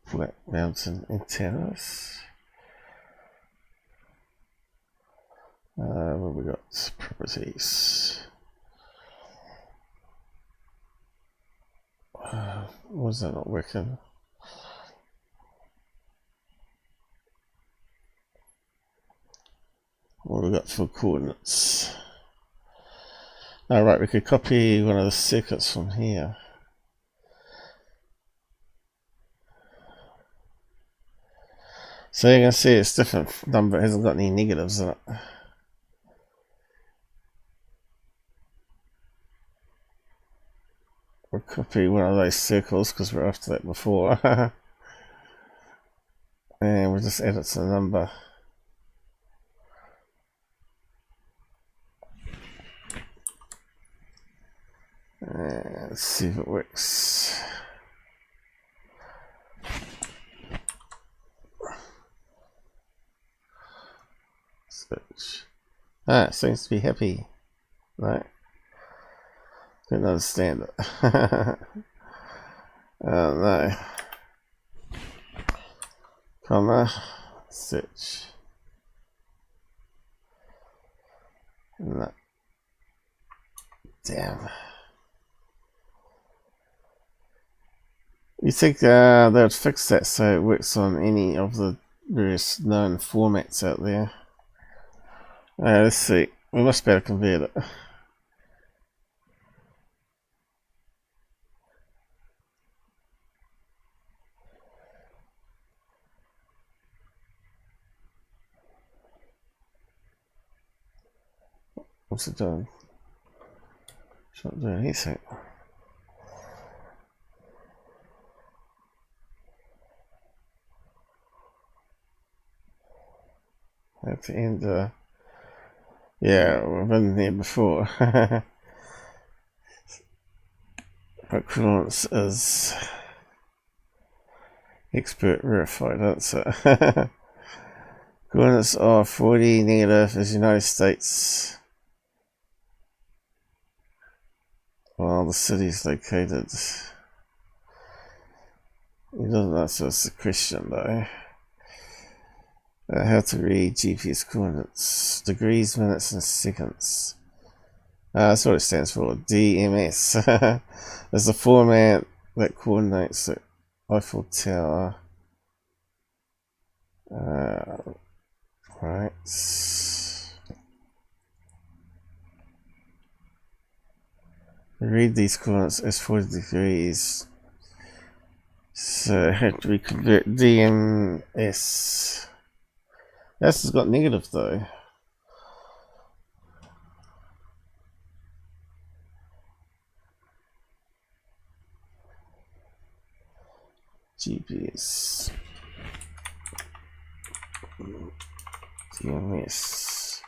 Flat mountain antennas. What we got? Properties. Was that not working? What have we got for coordinates? Alright, we could copy one of the circuits from here. So you can see it's different number, it hasn't got any negatives in it. We'll copy one of those circles because we're after that before. And we'll just add it to the number. And let's see if it works. Search. Ah, it seems to be happy. Right. Didn't understand it. Oh no. Comma. Search. No. Damn. You think they'd fix that so it works on any of the various known formats out there? Let's see. We must be able to convert it. What's it doing? It's not doing anything. I have to end yeah, we've been there before. Coordinates is expert verified answer. Coordinates are 40 negative is United States. While the city is located. It doesn't answer us the question though. How to read GPS coordinates. Degrees, minutes, and seconds. That's what it stands for. DMS. There's a format that coordinates the Eiffel Tower. Right. Read these coordinates as 40 degrees. So how do we convert DMS? This has got negative though. GPS. DMS.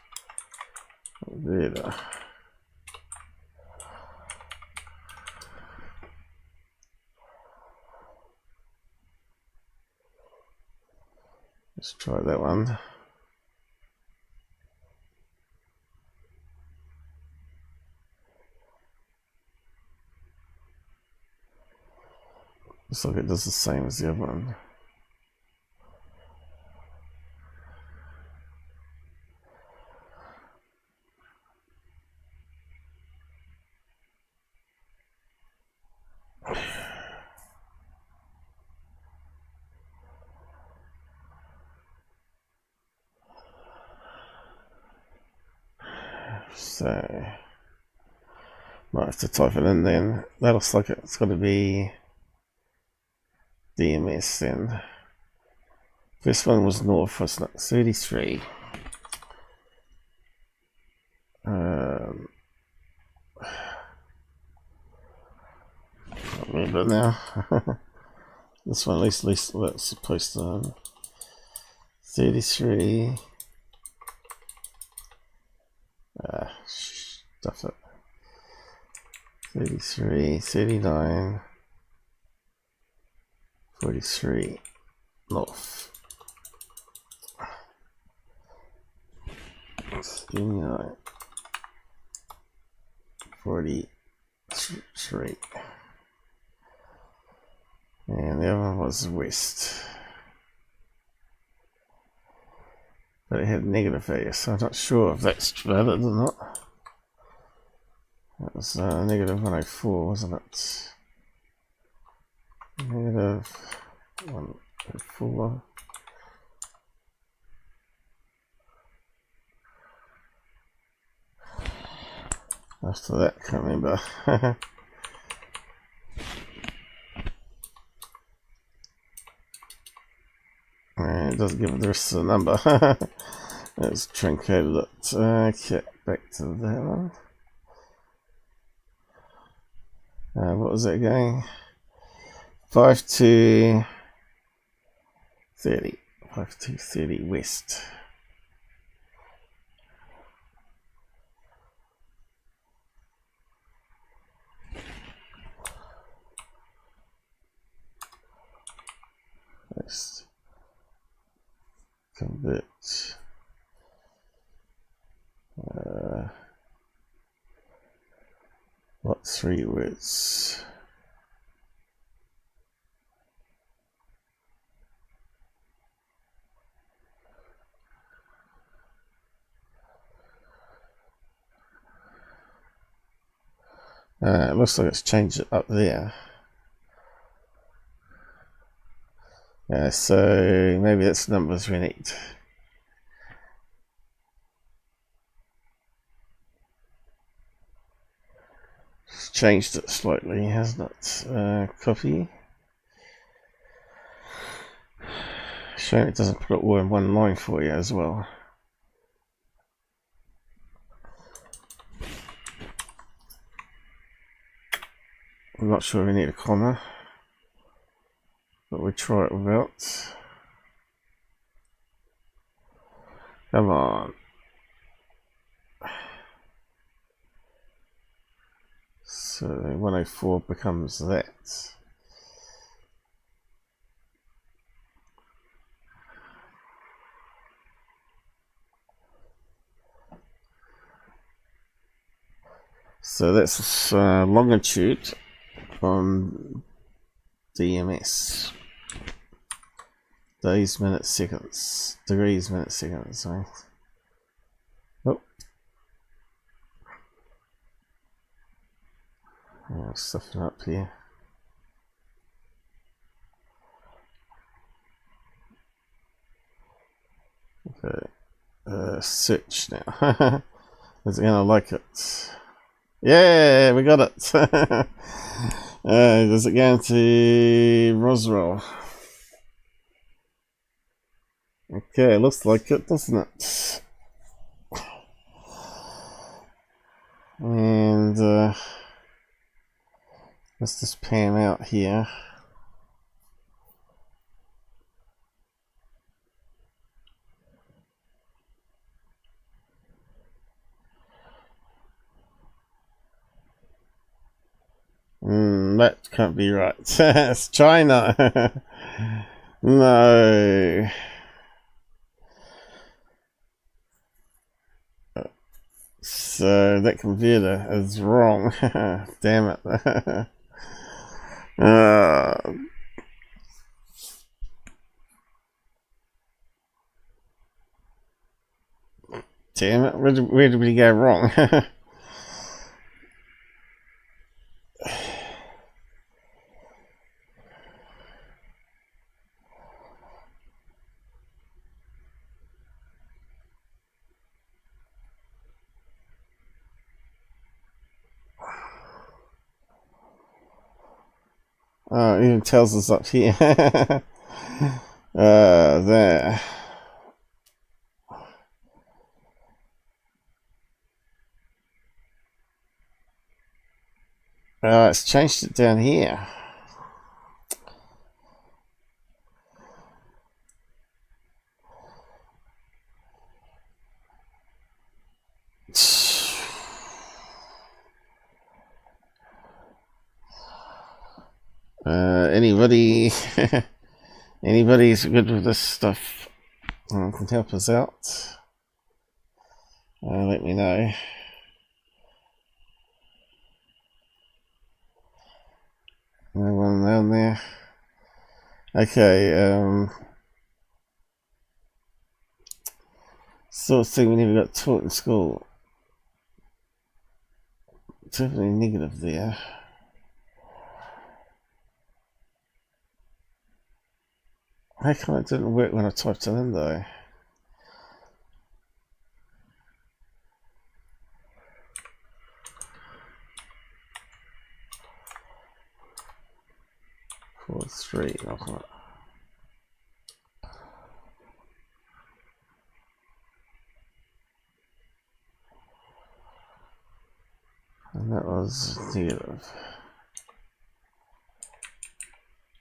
Converter. Let's try that one. Looks like it does the same as the other one. So, might have to type it in then. That looks like it's got to be DMS then. This one was north, wasn't it? 33. Can't remember now. This one, at least that's supposed to 33. Stuff it. 33, 39, 43, north. 39, 43. And the other one was west. But it had negative value, so I'm not sure if that's valid or not. That was negative 104, wasn't it? Negative 104. After that, can't remember. And it doesn't give it the rest of the number. Let's truncated it. Okay, back to that one. What was that again? 5 to 30. 5 to 30 west. West. Convert. What 3 words? It looks like it's changed it up there. So maybe that's numbers we need. It's changed it slightly, hasn't it? Copy. Shame it doesn't put it all in one line for you as well. I'm not sure we need a comma, but we'll try it without. Come on. So 104 becomes that. So that's longitude on DMS. Days, minutes, seconds. Degrees, minutes, seconds. Sorry. Oh. Stuffing up here. Okay. Search now. Is it gonna like it? Yeah, we got it. Does it go into Roswell? Okay, looks like it, doesn't it? And let's just pan out here. That can't be right. It's China. No. So that computer is wrong. Damn it. Damn it, where did we go wrong? Oh, it even tells us up here. There. It's changed it down here. Anybody who's good with this stuff can help us out. Let me know. No one down there. Okay, sort of thing we never got taught in school. Definitely negative there. How come it didn't work when I typed it in though? Four, three, okay. And that was negative.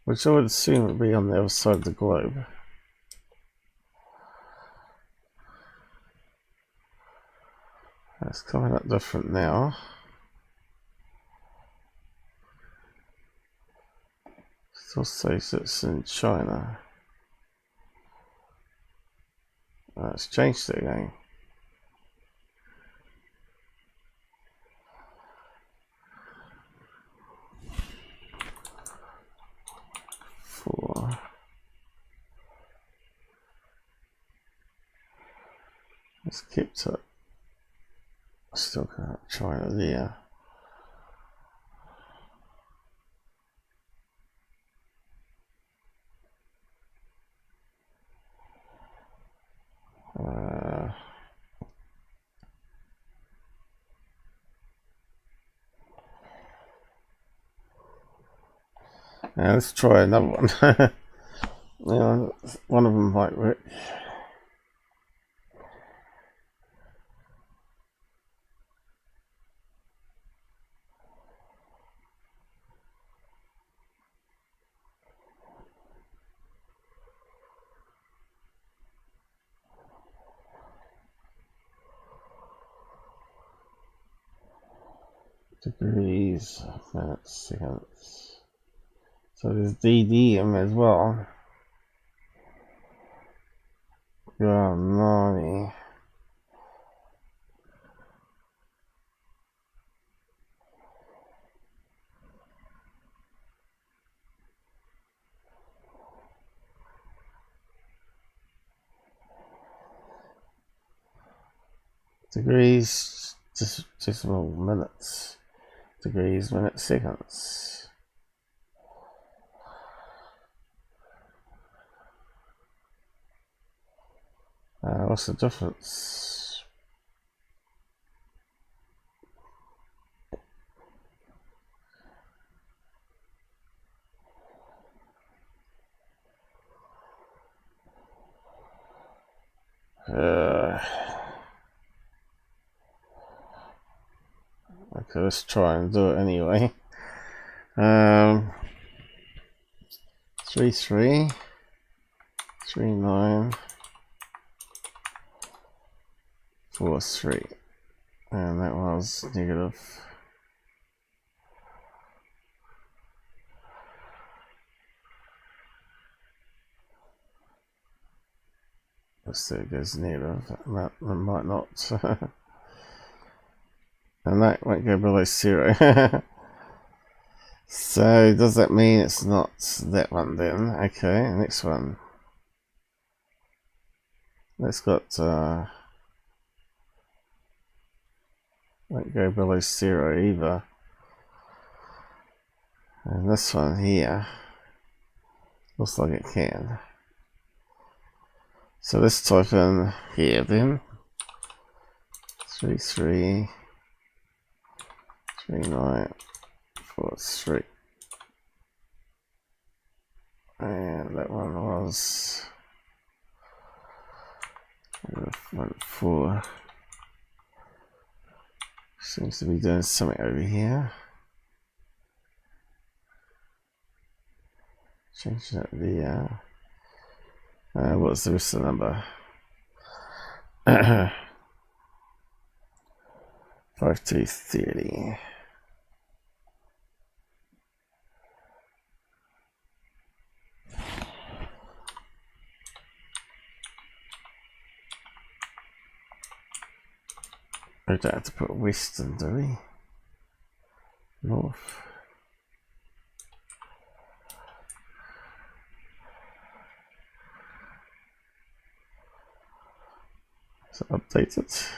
Which I would assume would be on the other side of the globe. That's coming up different now. Still says it's in China. It's changed it again. Let's keep it. Still got China there. Now let's try another one. Yeah, one of them might work. Degrees, minutes, seconds. So there's DDM as well. God, money. Degrees, decimal minutes. Degrees, minutes, seconds. What's the difference? Okay, let's try and do it anyway. 3 3 3 9 4 3, and that was negative. Let's see, it goes negative. That might not. And that won't go below 0. So does that mean it's not that one then? Okay, next one. Let's got Won't go below 0 either. And this one here looks like it can. So let's type in here then. 333943. And that one was 14. Seems to be doing something over here. Change that there. What's the rest of the number? 5230. We don't have to put western, do we? North. So update it.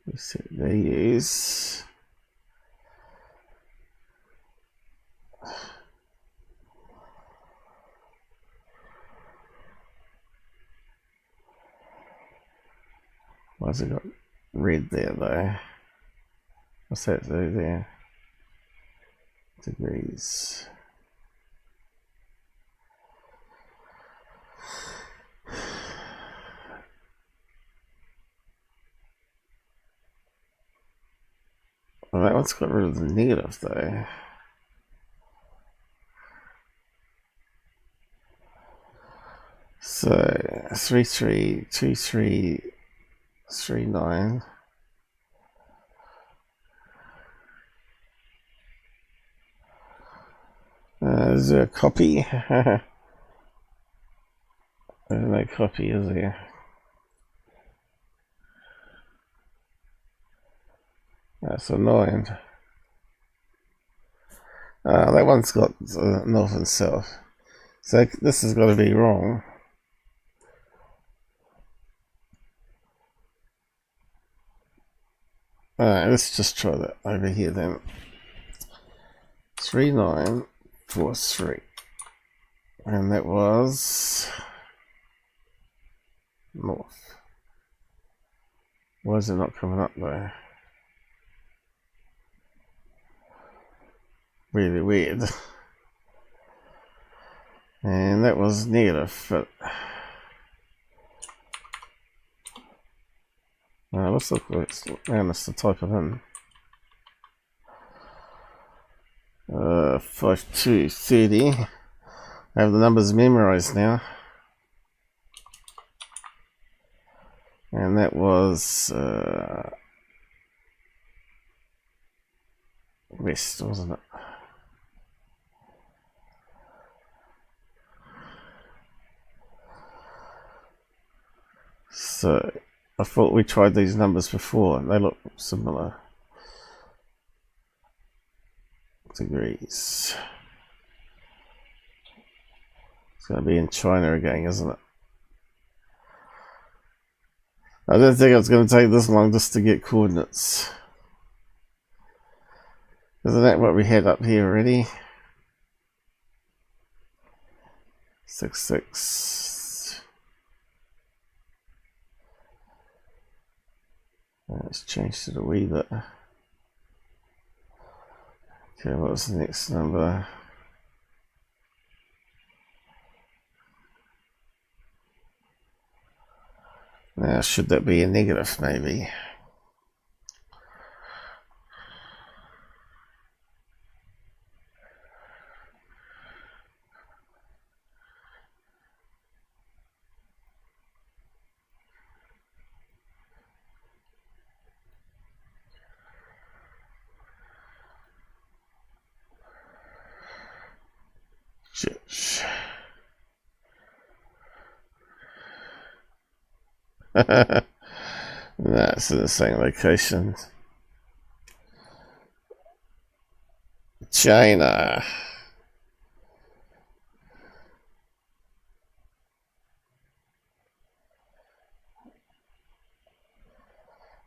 We set these. Why's it got red there though? What's that do there? Degrees. Well, that one's got rid of the negative though. So 332339. Is there a copy? There's no copy, is there? That's annoying. That one's got north and south. So this has got to be wrong. Alright, let's just try that over here then. 3943. And that was north. Why is it not coming up there? Really weird. And that was negative, but let's look what's around us to type it in. 5230. I have the numbers memorized now. And that was west, wasn't it? So I thought we tried these numbers before and they look similar. Degrees. It's going to be in China again, isn't it? I didn't think it was going to take this long just to get coordinates. Isn't that what we had up here already? 66. Let's change it a wee bit. Okay, what was the next number? Now, should that be a negative, maybe? That's in the same location. China.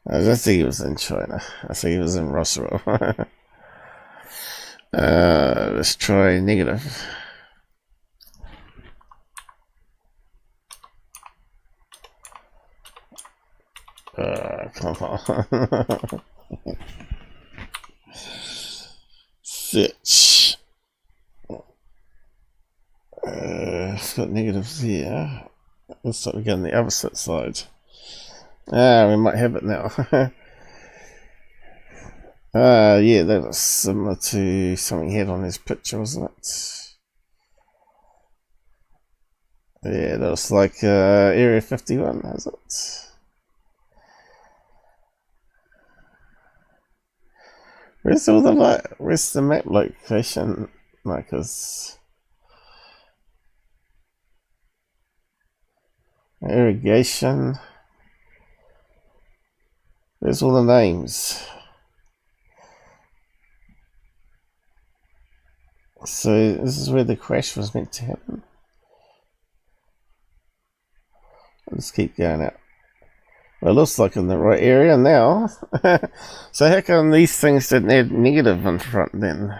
I don't think he was in China. I think he was in Roswell. Let's try negative. Come on. Fitch. It's got negatives here. Looks like we're getting the opposite side. We might have it now. Yeah, that was similar to something he had on his picture, wasn't it? Yeah, that was like Area 51, was it? Where's all the where's the map location markers? Irrigation. Where's all the names? So this is where the crash was meant to happen. Let's keep going out. Well, it looks like in the right area now. So how come these things didn't have negative in front then?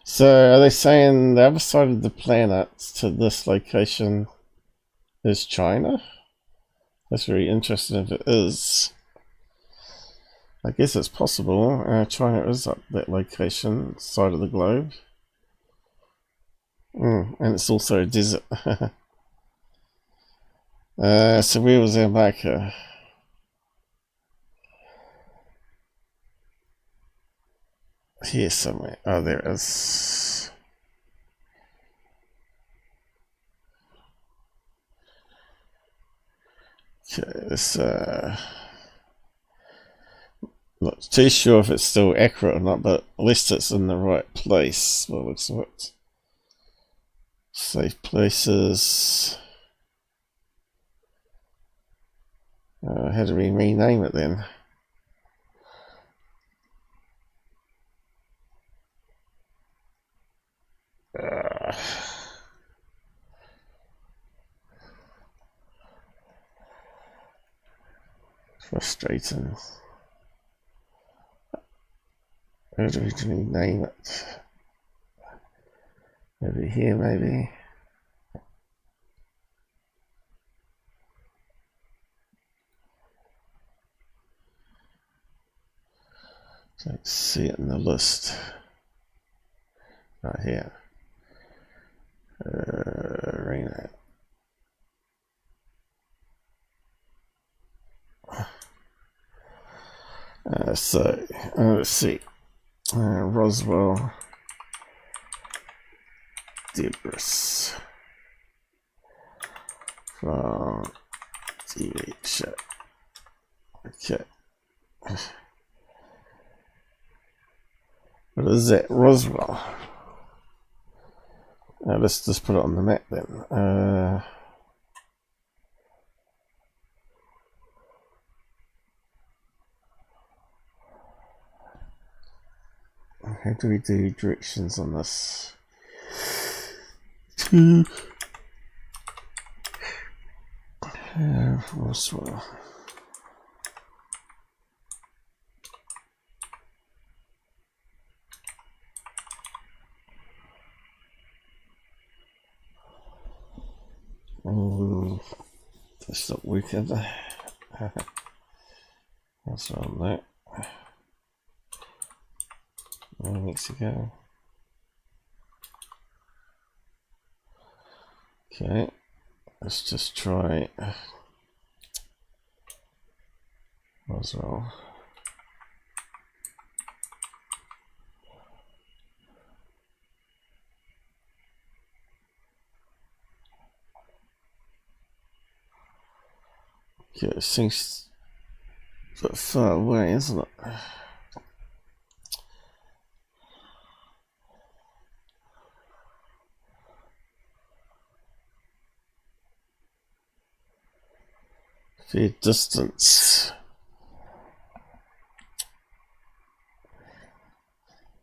So are they saying the other side of the planet to this location is China? That's very interesting if it is. I guess it's possible. China is up that location, side of the globe. And it's also a desert. So where was our marker? Here somewhere. Oh, there it is. Okay, this not too sure if it's still accurate or not, but at least it's in the right place. Well, looks like it. Safe places. How do we rename it then? Frustrating. How do we rename it? Over here, maybe. Don't see it in the list. Right here. Rename. So let's see. Roswell debris from TV show. Okay. What is that? Roswell. Let's just put it on the map then. How do we do directions on this? Roswell. That's not working. What's on that? Mexico. Okay, let's just try Roswell. Okay, it seems a bit far away, isn't it? Fair distance.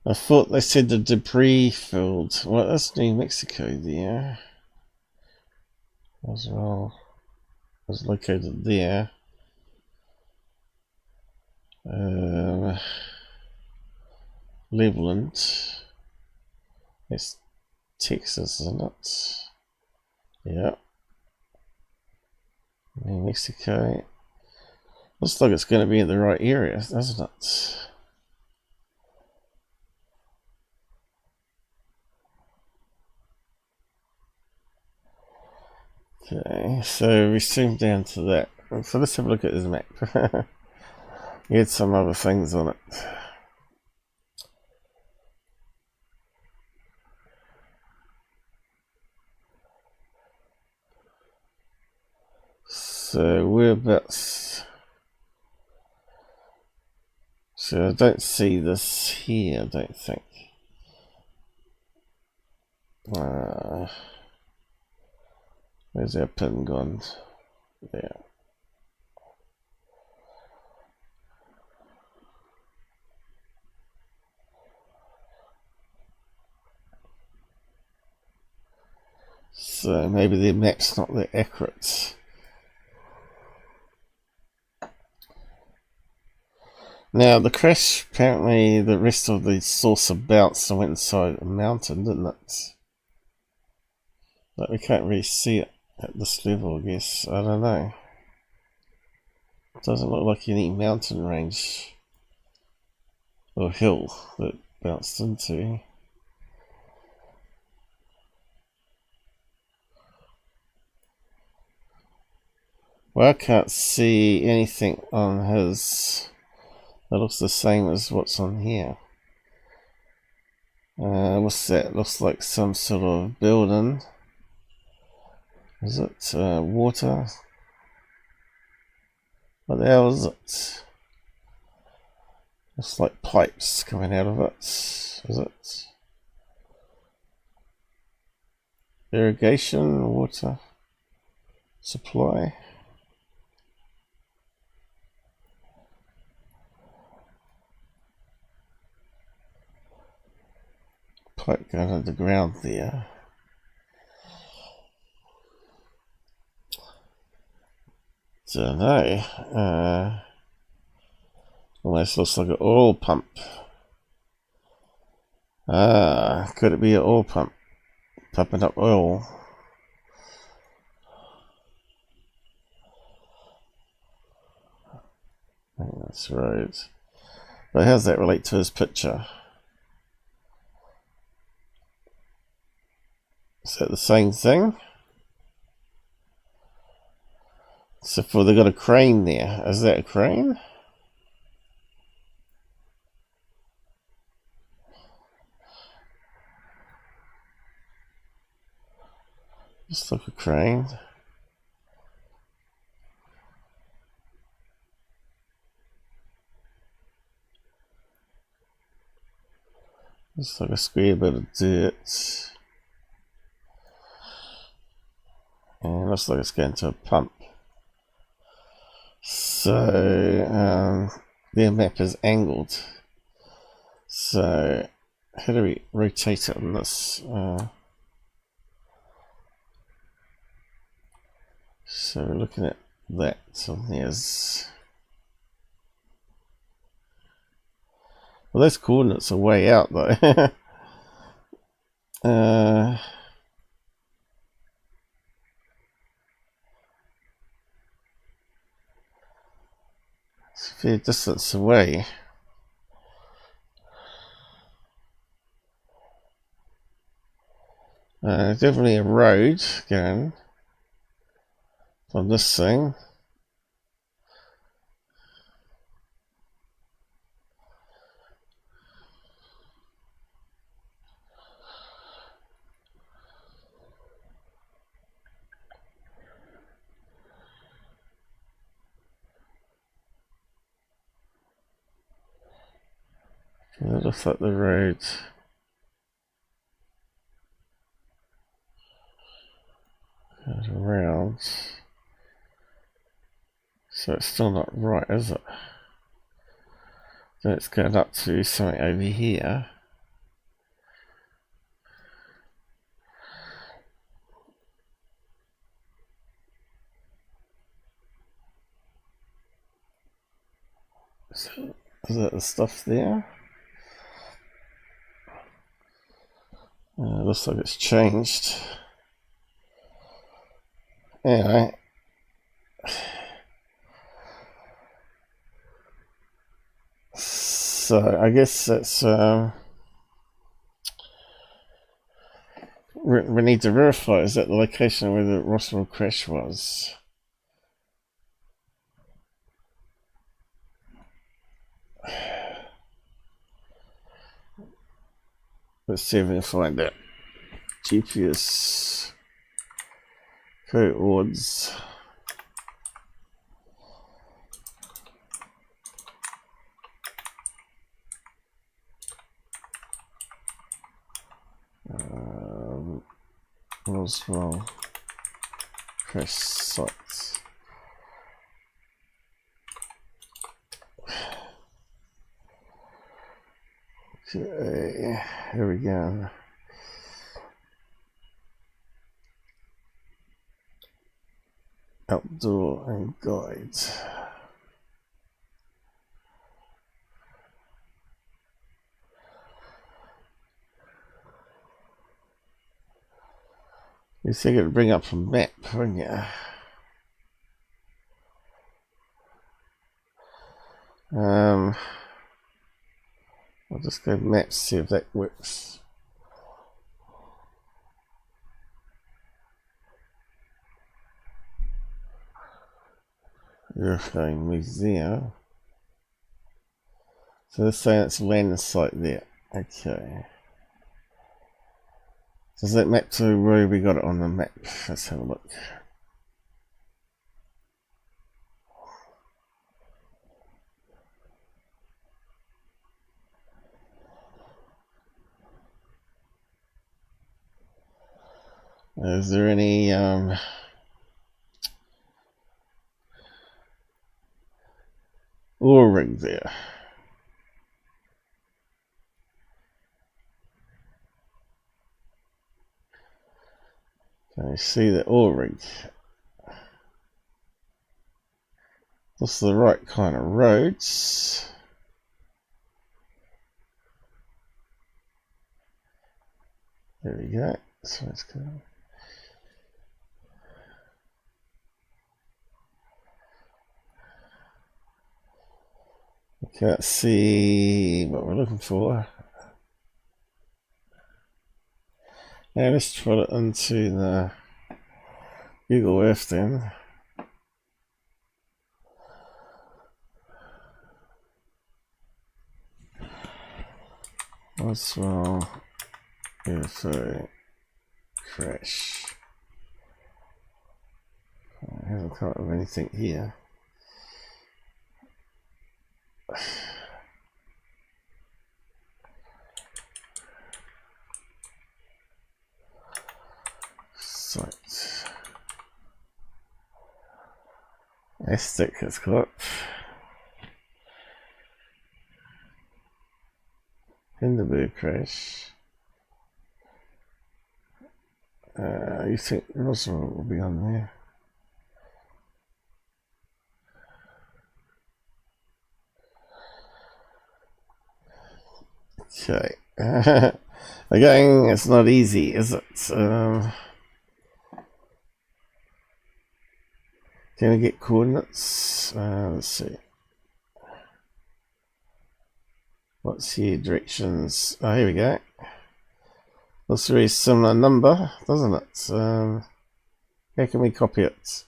I thought they said the debris field. Well, that's New Mexico there as well. was located there. Cleveland. It's Texas, isn't it? Yeah. New Mexico. Looks like it's going to be in the right area, doesn't it? Okay, so we zoom down to that. So let's have a look at this map. He had some other things on it. So whereabouts? So I don't see this here, I don't think. Where's our pin gone? There. So maybe the map's not that accurate. Now the crash, apparently the rest of the saucer bounced and went inside a mountain, didn't it? But we can't really see it at this level, I guess. I don't know. It doesn't look like any mountain range or hill that it bounced into. Well, I can't see anything on his that looks the same as what's on here. What's that? Looks like some sort of building. Is it water? What the hell is it? Looks like pipes coming out of it. Is it irrigation, water supply? Pipe going underground there. Don't know. Almost looks like an oil pump. Could it be an oil pump? Pumping up oil. I think that's right. But how does that relate to his picture? Is that the same thing? So for they got a crane there. Is that a crane? Just like a crane. Just like a square bit of dirt. And it looks like it's going to a pump. So their map is angled. So how do we rotate it on this? So we're looking at that. So there's well, those coordinates are way out though. It's a fair distance away. Definitely a road going on this thing. It looks like the road. Goes around. So it's still not right, is it? Then it's going up to something over here. So, is that the stuff there? Looks like it's changed. Anyway. So, I guess that's... we need to verify, is that the location where the Roswell crash was? Let's see if we can find that. GPS codes. Roswell crash sites. Okay, here we go. Outdoor and guides. You think it'd bring up a map, wouldn't you? I'll just go maps, see if that works. UFO museum. So let's say it's a landing site there. Okay. Does that map to where we got it on the map? Let's have a look. Is there any oil rig there? Can you see the oil rig? What's the right kind of roads? There we go. So let's go. Okay, let's see what we're looking for. Now let's put it into the Google Earth then. Roswell UFO crash. I haven't come up with anything here. Site. Stick has got Hindenburg crash. You think Roswell will be on there? Okay. Again, it's not easy, is it? Can we get coordinates? Let's see. What's here? Directions. Oh, here we go. Looks a very similar number, doesn't it? How can we copy it?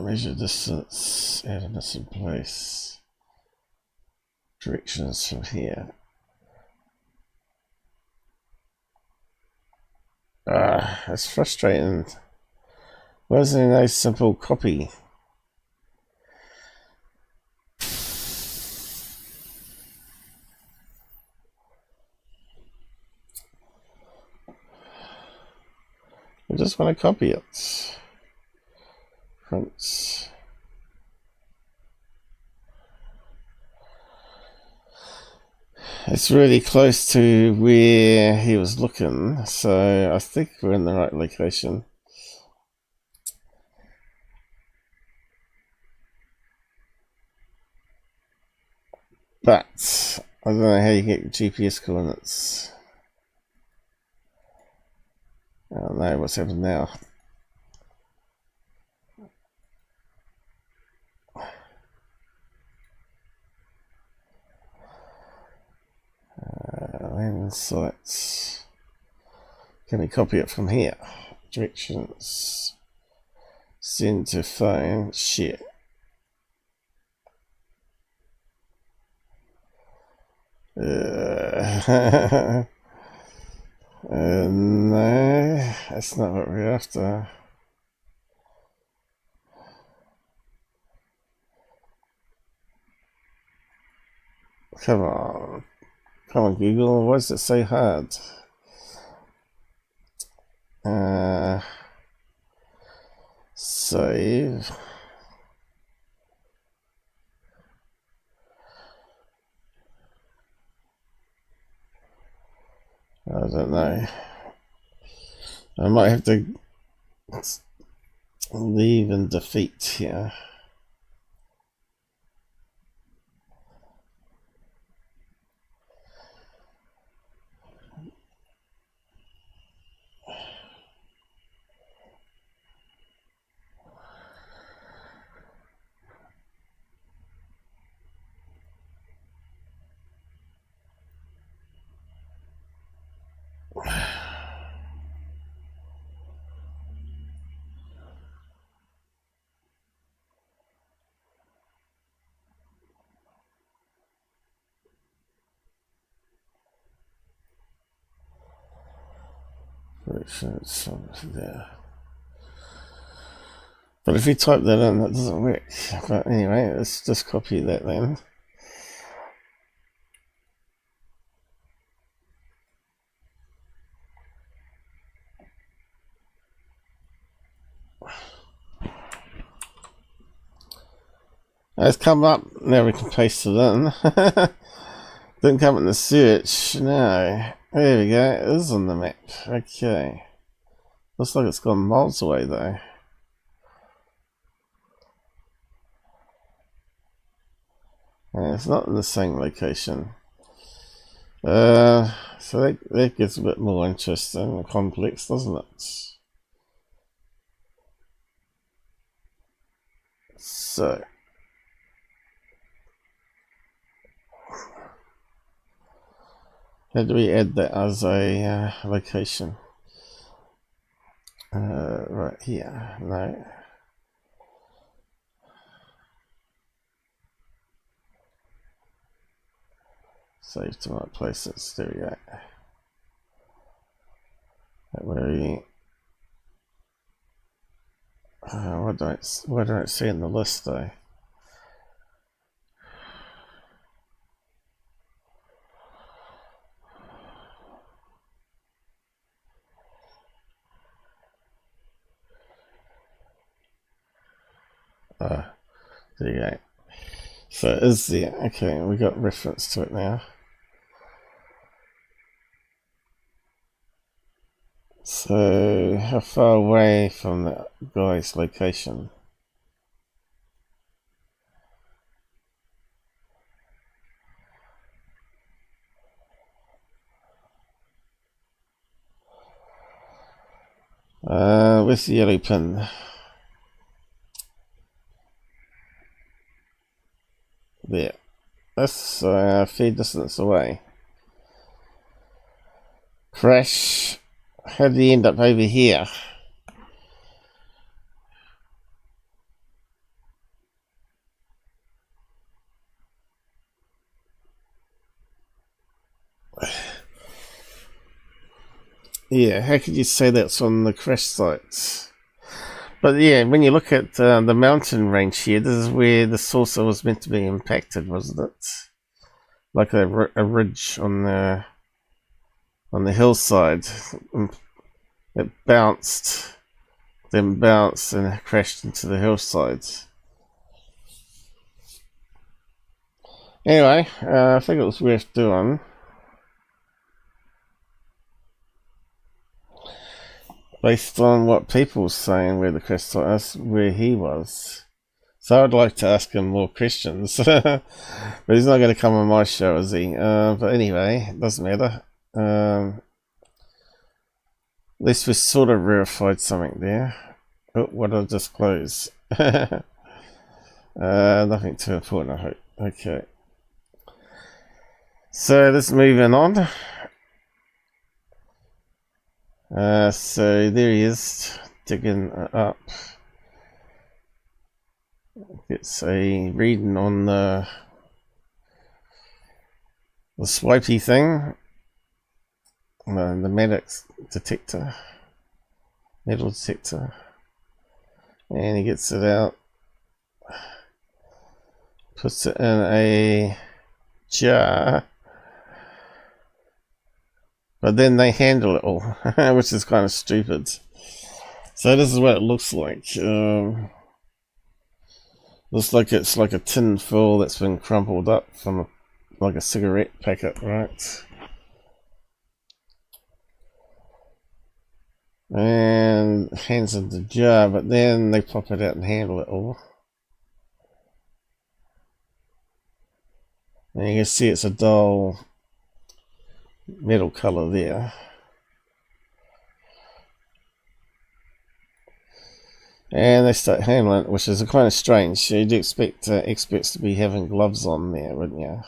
Measure distance, add a missing place. Directions from here. That's frustrating. Why isn't there no simple copy? I just want to copy it. Prints. It's really close to where he was looking, so I think we're in the right location. But I don't know how you get GPS coordinates. I don't know what's happened now. Land sites. Can we copy it from here? Directions. Send to phone. Shit. No, that's not what we're after. Come on. Come on, Google. Why is it so hard? Save. I don't know. I might have to leave and defeat here. It's there. But if you type that in, that doesn't work. But anyway, let's just copy that then. It's come up. Now we can paste it in. Didn't come in the search. No. There we go. It is on the map. Okay. Looks like it's gone miles away though. It's not in the same location. So that gets a bit more interesting and complex, doesn't it? So. How do we add that as a location? Right here. No. Save to my places. There we go. Where we? What don't I see in the list though? There you go. So it is there. Okay, we got reference to it now. So how far away from that guy's location? Where's the yellow pin? There. That's a fair distance away. Crash. How did he end up over here? Yeah, how could you say that's on the crash sites? But yeah, when you look at the mountain range here, this is where the saucer was meant to be impacted, wasn't it? Like a ridge on the hillside. It bounced then bounced and crashed into the hillsides. Anyway, I think it was worth doing. Based on what people were saying where the crash where he was. So I'd like to ask him more questions. But he's not going to come on my show, is he? But anyway, it doesn't matter. At least we sort of verified something there. Oh, what did I just close? Nothing too important, I hope. Okay. So let's moving on. So there he is, digging up. It's a reading on the swipey thing, the Marik detector, metal detector, and he gets it out, puts it in a jar. But then they handle it all, which is kind of stupid. So this is what it looks like. Looks like it's like a tin foil that's been crumpled up from like a cigarette packet, right? And hands in the jar, but then they pop it out and handle it all. And you can see it's a dull metal color there. And they start handling it, which is kind of strange. You'd expect experts to be having gloves on there, wouldn't you?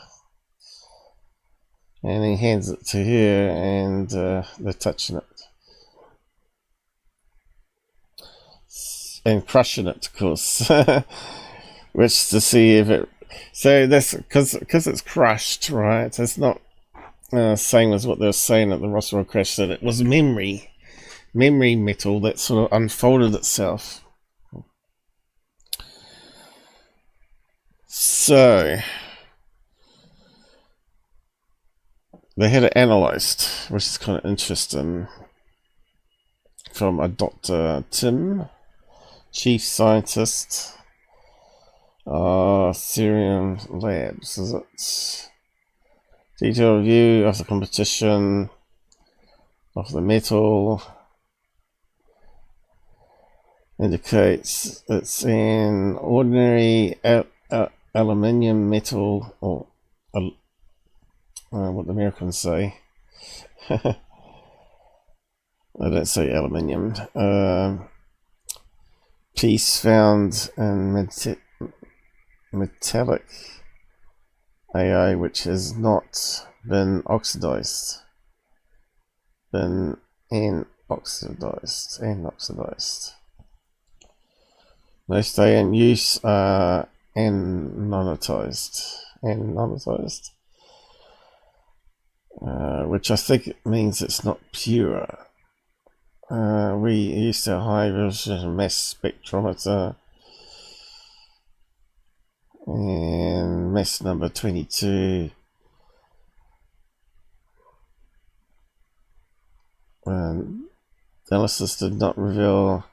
And he hands it to her, and they're touching it. And crushing it, of course. Which to see if it... So that's... Because it's crushed, right? It's not... same as what they were saying at the Roswell crash, that it was memory metal that sort of unfolded itself. So they had it analysed, which is kind of interesting, from a Dr. Tim, chief scientist, Serum Labs, is it? Detailed review of the competition of the metal indicates it's an ordinary aluminium metal, or what the Americans say. I don't say aluminium. Piece found in metallic AI, which has not been oxidized. Oxidized. Most stay in use are anonymized, which I think means it's not pure. We used a high resolution mass spectrometer, and mass number 22. Analysis did not reveal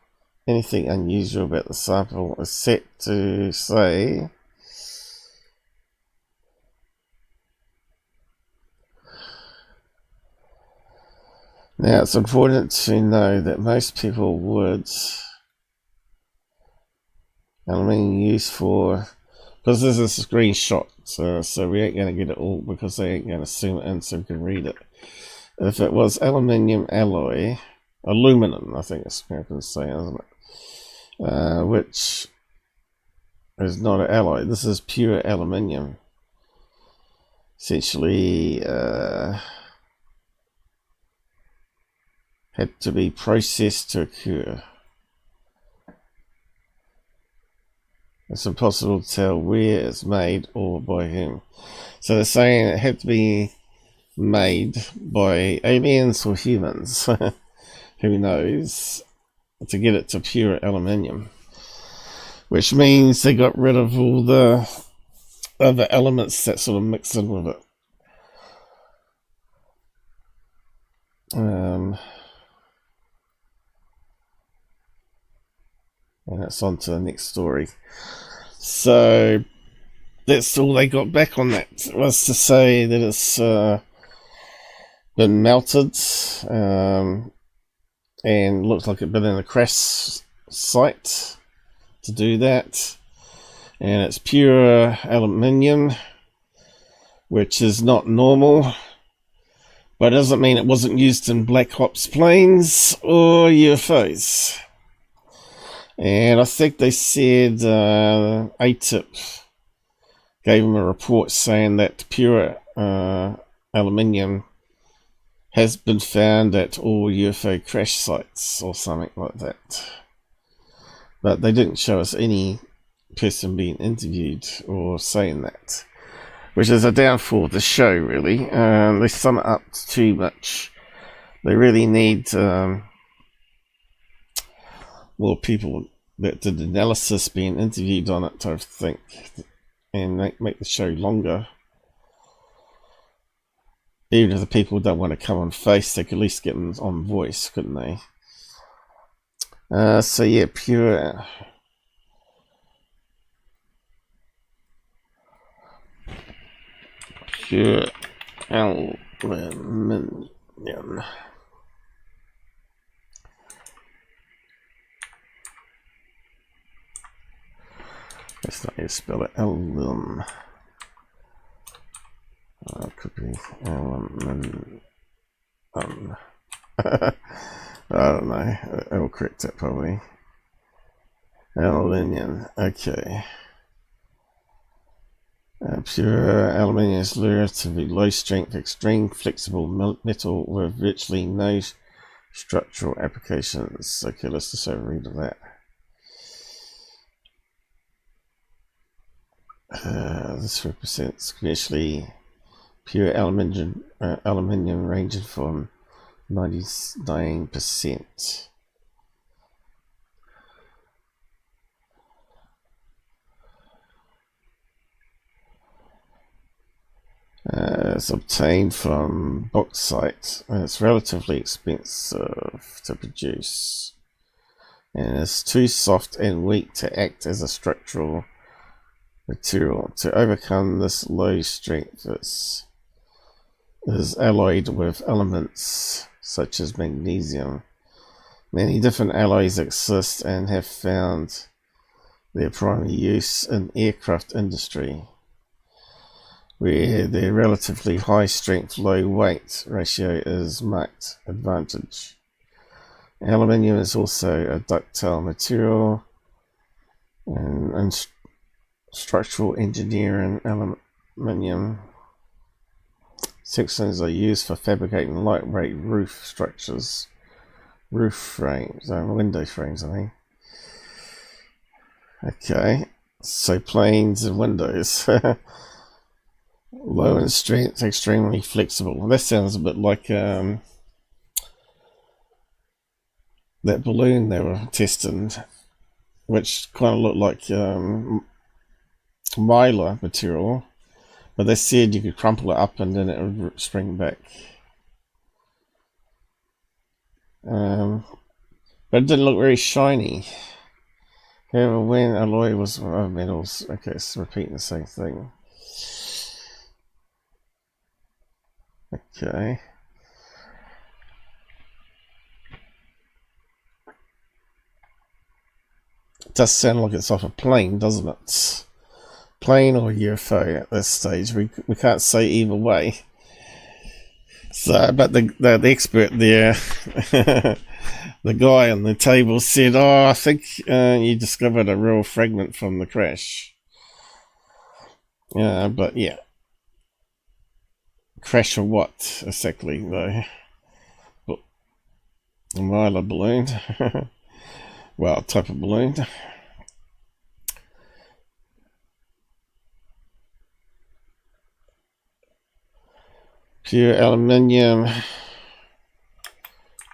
anything unusual about the sample, except to say now it's important to know that most people would aluminium used for, because this is a screenshot, so we ain't going to get it all because they ain't going to zoom it in so we can read it. If it was aluminium alloy, aluminum, I think it's Americans say, isn't it? Which is not an alloy. This is pure aluminium. Essentially, had to be processed to occur. It's impossible to tell where it's made or by whom. So they're saying it had to be made by aliens or humans, who knows, to get it to pure aluminium. Which means they got rid of all the other elements that sort of mix in with it. And it's on to the next story. So that's all they got back on that, was to say that it's been melted, and looks like it's been in a crash site to do that. And it's pure aluminium, which is not normal, but it doesn't mean it wasn't used in black ops planes or UFOs. And I think they said ATIP gave them a report saying that pure aluminium has been found at all UFO crash sites or something like that. But they didn't show us any person being interviewed or saying that, which is a downfall of the show, really. They sum it up too much. They really need more people that did analysis being interviewed on it, I think, and make the show longer. Even if the people don't want to come on face, they could at least get them on voice, couldn't they? So yeah, pure aluminium. That's not how you spell it. Alum. Could be aluminium. I don't know. I'll correct it probably. Aluminium. Okay. Pure aluminium is relatively low strength, extreme flexible metal with virtually no structural applications. Okay, let's just have a read of that. This represents commercially pure aluminium ranging from 99%. It's obtained from bauxite, and it's relatively expensive to produce, and it's too soft and weak to act as a structural material. To overcome this low strength, it is alloyed with elements such as magnesium. Many different alloys exist and have found their primary use in aircraft industry, where their relatively high strength low weight ratio is marked advantage. Aluminium is also a ductile material, and structural engineering aluminium sections are used for fabricating lightweight roof structures, roof frames, window frames, I mean. Okay, so planes and windows. Low in strength, extremely flexible. That sounds a bit like that balloon they were testing, which kind of looked like mylar material, but they said you could crumple it up and then it would spring back. But it didn't look very shiny. However, when alloy was metals, okay, it's repeating the same thing. Okay. It does sound like it's off a plane, doesn't it? Plane or UFO at this stage. We can't say either way. So, but the expert there, the guy on the table said, "Oh, I think you discovered a real fragment from the crash." But yeah. Crash or what exactly though? A mylar balloon. Well, type of balloon. Pure aluminium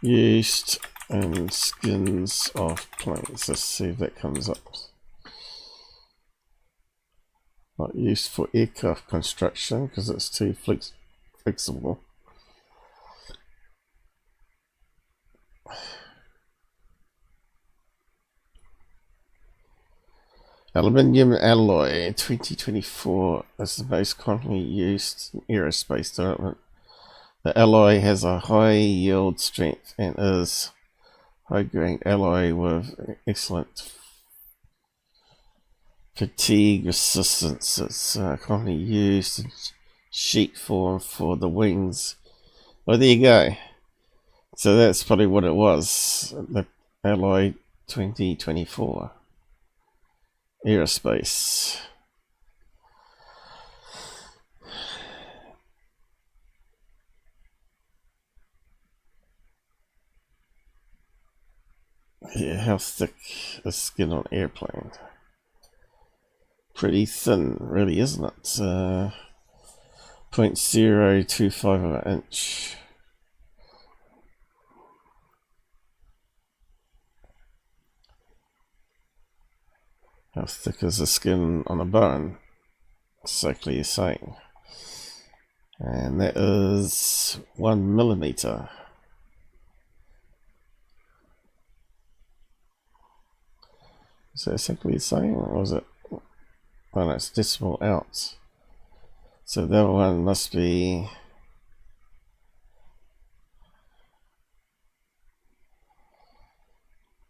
used in skins of planes. Let's see if that comes up. Not used for aircraft construction because it's too flexible. Aluminium alloy 2024 is the most commonly used in aerospace development. The alloy has a high yield strength and is high-grade alloy with excellent fatigue resistance. It's commonly used in sheet form for the wings. Oh, there you go. So that's probably what it was. The alloy 2024 aerospace. Yeah, how thick is skin on airplane? Pretty thin, really, isn't it? 0.025 of an inch. How thick is the skin on a bone? Exactly the same. And that is 1 millimeter. Is that exactly the same, or was it? Oh no, it's decimal out. So the other one must be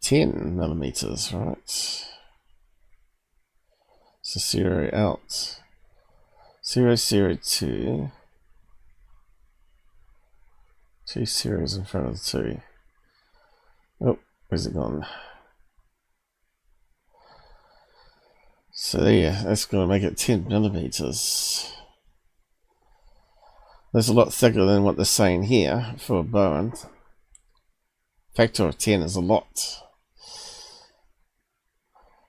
10 millimeters, right? So 0 out. 002. 2 zeros in front of the 2. Oh, where's it gone? So yeah, that's going to make it 10 millimeters. That's a lot thicker than what they're saying here for a bone. Factor of 10 is a lot.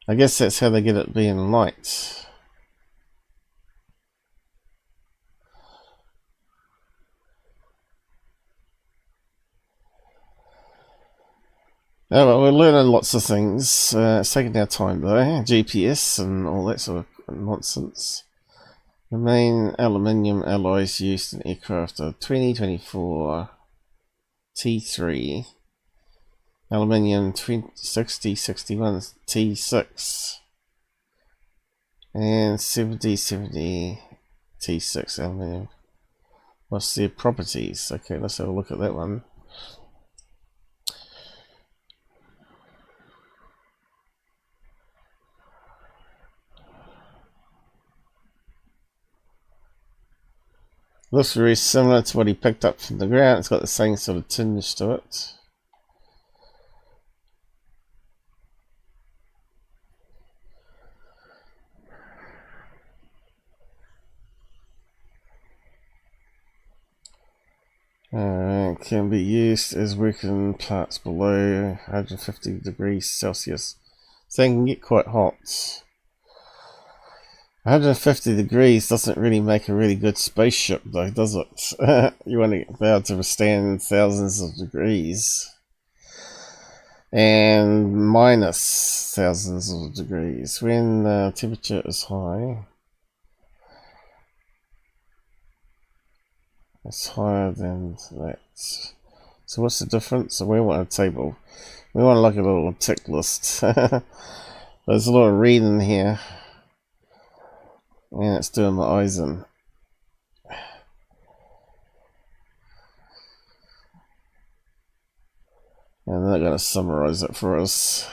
I guess that's how they get it being light. Oh, well, we're learning lots of things. It's taking our time though. GPS and all that sort of nonsense. The main aluminium alloys used in aircraft are 2024 T3, aluminium 6061 T6, and 7070 T6 aluminium. What's their properties? Okay, let's have a look at that one. Looks very similar to what he picked up from the ground. It's got the same sort of tinge to it. Can be used as working parts below 150 degrees Celsius. So they can get quite hot. 150 degrees doesn't really make a really good spaceship though, does it? You want to be able to withstand thousands of degrees. And minus thousands of degrees. When the temperature is high, it's higher than that. So what's the difference? So we want a table. We want to look at a little tick list. There's a lot of reading here. And it's doing my eyes in. And they're going to summarize it for us.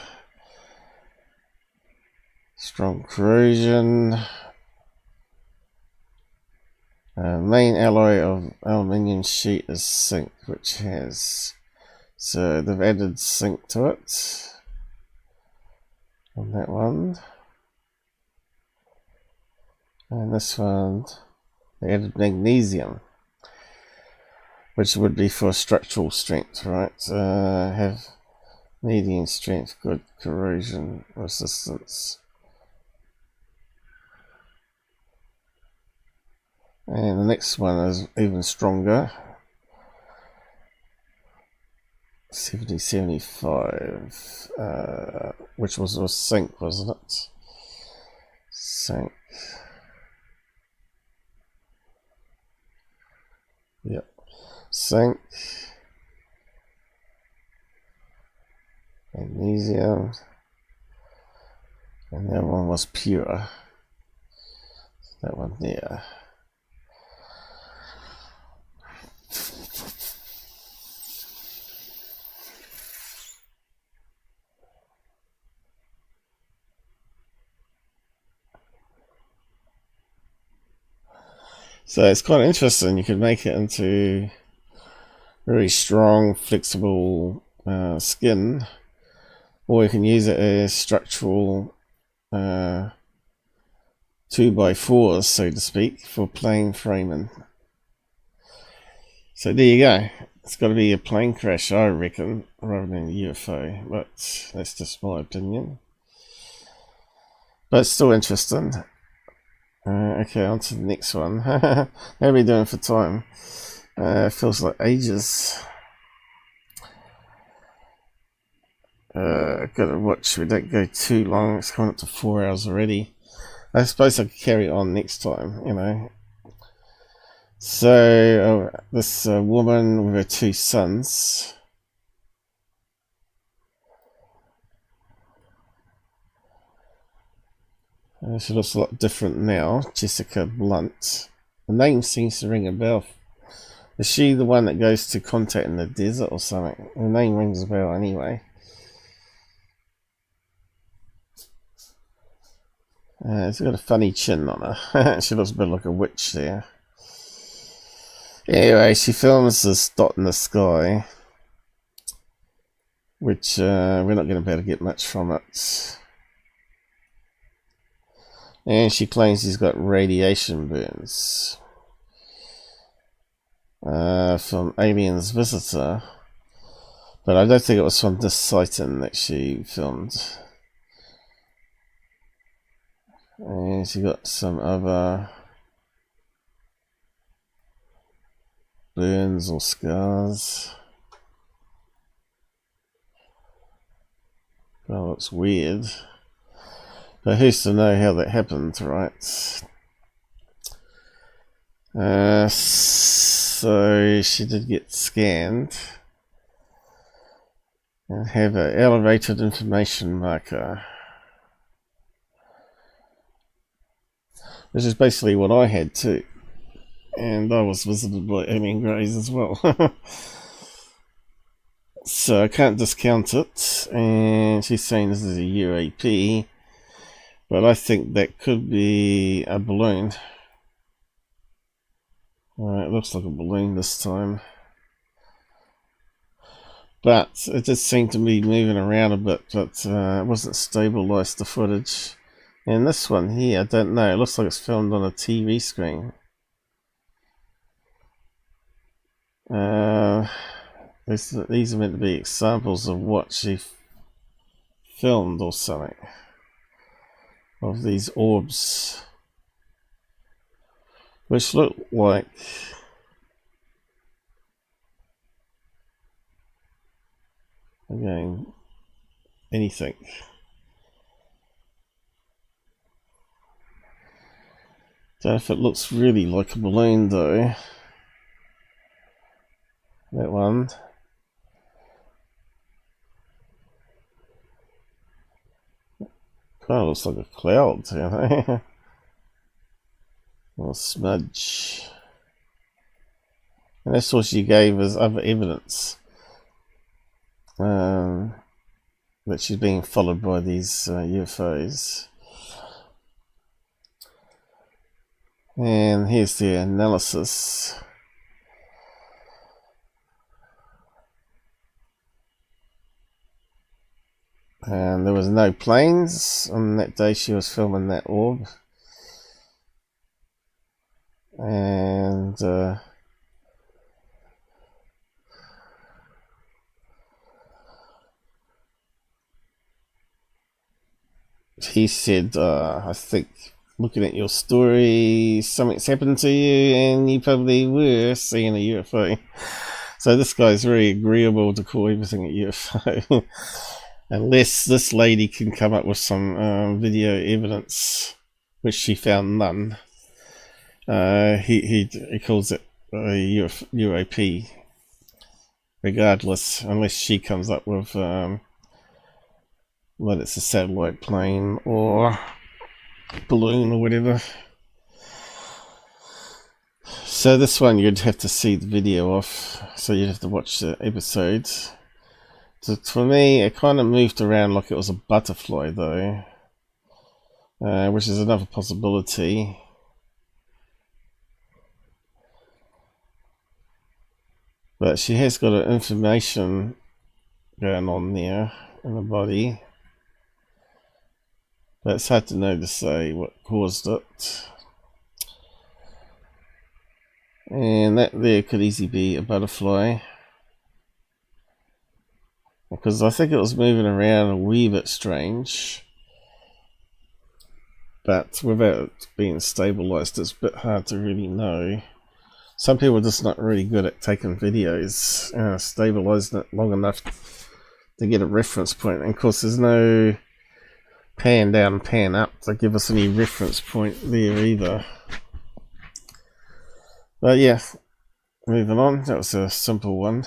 Strong corrosion. Main alloy of aluminium sheet is zinc, which has. So they've added zinc to it. On that one. And this one, they added magnesium, which would be for structural strength, right? Have medium strength, good corrosion resistance. And the next one is even stronger. 7075, which was zinc, wasn't it? Zinc. Yep, zinc, magnesium, And that one was pure. That one there. So it's quite interesting. You could make it into very strong, flexible skin, or you can use it as structural 2x4s, so to speak, for plane framing. So there you go. It's got to be a plane crash, I reckon, rather than a UFO, but that's just my opinion. But it's still interesting. Okay, on to the next one. How are we doing for time? Feels like ages. Gotta watch we don't go too long. It's coming up to 4 hours already. I suppose I could carry on next time, you know. So, this woman with her 2 sons. She looks a lot different now. Jessica Blunt. The name seems to ring a bell. Is she the one that goes to contact in the desert or something? The name rings a bell anyway. She's got a funny chin on her. She looks a bit like a witch there. Anyway, she films this dot in the sky, which we're not going to be able to get much from it. And she claims he's got radiation burns from Aliens Visitor, but I don't think it was from this sighting that she filmed. And she got some other burns or scars. Well, it's weird. But who's to know how that happened, right? So she did get scanned and have an elevated information marker, which is basically what I had too. And I was visited by alien greys as well. So I can't discount it. And she's saying this is a UAP. But I think that could be a balloon. It looks like a balloon this time. But it just seemed to be moving around a bit, but it wasn't stabilized, the footage. And this one here, I don't know, it looks like it's filmed on a TV screen. These are meant to be examples of what she filmed or something. Of these orbs, which look like again anything. Don't know if it looks really like a balloon though. That one. Kind of looks like a cloud, you know? Or a smudge. And that's what she gave as other evidence that she's being followed by these UFOs. And here's the analysis. And there was no planes on that day she was filming that orb. And he said, I think looking at your story, something's happened to you and you probably were seeing a UFO. So this guy's very agreeable to call everything a UFO. Unless this lady can come up with some video evidence, which she found none. He calls it a UAP, regardless, unless she comes up with whether it's a satellite plane or balloon or whatever. So this one you'd have to see the video of, so you'd have to watch the episode. So for me, it kind of moved around like it was a butterfly though, which is another possibility. But she has got an information going on there in the body. But it's hard to know to say what caused it. And that there could easily be a butterfly. Because I think it was moving around a wee bit strange. But without it being stabilized, it's a bit hard to really know. Some people are just not really good at taking videos, stabilizing it long enough to get a reference point. And of course, there's no pan down, pan up to give us any reference point there either. But yeah, moving on. That was a simple one.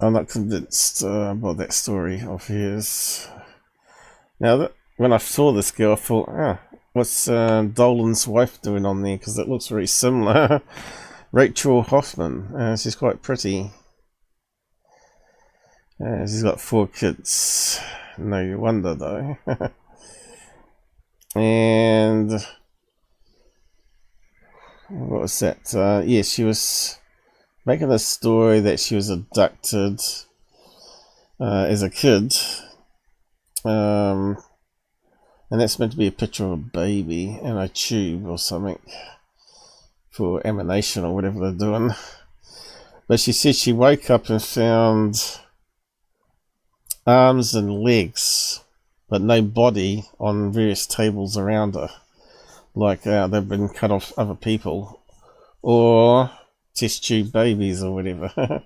I'm not convinced about that story of his. Now, when I saw this girl, I thought, what's Dolan's wife doing on there? Because it looks very similar. Rachel Hoffman. She's quite pretty. She's got 4 kids. No wonder, though. And what was that? Yeah, she was making a story that she was abducted as a kid. And that's meant to be a picture of a baby in a tube or something for emanation or whatever they're doing. But she said she woke up and found arms and legs, but no body on various tables around her. Like they've been cut off other people. Or test tube babies or whatever.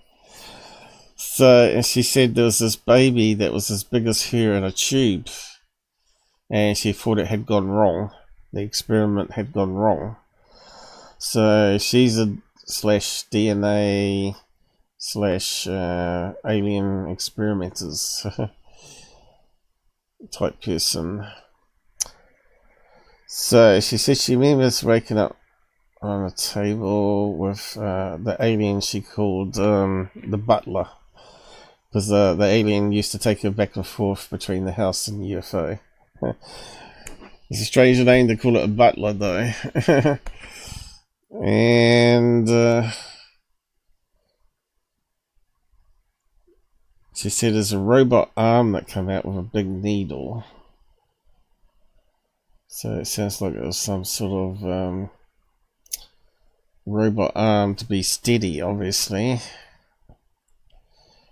So she said there was this baby that was as big as her in a tube. And she thought it had gone wrong. The experiment had gone wrong. So she's a /DNA / alien experimenters type person. So she said she remembers waking up on a table with the alien she called the butler. Because the alien used to take her back and forth between the house and the UFO. It's a strange name to call it a butler though. And she said there's a robot arm that came out with a big needle. So it sounds like it was some sort of robot arm to be steady, obviously.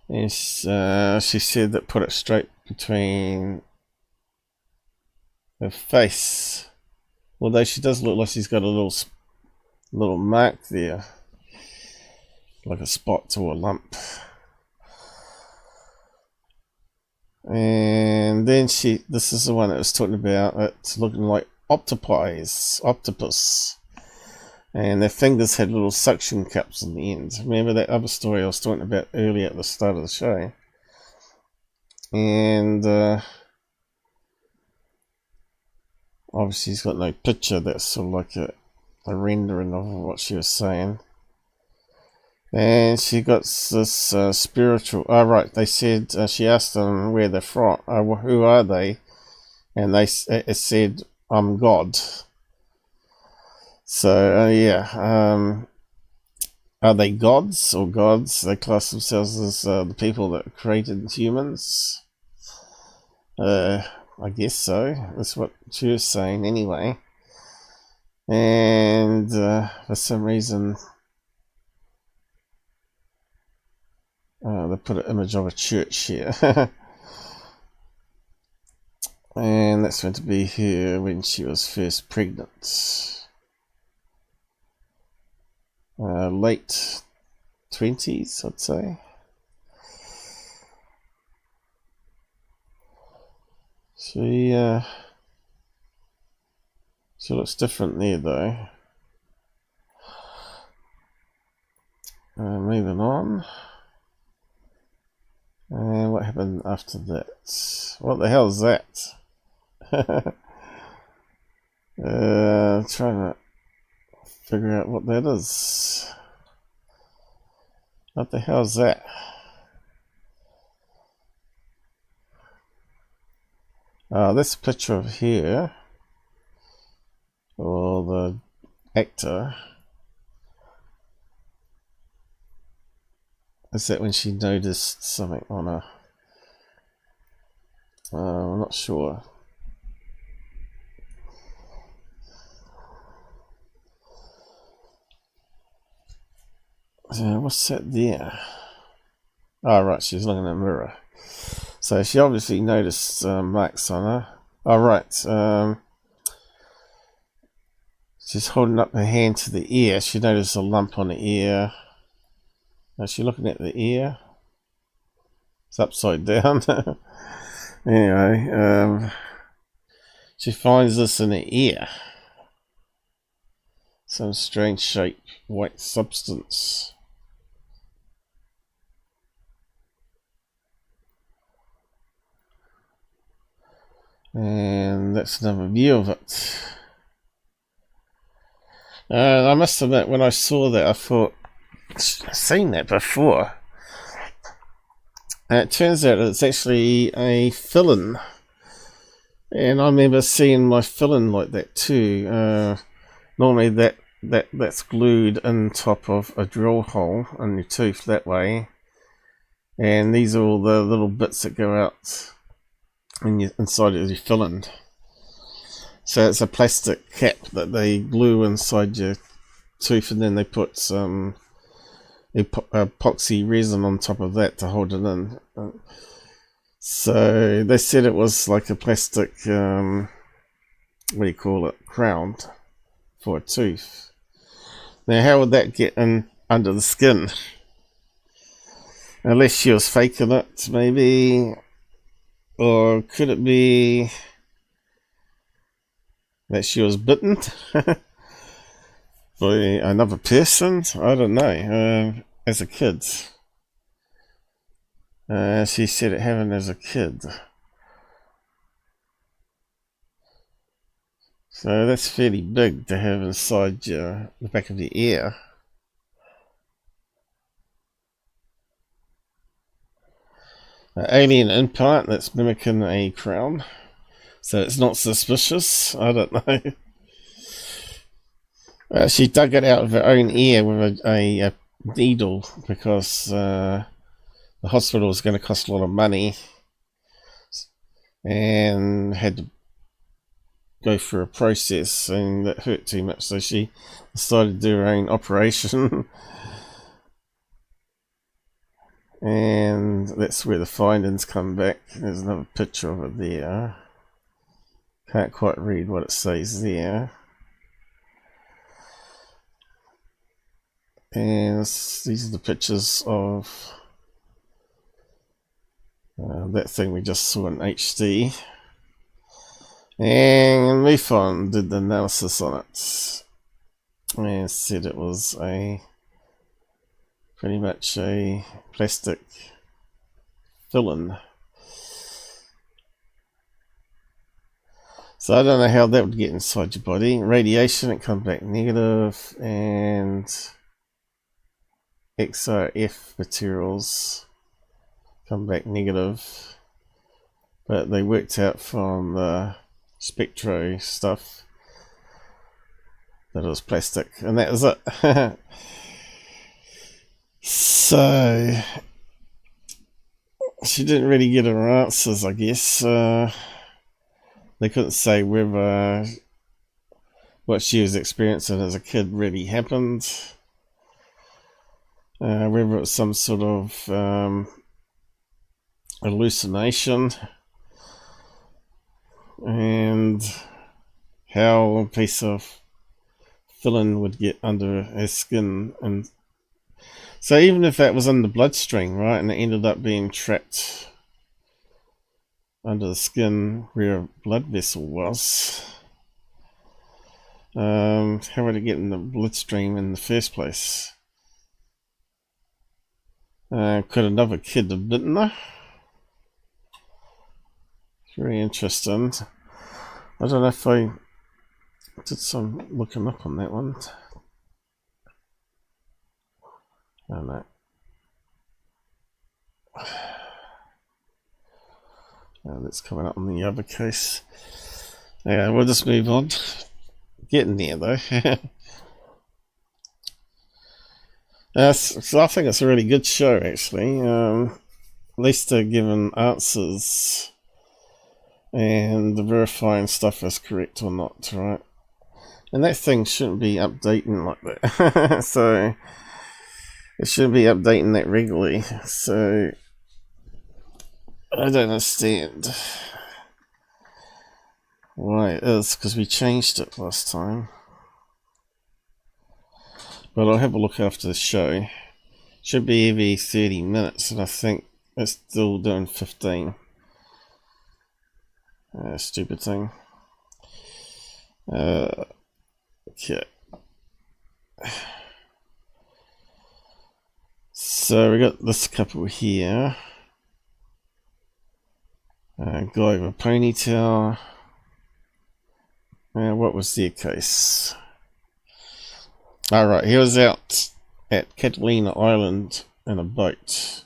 And she said that put it straight between her face. Although she does look like she's got a little mark there, like a spot or a lump. And then this is the one that was talking about, it's looking like octopus. And their fingers had little suction cups in the end. Remember that other story I was talking about earlier at the start of the show? And obviously he's got no picture. That's sort of like a rendering of what she was saying. And she got this spiritual... Oh, right, they said... she asked them where they're from. Who are they? And it said, I'm God. So, yeah. Are they gods or gods? They class themselves as the people that created humans? I guess so. That's what she was saying anyway. And for some reason... they put an image of a church here. And that's meant to be her when she was first pregnant. Late 20s, I'd say. She looks different there though. Moving on. And what happened after that? What the hell is that? Trying to figure out what that is. What the hell is that? This picture of here, or the actor, is that when she noticed something on her? I'm not sure. What's that there? Oh, right, she's looking in the mirror. So she obviously noticed marks on her. Oh, right. She's holding up her hand to the ear. She noticed a lump on the ear. Is she looking at the ear? It's upside down. Anyway, she finds this in the ear. Some strange shaped white substance. And that's another view of it. I must admit, when I saw that, I thought, I've seen that before. And it turns out it's actually a fill-in. And I remember seeing my fill-in like that too. Normally that's glued in top of a drill hole in your tooth that way. And these are all the little bits that go out inside of your fill-in. So it's a plastic cap that they glue inside your tooth, and then they put some epoxy resin on top of that to hold it in. So they said it was like a plastic, what do you call it, crown for a tooth. Now how would that get in under the skin? Unless she was faking it, maybe. Or could it be that she was bitten by another person? I don't know. As a kid. She said it happened as a kid. So that's fairly big to have inside the back of your ear. Alien implant that's mimicking a crown, so it's not suspicious. I don't know. She dug it out of her own ear with a needle because the hospital was going to cost a lot of money and had to go through a process, and that hurt too much, so she decided to do her own operation. And that's where the findings come back. There's another picture of it there. Can't quite read what it says there. And these are the pictures of that thing we just saw in HD. And MUFON did the analysis on it and said it was pretty much a plastic fill-in. So I don't know how that would get inside your body. Radiation, it comes back negative, and XRF materials come back negative. But they worked out from the spectro stuff that it was plastic, and that was it. So she didn't really get her answers, I guess. They couldn't say whether what she was experiencing as a kid really happened, whether it was some sort of hallucination, and how a piece of fill-in would get under her skin. And so even if that was in the bloodstream, right, and it ended up being trapped under the skin where a blood vessel was, how would it get in the bloodstream in the first place? Could another kid have bitten her? Very interesting. I don't know if I did some looking up on that one. I don't know. That's coming up on the other case. Yeah, we'll just move on. Getting there though. So I think it's a really good show actually. At least they're giving answers and the verifying stuff is correct or not, right? And that thing shouldn't be updating like that. So it shouldn't be updating that regularly. So I don't understand why it is, because we changed it last time. But I'll have a look after the show. Should be every 30 minutes, and I think it's still doing 15. Stupid thing. Okay. So we got this couple here. Guy with a ponytail. What was their case? Alright, he was out at Catalina Island in a boat.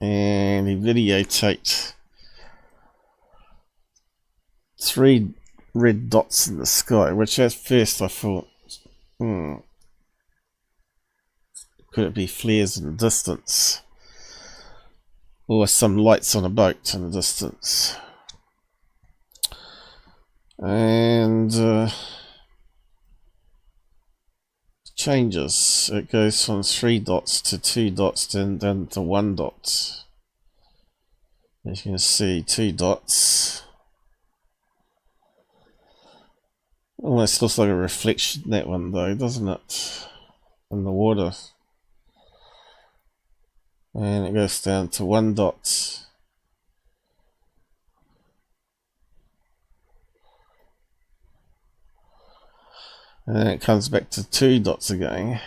And he videotaped 3 red dots in the sky, which at first I thought, could it be flares in the distance? Or some lights on a boat in the distance. And changes. It goes from 3 dots to 2 dots, then down to 1 dot. As you can see, 2 dots. Almost looks like a reflection, that one though, doesn't it? In the water. And it goes down to 1 dot. And then it comes back to 2 dots again.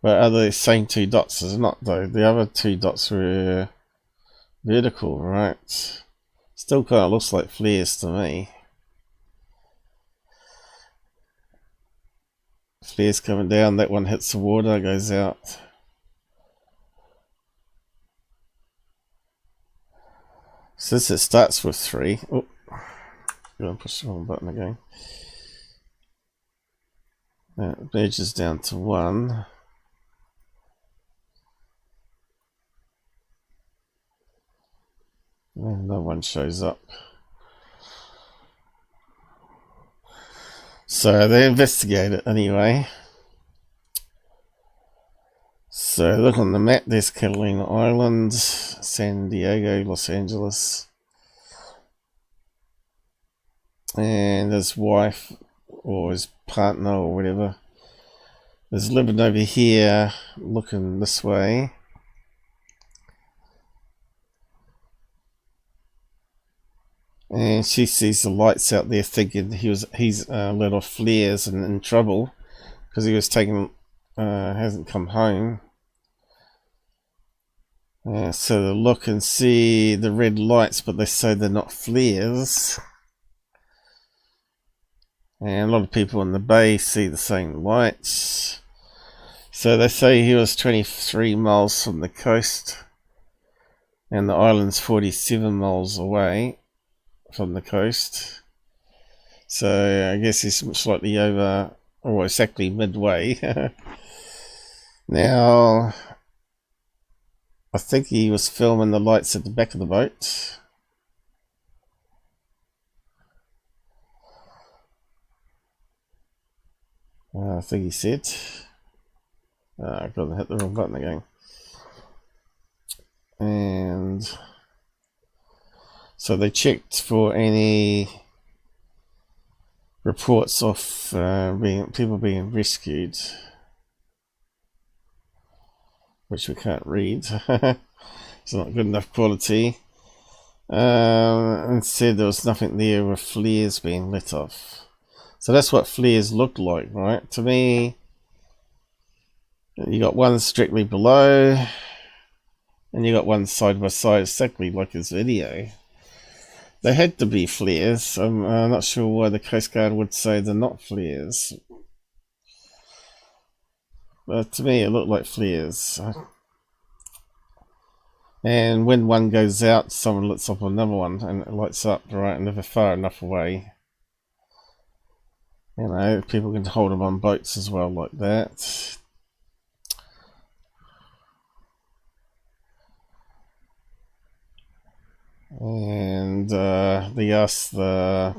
But are they the same 2 dots? It's not though. The other 2 dots were vertical, right? Still kind of looks like flares to me. Flares coming down, that one hits the water, goes out. Since it starts with 3, oh, I'm going to push the wrong button again. It merges down to 1. And no one shows up. So they investigate it anyway. So look on the map, there's Catalina Island, San Diego, Los Angeles. And his wife, or his partner, or whatever, is living over here, looking this way. And she sees the lights out there, thinking he's let off flares and in trouble because he was taking hasn't come home. So they look and see the red lights, but they say they're not flares. And a lot of people in the bay see the same lights. So they say he was 23 miles from the coast, and the island's 47 miles away from the coast. So I guess he's slightly over, or exactly midway. Now, I think he was filming the lights at the back of the boat. I think he said. I've got to hit the wrong button again. And so they checked for any reports of people being rescued, which we can't read. It's not good enough quality. And said there was nothing there with flares being lit off. So that's what flares look like, right? To me, you got one strictly below, and you got one side by side, exactly like his video. They had to be flares. I'm not sure why the Coast Guard would say they're not flares. But to me, it looked like flares. And when one goes out, someone lets up another one, and it lights up, right, and if they're far enough away. You know, people can hold them on boats as well, like that. And they asked the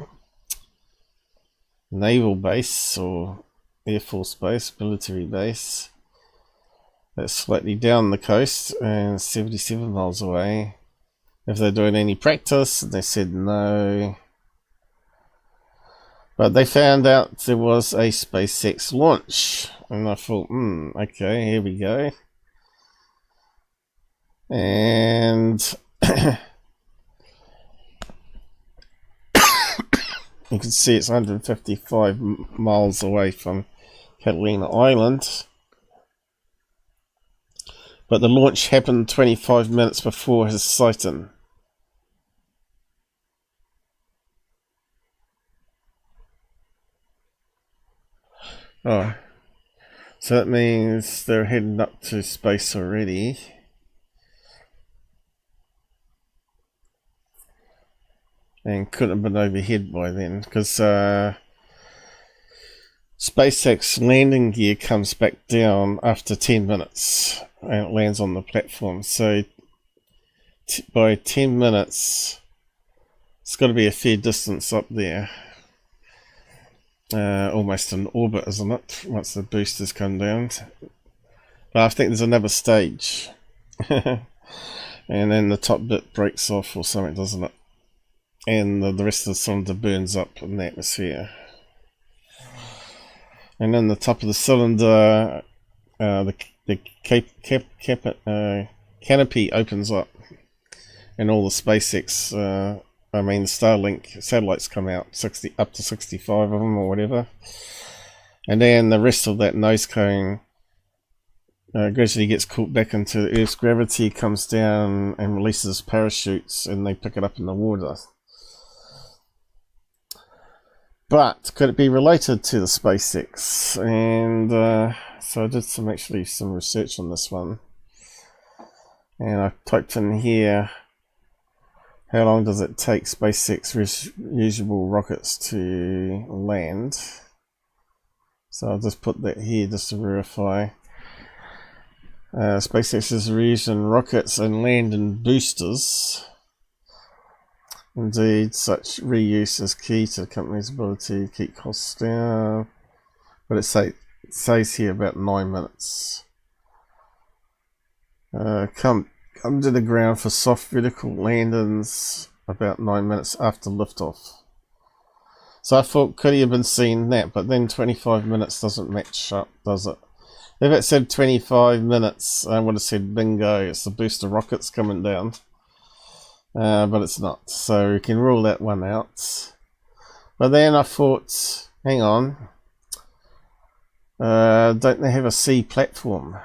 naval base or Air Force base, military base, that's slightly down the coast and 77 miles away, if they're doing any practice, and they said no. But they found out there was a SpaceX launch, and I thought, okay, here we go. And you can see it's 155 miles away from Catalina Island. But the launch happened 25 minutes before his sighting. Oh, so that means they're heading up to space already. And couldn't have been overhead by then, because SpaceX landing gear comes back down after 10 minutes and it lands on the platform. So by 10 minutes, it's got to be a fair distance up there. Almost in orbit, isn't it? Once the boosters come down. But I think there's another stage. And then the top bit breaks off or something, doesn't it? And the rest of the cylinder burns up in the atmosphere. And then the top of the cylinder, the canopy opens up, and all the SpaceX, the Starlink satellites come out, up to 65 of them or whatever. And then the rest of that nose cone gradually gets caught back into the Earth's gravity, comes down and releases parachutes, and they pick it up in the water. But could it be related to the SpaceX? And so I did some research on this one, and I typed in here, how long does it take SpaceX reusable rockets to land? So I'll just put that here just to verify. SpaceX is reusing rockets and landing boosters. Indeed, such reuse is key to the company's ability to keep costs down. But it says here about 9 minutes. Come to the ground for soft vertical landings about 9 minutes after liftoff. So I thought, could he have been seeing that? But then 25 minutes doesn't match up, does it? If it said 25 minutes, I would have said bingo, it's the booster rockets coming down. But it's not, so we can rule that one out. But then I thought, hang on, don't they have a C platform?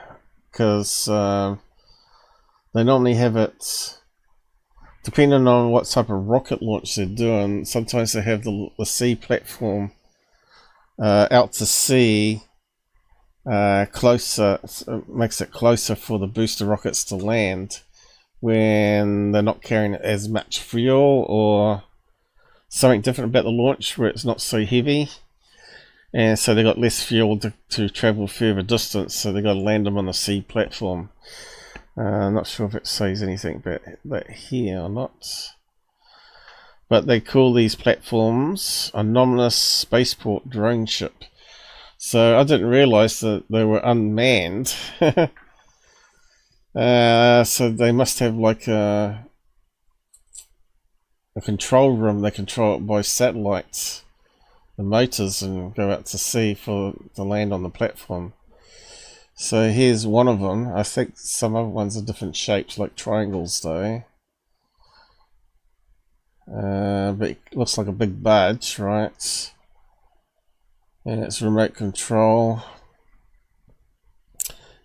Because they normally have it, depending on what type of rocket launch they're doing, sometimes they have the C platform out to sea, closer, makes it closer for the booster rockets to land, when they're not carrying as much fuel or something different about the launch where it's not so heavy, and so they got less fuel to travel further distance, so they got to land them on the C platform. I'm not sure if it says anything about that here or not, but they call these platforms anomalous spaceport drone ship. So I didn't realize that they were unmanned. So they must have like a control room. They control it by satellites, the motors, and go out to sea to land on the platform. So here's one of them. I think some other ones are different shapes, like triangles though. But it looks like a big badge, right? And it's remote control.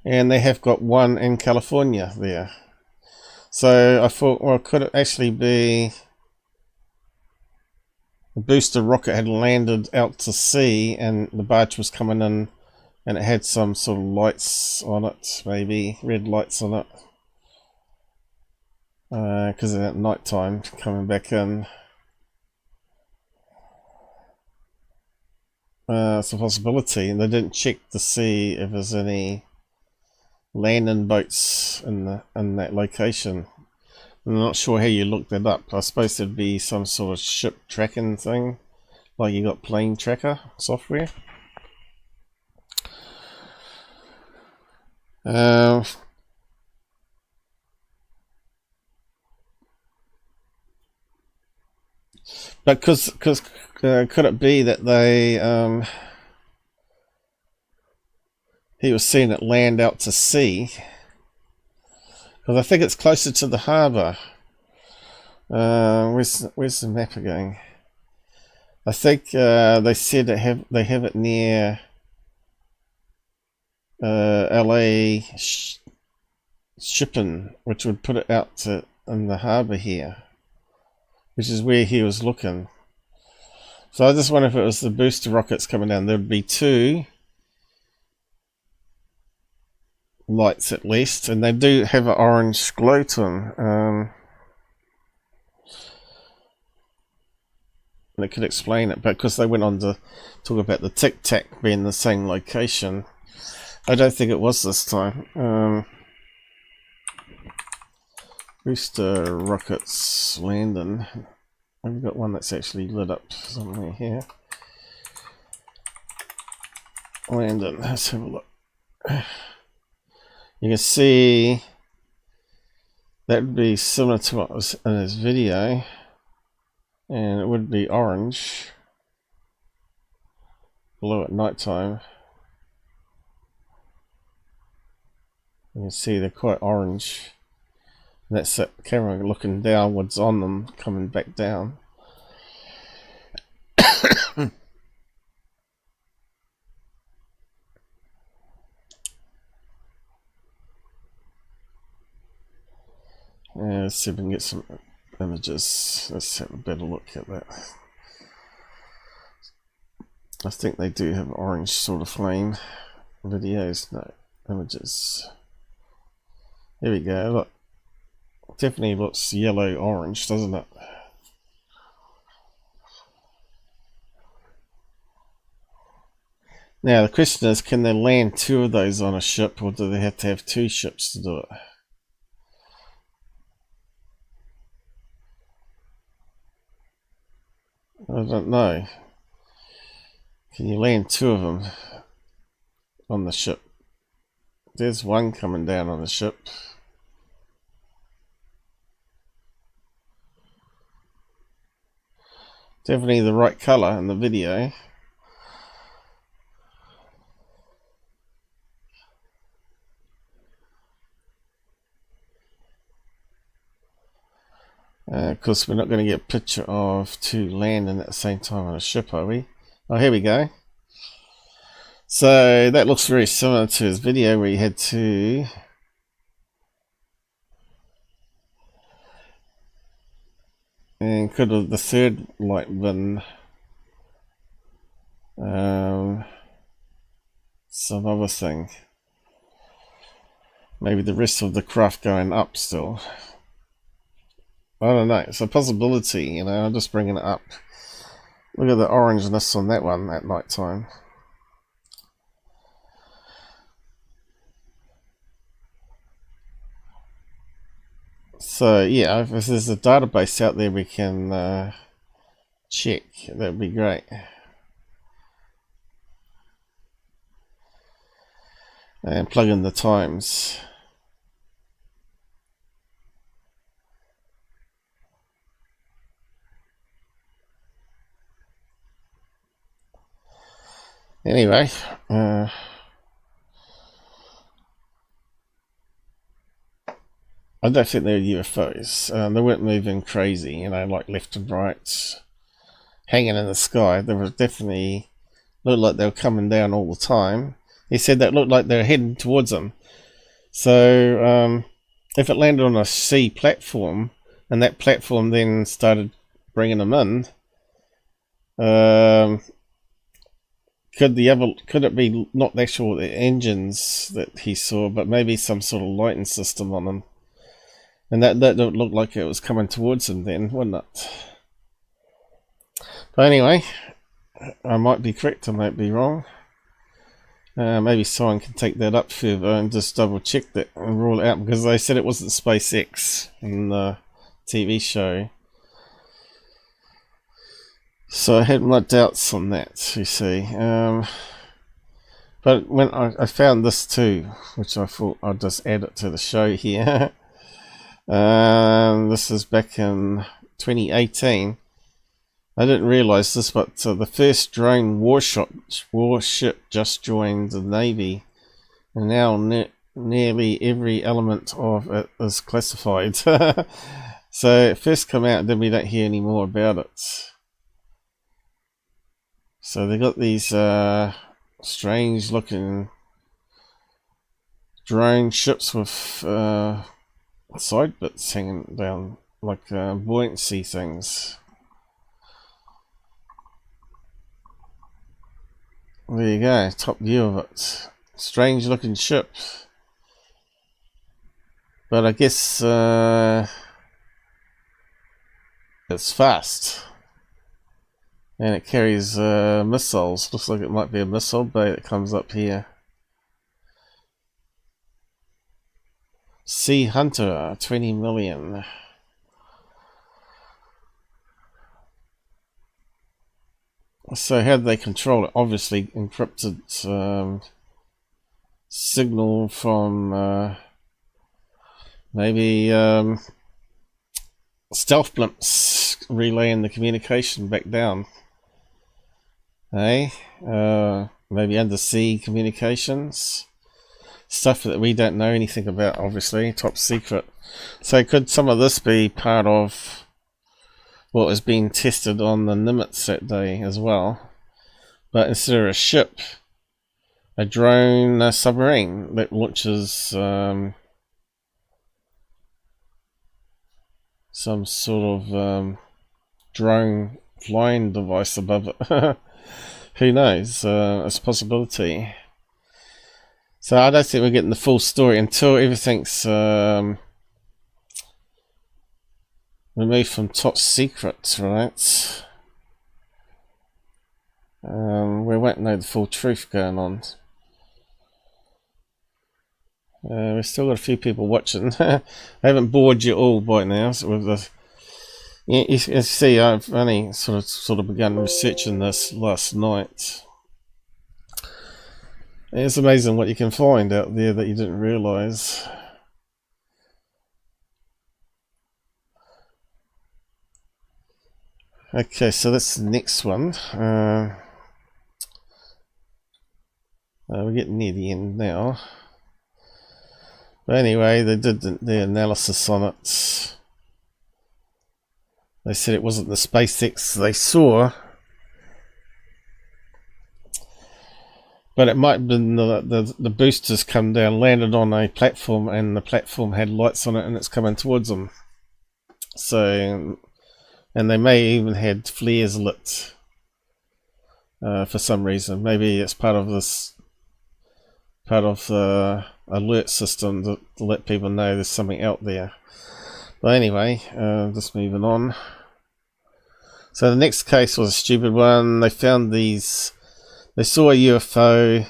And they have got one in California there. So I thought, well, could it actually be the booster rocket had landed out to sea and the barge was coming in and it had some sort of lights on it, maybe red lights on it, because at night time coming back in. It's a possibility, and they didn't check to see if there's any landing boats in that location. I'm not sure how you look that up. I suppose there'd be some sort of ship tracking thing, like you got plane tracker software. But because could it be that they he was seeing it land out to sea? Because I think it's closer to the harbour. Where's the map again? I think they said they have it near LA shipping, which would put it out in the harbour here, which is where he was looking. So I just wonder if it was the booster rockets coming down. There'd be 2 lights at least, and they do have an orange glow to them. And it could explain it, but because they went on to talk about the Tic Tac being the same location, I don't think it was this time. Booster rockets landing. I've got one that's actually lit up somewhere here. Landing. Let's have a look. You can see that would be similar to what was in his video, and it would be orange below at night time. You can see they're quite orange. And that's that camera looking downwards on them, coming back down. Let's see if we can get some images. Let's have a better look at that. I think they do have orange sort of flame. Videos, no, images. Here we go, look. Definitely looks yellow orange, doesn't it? Now the question is, can they land 2 of those on a ship, or do they have to have 2 ships to do it? I don't know. Can you land 2 of them on the ship? There's one coming down on the ship. Definitely the right color in the video. Of course, we're not going to get a picture of 2 landing at the same time on a ship, are we? Oh, here we go. So that looks very similar to his video where he had 2. And could have the third light been some other thing? Maybe the rest of the craft going up still. I don't know. It's a possibility, you know. I'm just bringing it up. Look at the orangeness on that one at night time. So yeah, if there's a database out there we can check, that would be great. And plug in the times. Anyway, I don't think they're UFOs. They weren't moving crazy, you know, like left and right, hanging in the sky. They were definitely looked like they were coming down all the time. He said that looked like they were heading towards them. So if it landed on a sea platform, and that platform then started bringing them in, could it be not the actual engines that he saw, but maybe some sort of lighting system on them? And that looked like it was coming towards him then, wouldn't it? But anyway, I might be correct, I might be wrong. Maybe someone can take that up further and just double check that and rule it out, because they said it wasn't SpaceX in the TV show. So I had my doubts on that, you see. But when I found this too, which I thought I'd just add it to the show here. This is back in 2018. I didn't realise this, but the first drone warship just joined the Navy, and now nearly every element of it is classified. So it first come out, and then we don't hear any more about it. So they got these strange looking drone ships with side bits hanging down like buoyancy things. There you go, top view of it. Strange looking ship. But I guess it's fast. And it carries missiles. Looks like it might be a missile bay that comes up here. Sea Hunter, 20 million. So how do they control it? Obviously encrypted signal from maybe stealth blimps relaying the communication back down. Hey, maybe undersea communications. Stuff that we don't know anything about, obviously, top secret. So could some of this be part of what was being tested on the Nimitz that day as well? But instead of a ship, a drone, a submarine that launches some sort of drone flying device above it. Who knows? It's a possibility. So I don't think we're getting the full story until everything's removed from top secret, right? We won't know the full truth going on. We've still got a few people watching. I haven't bored you all by now. So with the, you can see I've only sort of begun researching this last night. It's amazing what you can find out there that you didn't realise. Okay, so that's the next one. We're getting near the end now. But anyway, they did the analysis on it. They said it wasn't the SpaceX they saw, but it might have been the boosters come down, landed on a platform, and the platform had lights on it, and it's coming towards them. So, and they may even had flares lit for some reason. Maybe it's part of the alert system to let people know there's something out there. But anyway, just moving on. So the next case was a stupid one. They found these. They saw a UFO.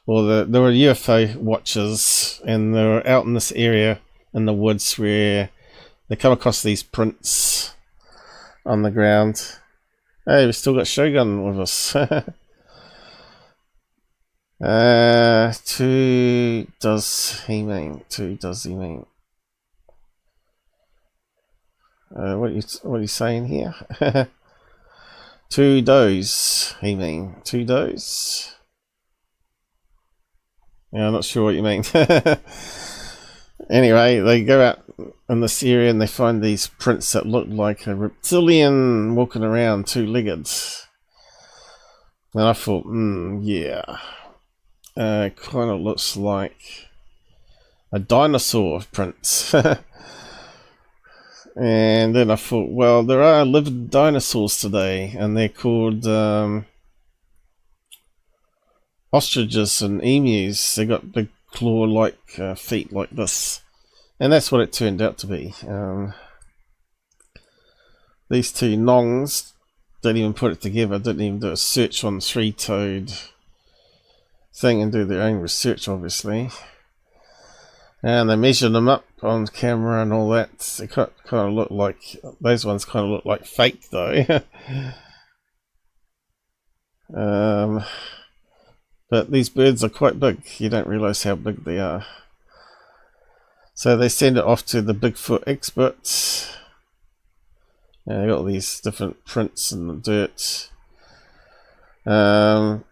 Well, there were UFO watchers, and they were out in this area in the woods where they come across these prints on the ground. Hey, we still got Shogun with us. Two does he mean? Two does he mean? What are you saying here? Two does he mean? Two does? Yeah, I'm not sure what you mean. Anyway, they go out in this area and they find these prints that look like a reptilian walking around two-legged. And I thought, yeah. Kind of looks like a dinosaur print. And then I thought, well, there are living dinosaurs today, and they're called ostriches and emus. They got big claw-like feet like this, and that's what it turned out to be. These two nongs didn't even put it together, didn't even do a search on three-toed thing and do their own research, obviously. And they measured them up on camera and all that. They kind of look like, those ones kind of look like fake though. But these birds are quite big. You don't realize how big they are. So they send it off to the Bigfoot experts. And they got all these different prints in the dirt. And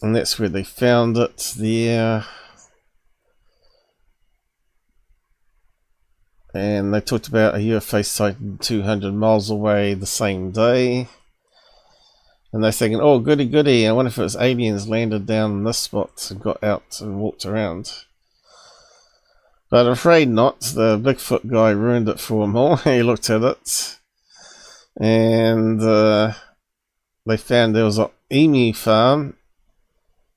that's where they found it there. And they talked about a UFO sighted 200 miles away the same day. And they're thinking, oh, goody goody, I wonder if it was aliens landed down in this spot and got out and walked around. But I'm afraid not. The Bigfoot guy ruined it for them all. He looked at it. And they found there was an emu farm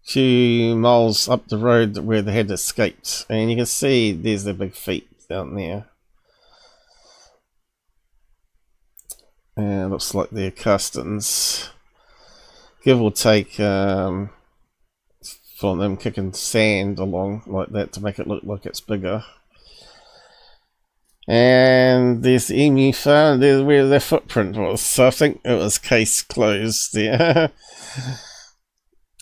a few miles up the road where they had escaped. And you can see there's their big feet down there. And it looks like they're castings. Give or take from them kicking sand along like that to make it look like it's bigger. And there's the emu farm, there's where their footprint was. So I think it was case closed there.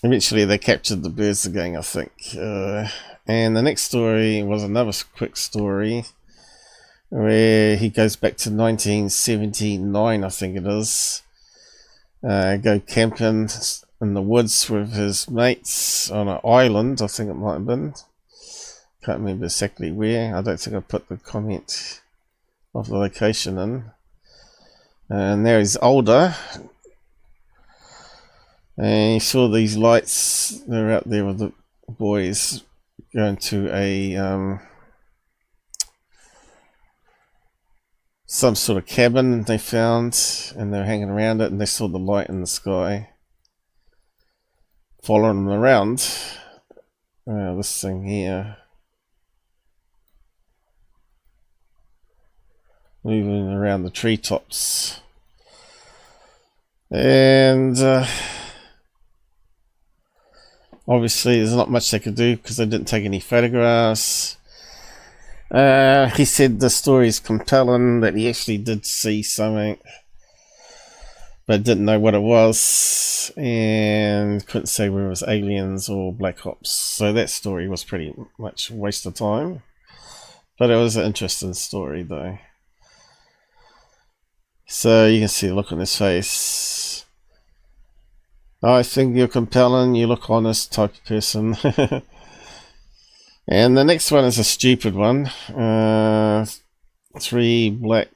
Eventually they captured the birds again, I think. And the next story was another quick story where he goes back to 1979, I think it is. Go camping in the woods with his mates on an island, I think it might have been. Can't remember exactly where. I don't think I put the comment of the location in. And now he's older. And he saw these lights. They're out there with the boys going to a some sort of cabin they found, and they're hanging around it, and they saw the light in the sky following them around. This thing here moving around the treetops, and obviously there's not much they could do because they didn't take any photographs. He said the story is compelling, that he actually did see something but didn't know what it was and couldn't say whether it was aliens or black ops. So that story was pretty much a waste of time, but it was an interesting story though. So you can see the look on his face. I think you're compelling, you look honest type of person. And the next one is a stupid one. 3 black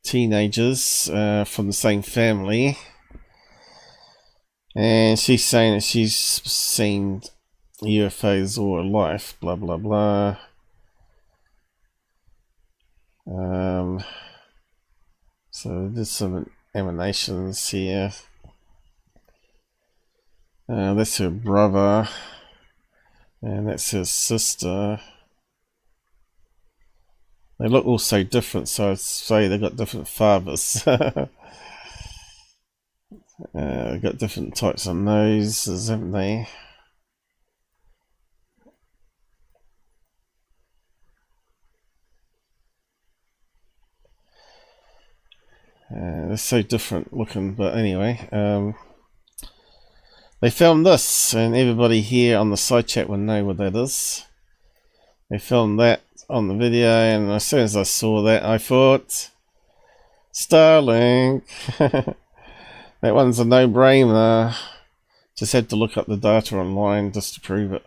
teenagers from the same family. And she's saying that she's seen UFOs all her life, blah blah blah. So there's some emanations here. That's her brother. And that's his sister. They look all so different, so I'd say they've got different fathers. They've got different types of noses, haven't they? They're so different looking, but anyway. They filmed this, and everybody here on the side chat will know what that is. They filmed that on the video, and as soon as I saw that, I thought, Starlink. That one's a no-brainer. Just had to look up the data online just to prove it.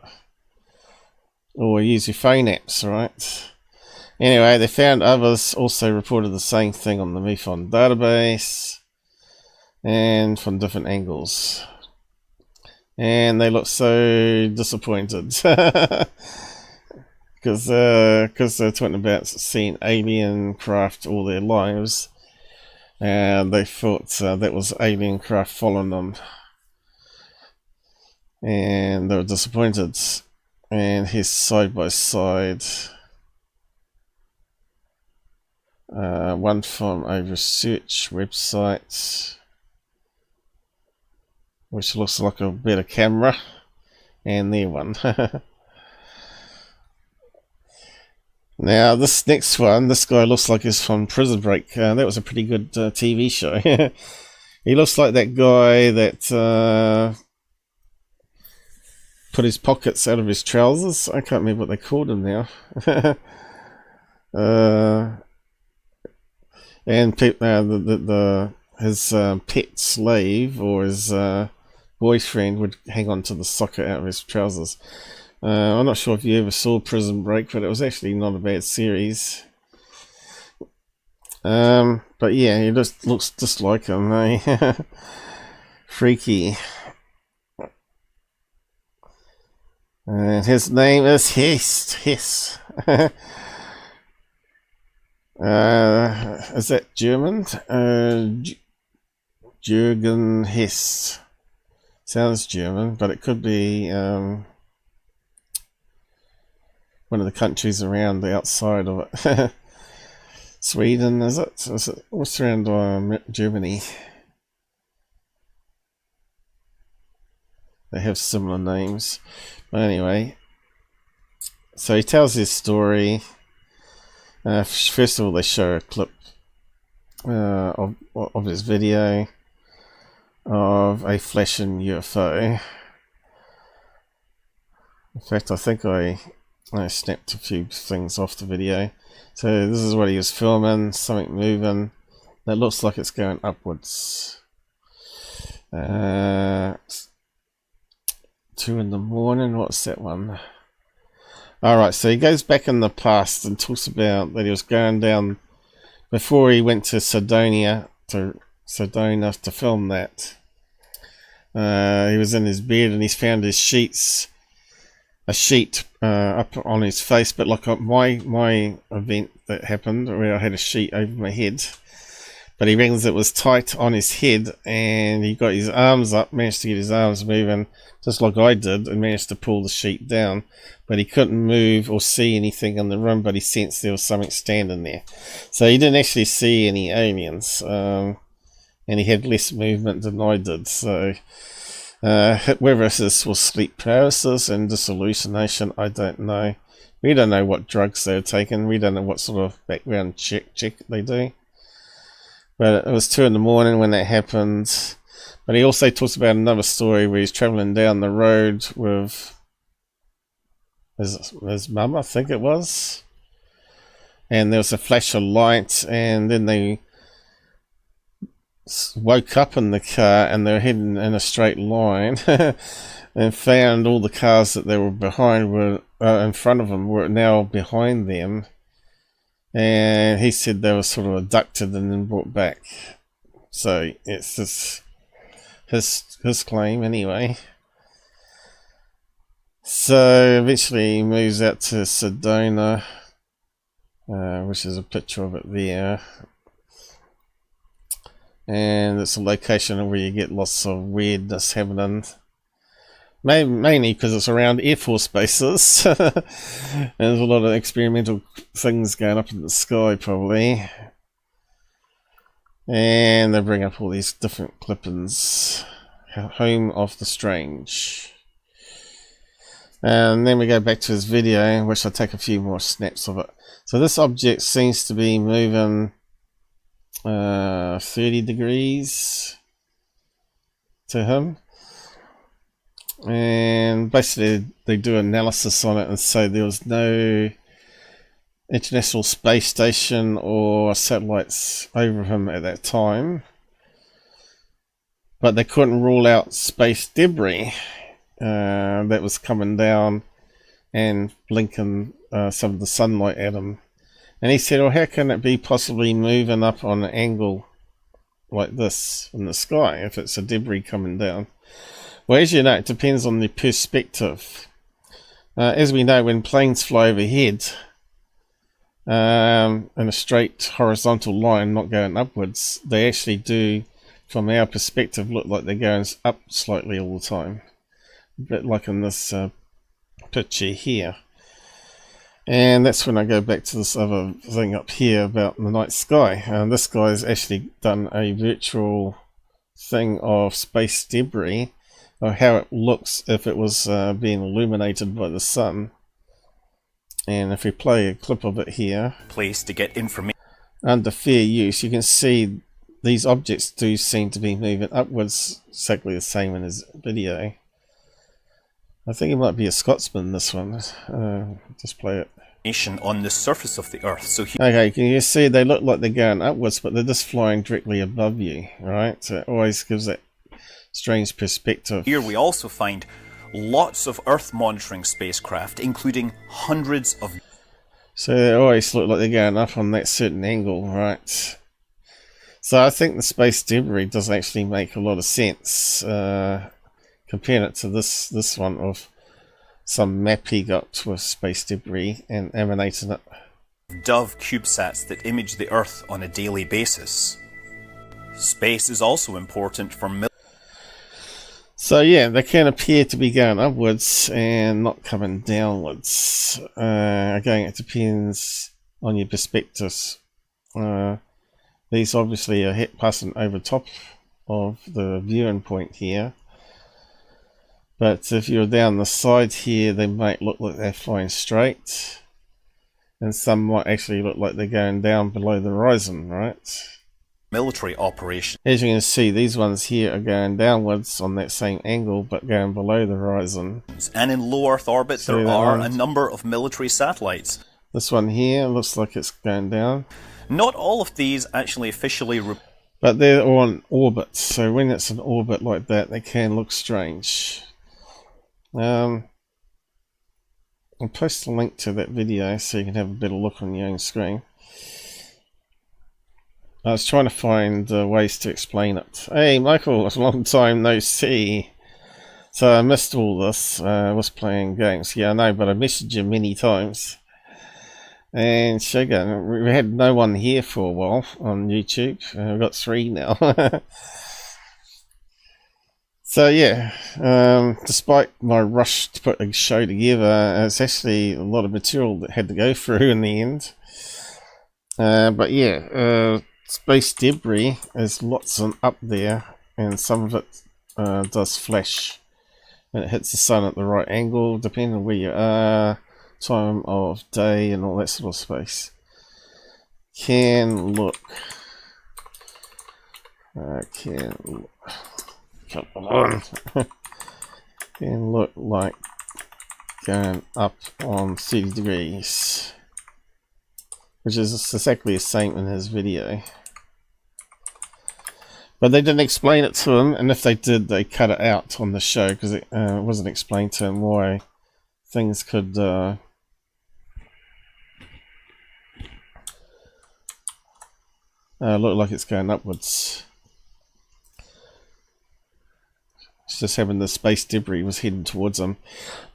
Or use your phone apps, right? Anyway, they found others also reported the same thing on the MUFON database, and from different angles. and they look so disappointed because they're talking about seeing alien craft all their lives, and they thought that was alien craft following them, and they were disappointed. And here's side by side, one from a research website which looks like a better camera, and their one. Now this next one, this guy looks like he's from Prison Break. That was a pretty good TV show. He looks like that guy that put his pockets out of his trousers. I can't remember what they called him now. And his pet slave or his boyfriend would hang on to the socket out of his trousers. I'm not sure if you ever saw Prison Break, but it was actually not a bad series. But yeah, he just looks just like him, eh? Freaky. And his name is Hess. Hess. Is that German? Jürgen Hess. Sounds German, but it could be one of the countries around the outside of it. Sweden, is it? What's around Germany? They have similar names. But anyway, so he tells his story. First of all, they show a clip of his video of a flashing UFO. In fact, I think I snapped a few things off the video. So this is what he was filming, something moving that looks like it's going upwards. 2 in the morning, what's that one? Alright, so he goes back in the past and talks about that he was going down, before he went to Sedona to film that. He was in his bed and he's found his sheets, a sheet up on his face, but like my event that happened where I had a sheet over my head, but he reckons it was tight on his head, and he got his arms up, managed to get his arms moving just like I did, and managed to pull the sheet down, but he couldn't move or see anything in the room, but he sensed there was something standing there. So he didn't actually see any aliens, and he had less movement than I did. So whether this was sleep paralysis and dissolution, I don't know. We don't know what drugs they were taking. We don't know what sort of background check they do. But it was 2 in the morning when that happened. But he also talks about another story where he's travelling down the road with his mum, I think it was. And there was a flash of light, and then they woke up in the car and they were heading in a straight line and found all the cars that they were behind were in front of them were now behind them, and he said they were sort of abducted and then brought back. So it's just his claim anyway. So eventually he moves out to Sedona, which is a picture of it there. And it's a location where you get lots of weirdness happening. Mainly because it's around Air Force bases. There's a lot of experimental things going up in the sky, probably. And they bring up all these different clippings. Home of the Strange. And then we go back to his video, in which I take a few more snaps of it. So this object seems to be moving 30 degrees to him, and basically they do analysis on it and say there was no International Space Station or satellites over him at that time, but they couldn't rule out space debris that was coming down and blinking some of the sunlight at him. And he said, well, how can it be possibly moving up on an angle like this in the sky if it's a debris coming down? Well, as you know, it depends on the perspective. As we know, when planes fly overhead in a straight horizontal line, not going upwards, they actually do, from our perspective, look like they're going up slightly all the time. A bit like in this picture here. And that's when I go back to this other thing up here about the night sky. This guy's actually done a virtual thing of space debris, or how it looks if it was being illuminated by the sun. And if we play a clip of it here, place to get information under fair use, you can see these objects do seem to be moving upwards, exactly the same in his video. I think it might be a Scotsman, this one. Just play it. on the surface of the Earth. So Okay, can you see they look like they're going upwards, but they're just flying directly above you, right? So it always gives that strange perspective. here we also find lots of Earth monitoring spacecraft, including hundreds of... So they always look like they're going up on that certain angle, right? So I think the space debris does actually make a lot of sense. Comparing it to this one of some map he got with space debris and emanating it. Dove CubeSats that image the Earth on a daily basis. Space is also important for So yeah, they can appear to be going upwards and not coming downwards. Again, it depends on your perspectives. These obviously are passing over top of the viewing point here. But if you're down the side here, they might look like they're flying straight. And some might actually look like they're going down below the horizon, right? military operation. As you can see, these ones here are going downwards on that same angle, but going below the horizon. And in low Earth orbit, there are a number of military satellites. This one here looks like it's going down. Not all of these actually officially... But they're on orbit, so when it's an orbit like that, they can look strange. I'll post a link to that video so you can have a better look on your own screen. I was trying to find ways to explain it. Hey Michael, it's a long time no see. So I missed all this. I was playing games. Yeah, I know, but I messaged you many times. And Sugar, we had no one here for a while on YouTube. We've got 3 now. So yeah, despite my rush to put a show together, it's actually a lot of material that had to go through in the end. But yeah, space debris is lots of up there, and some of it does flash when it hits the sun at the right angle, depending on where you are, time of day, and all that sort of space. Can look. Come on. Can look like going up on 30 degrees, which is exactly the same in his video. But they didn't explain it to him, and if they did, they cut it out on the show because it wasn't explained to him why things could look like it's going upwards. It's just having the space debris was heading towards them.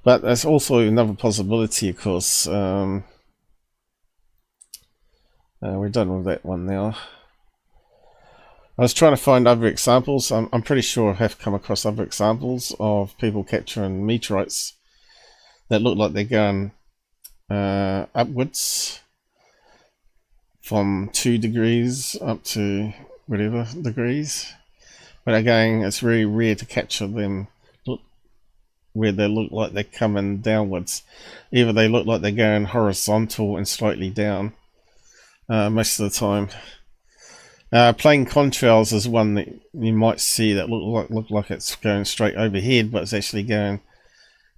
But there's also another possibility, of course. We're done with that one now. I was trying to find other examples. I'm pretty sure I have come across other examples of people capturing meteorites that look like they're going upwards from 2 degrees up to whatever degrees. But again, it's very rare to capture them where they look like they're coming downwards. Either they look like they're going horizontal and slightly down most of the time. Plane contrails is one that you might see that look like it's going straight overhead, but it's actually going.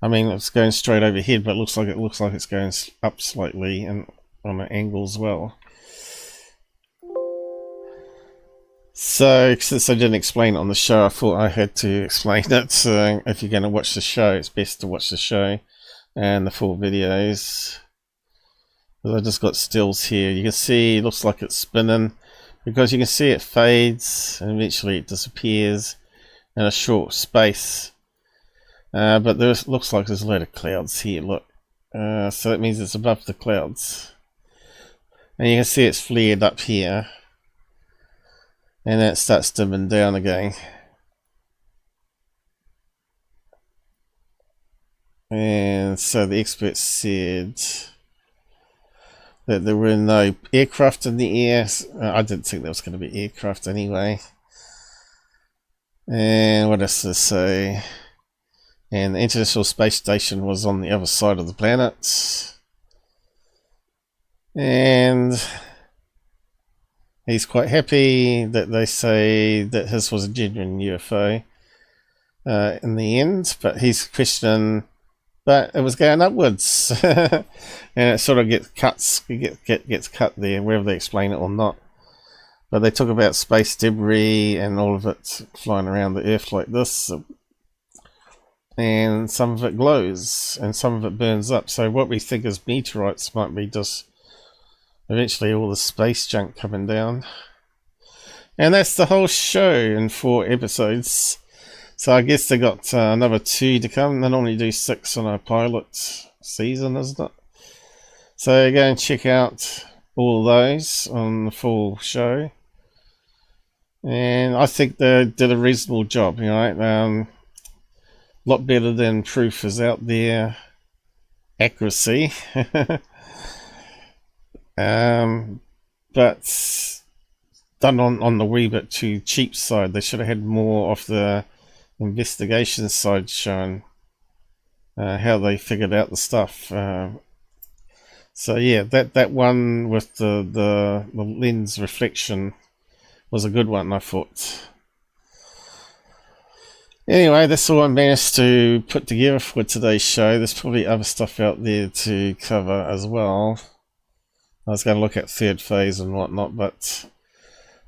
I mean, it's going straight overhead, but it looks like it's going up slightly and on an angle as well. So, since I didn't explain it on the show, I thought I had to explain it. So, if you're going to watch the show, it's best to watch the show and the full videos. I just got stills here. You can see it looks like it's spinning because you can see it fades and eventually it disappears in a short space. But there looks like there's a load of clouds here, look. So that means it's above the clouds. And you can see it's flared up here. And then it starts dimming down again. And so the experts said that there were no aircraft in the air. I didn't think there was going to be aircraft anyway. And what else to say? And the International Space Station was on the other side of the planet. And he's quite happy that they say that his was a genuine UFO in the end, but he's questioning, but it was going upwards. And it sort of gets cut there, whether they explain it or not. But they talk about space debris and all of it flying around the Earth like this. And some of it glows and some of it burns up. So what we think is meteorites might be just eventually all the space junk coming down. And that's the whole show in 4 episodes. So I guess they got another 2 to come. They normally do 6 on a pilot season, isn't it? So go and check out all of those on the full show. And I think they did a reasonable job, you know. Lot better than Proof is out there. Accuracy. But done on the wee bit too cheap side. They should have had more of the investigation side shown, how they figured out the stuff. So yeah, that one with the lens reflection was a good one, I thought. Anyway, that's all I managed to put together for today's show. There's probably other stuff out there to cover as well. I was going to look at third phase and whatnot, but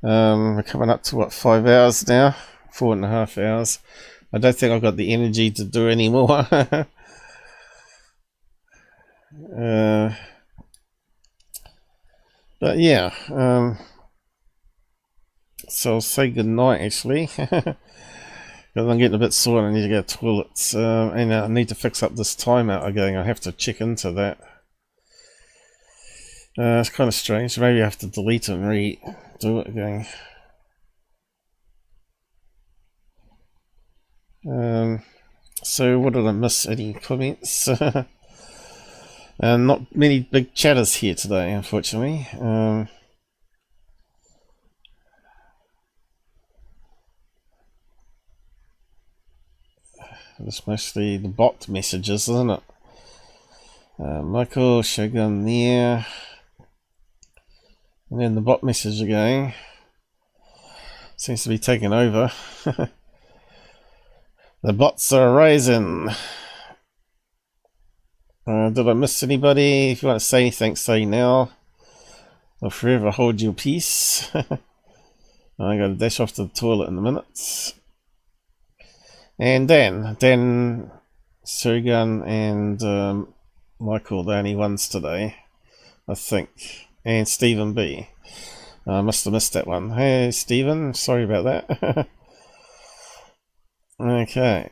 we're coming up to, what, 5 hours now? 4.5 hours. I don't think I've got the energy to do any more. But yeah, so I'll say goodnight actually. Because I'm getting a bit sore and I need to go to the toilet. And I need to fix up this timeout again. I have to check into that. It's kind of strange. Maybe I have to delete it and redo it again. So what did I miss? Any comments? Not many big chatters here today, unfortunately. It's mostly the bot messages, isn't it? Michael, Shogun there. And then the bot message again. Seems to be taking over. The bots are rising. Did I miss anybody? If you want to say anything, say now. I'll forever hold your peace. I gotta dash off to the toilet in a minute. And Dan, Surgun and Michael, the only ones today, I think. And Stephen B. I must have missed that one. Hey Stephen, sorry about that. Okay.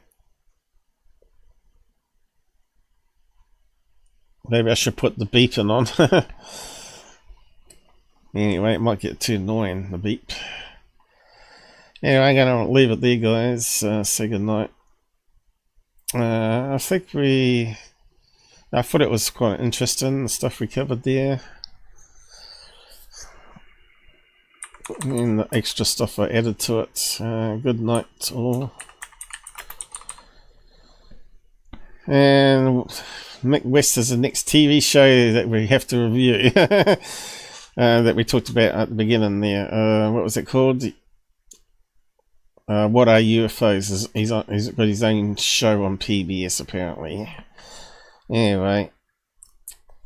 Maybe I should put the beeping on. Anyway, it might get too annoying, the beep. Anyway, I'm going to leave it there, guys. Say goodnight. I think I thought it was quite interesting, the stuff we covered there. And the extra stuff I added to it. Good night all. And Mick West is the next TV show that we have to review. That we talked about at the beginning there. What was it called? What Are UFOs? He's got his own show on PBS apparently. Anyway,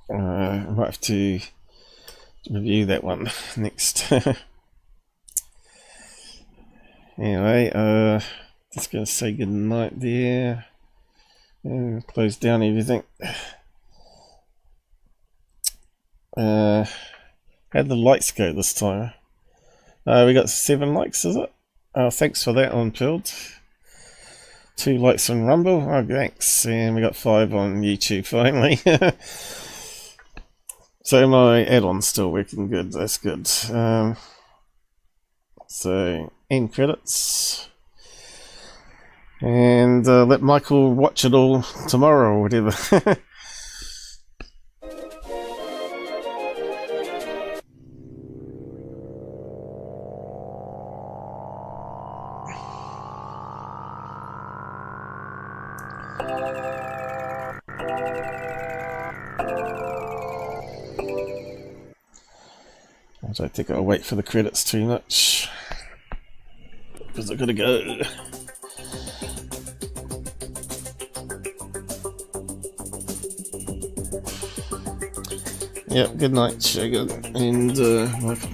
I might have to review that one next. Anyway, just gonna say good night there and close down everything. How'd the lights go this time? We got 7 likes, is it? Thanks for that on Pilled. 2 likes on Rumble. Oh, thanks. And we got 5 on YouTube finally. So my add-on's still working good. That's good. So end credits. And let Michael watch it all tomorrow or whatever. I don't think I'll wait for the credits too much, because I've got to go. Yep, good night, Shagan, and Michael.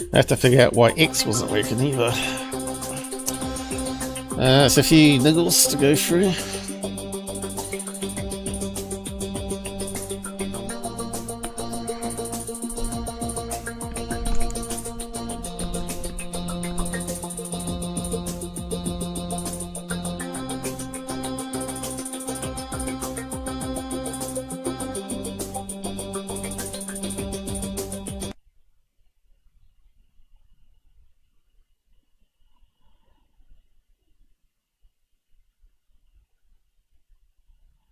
I have to figure out why X wasn't working either. It's a few niggles to go through.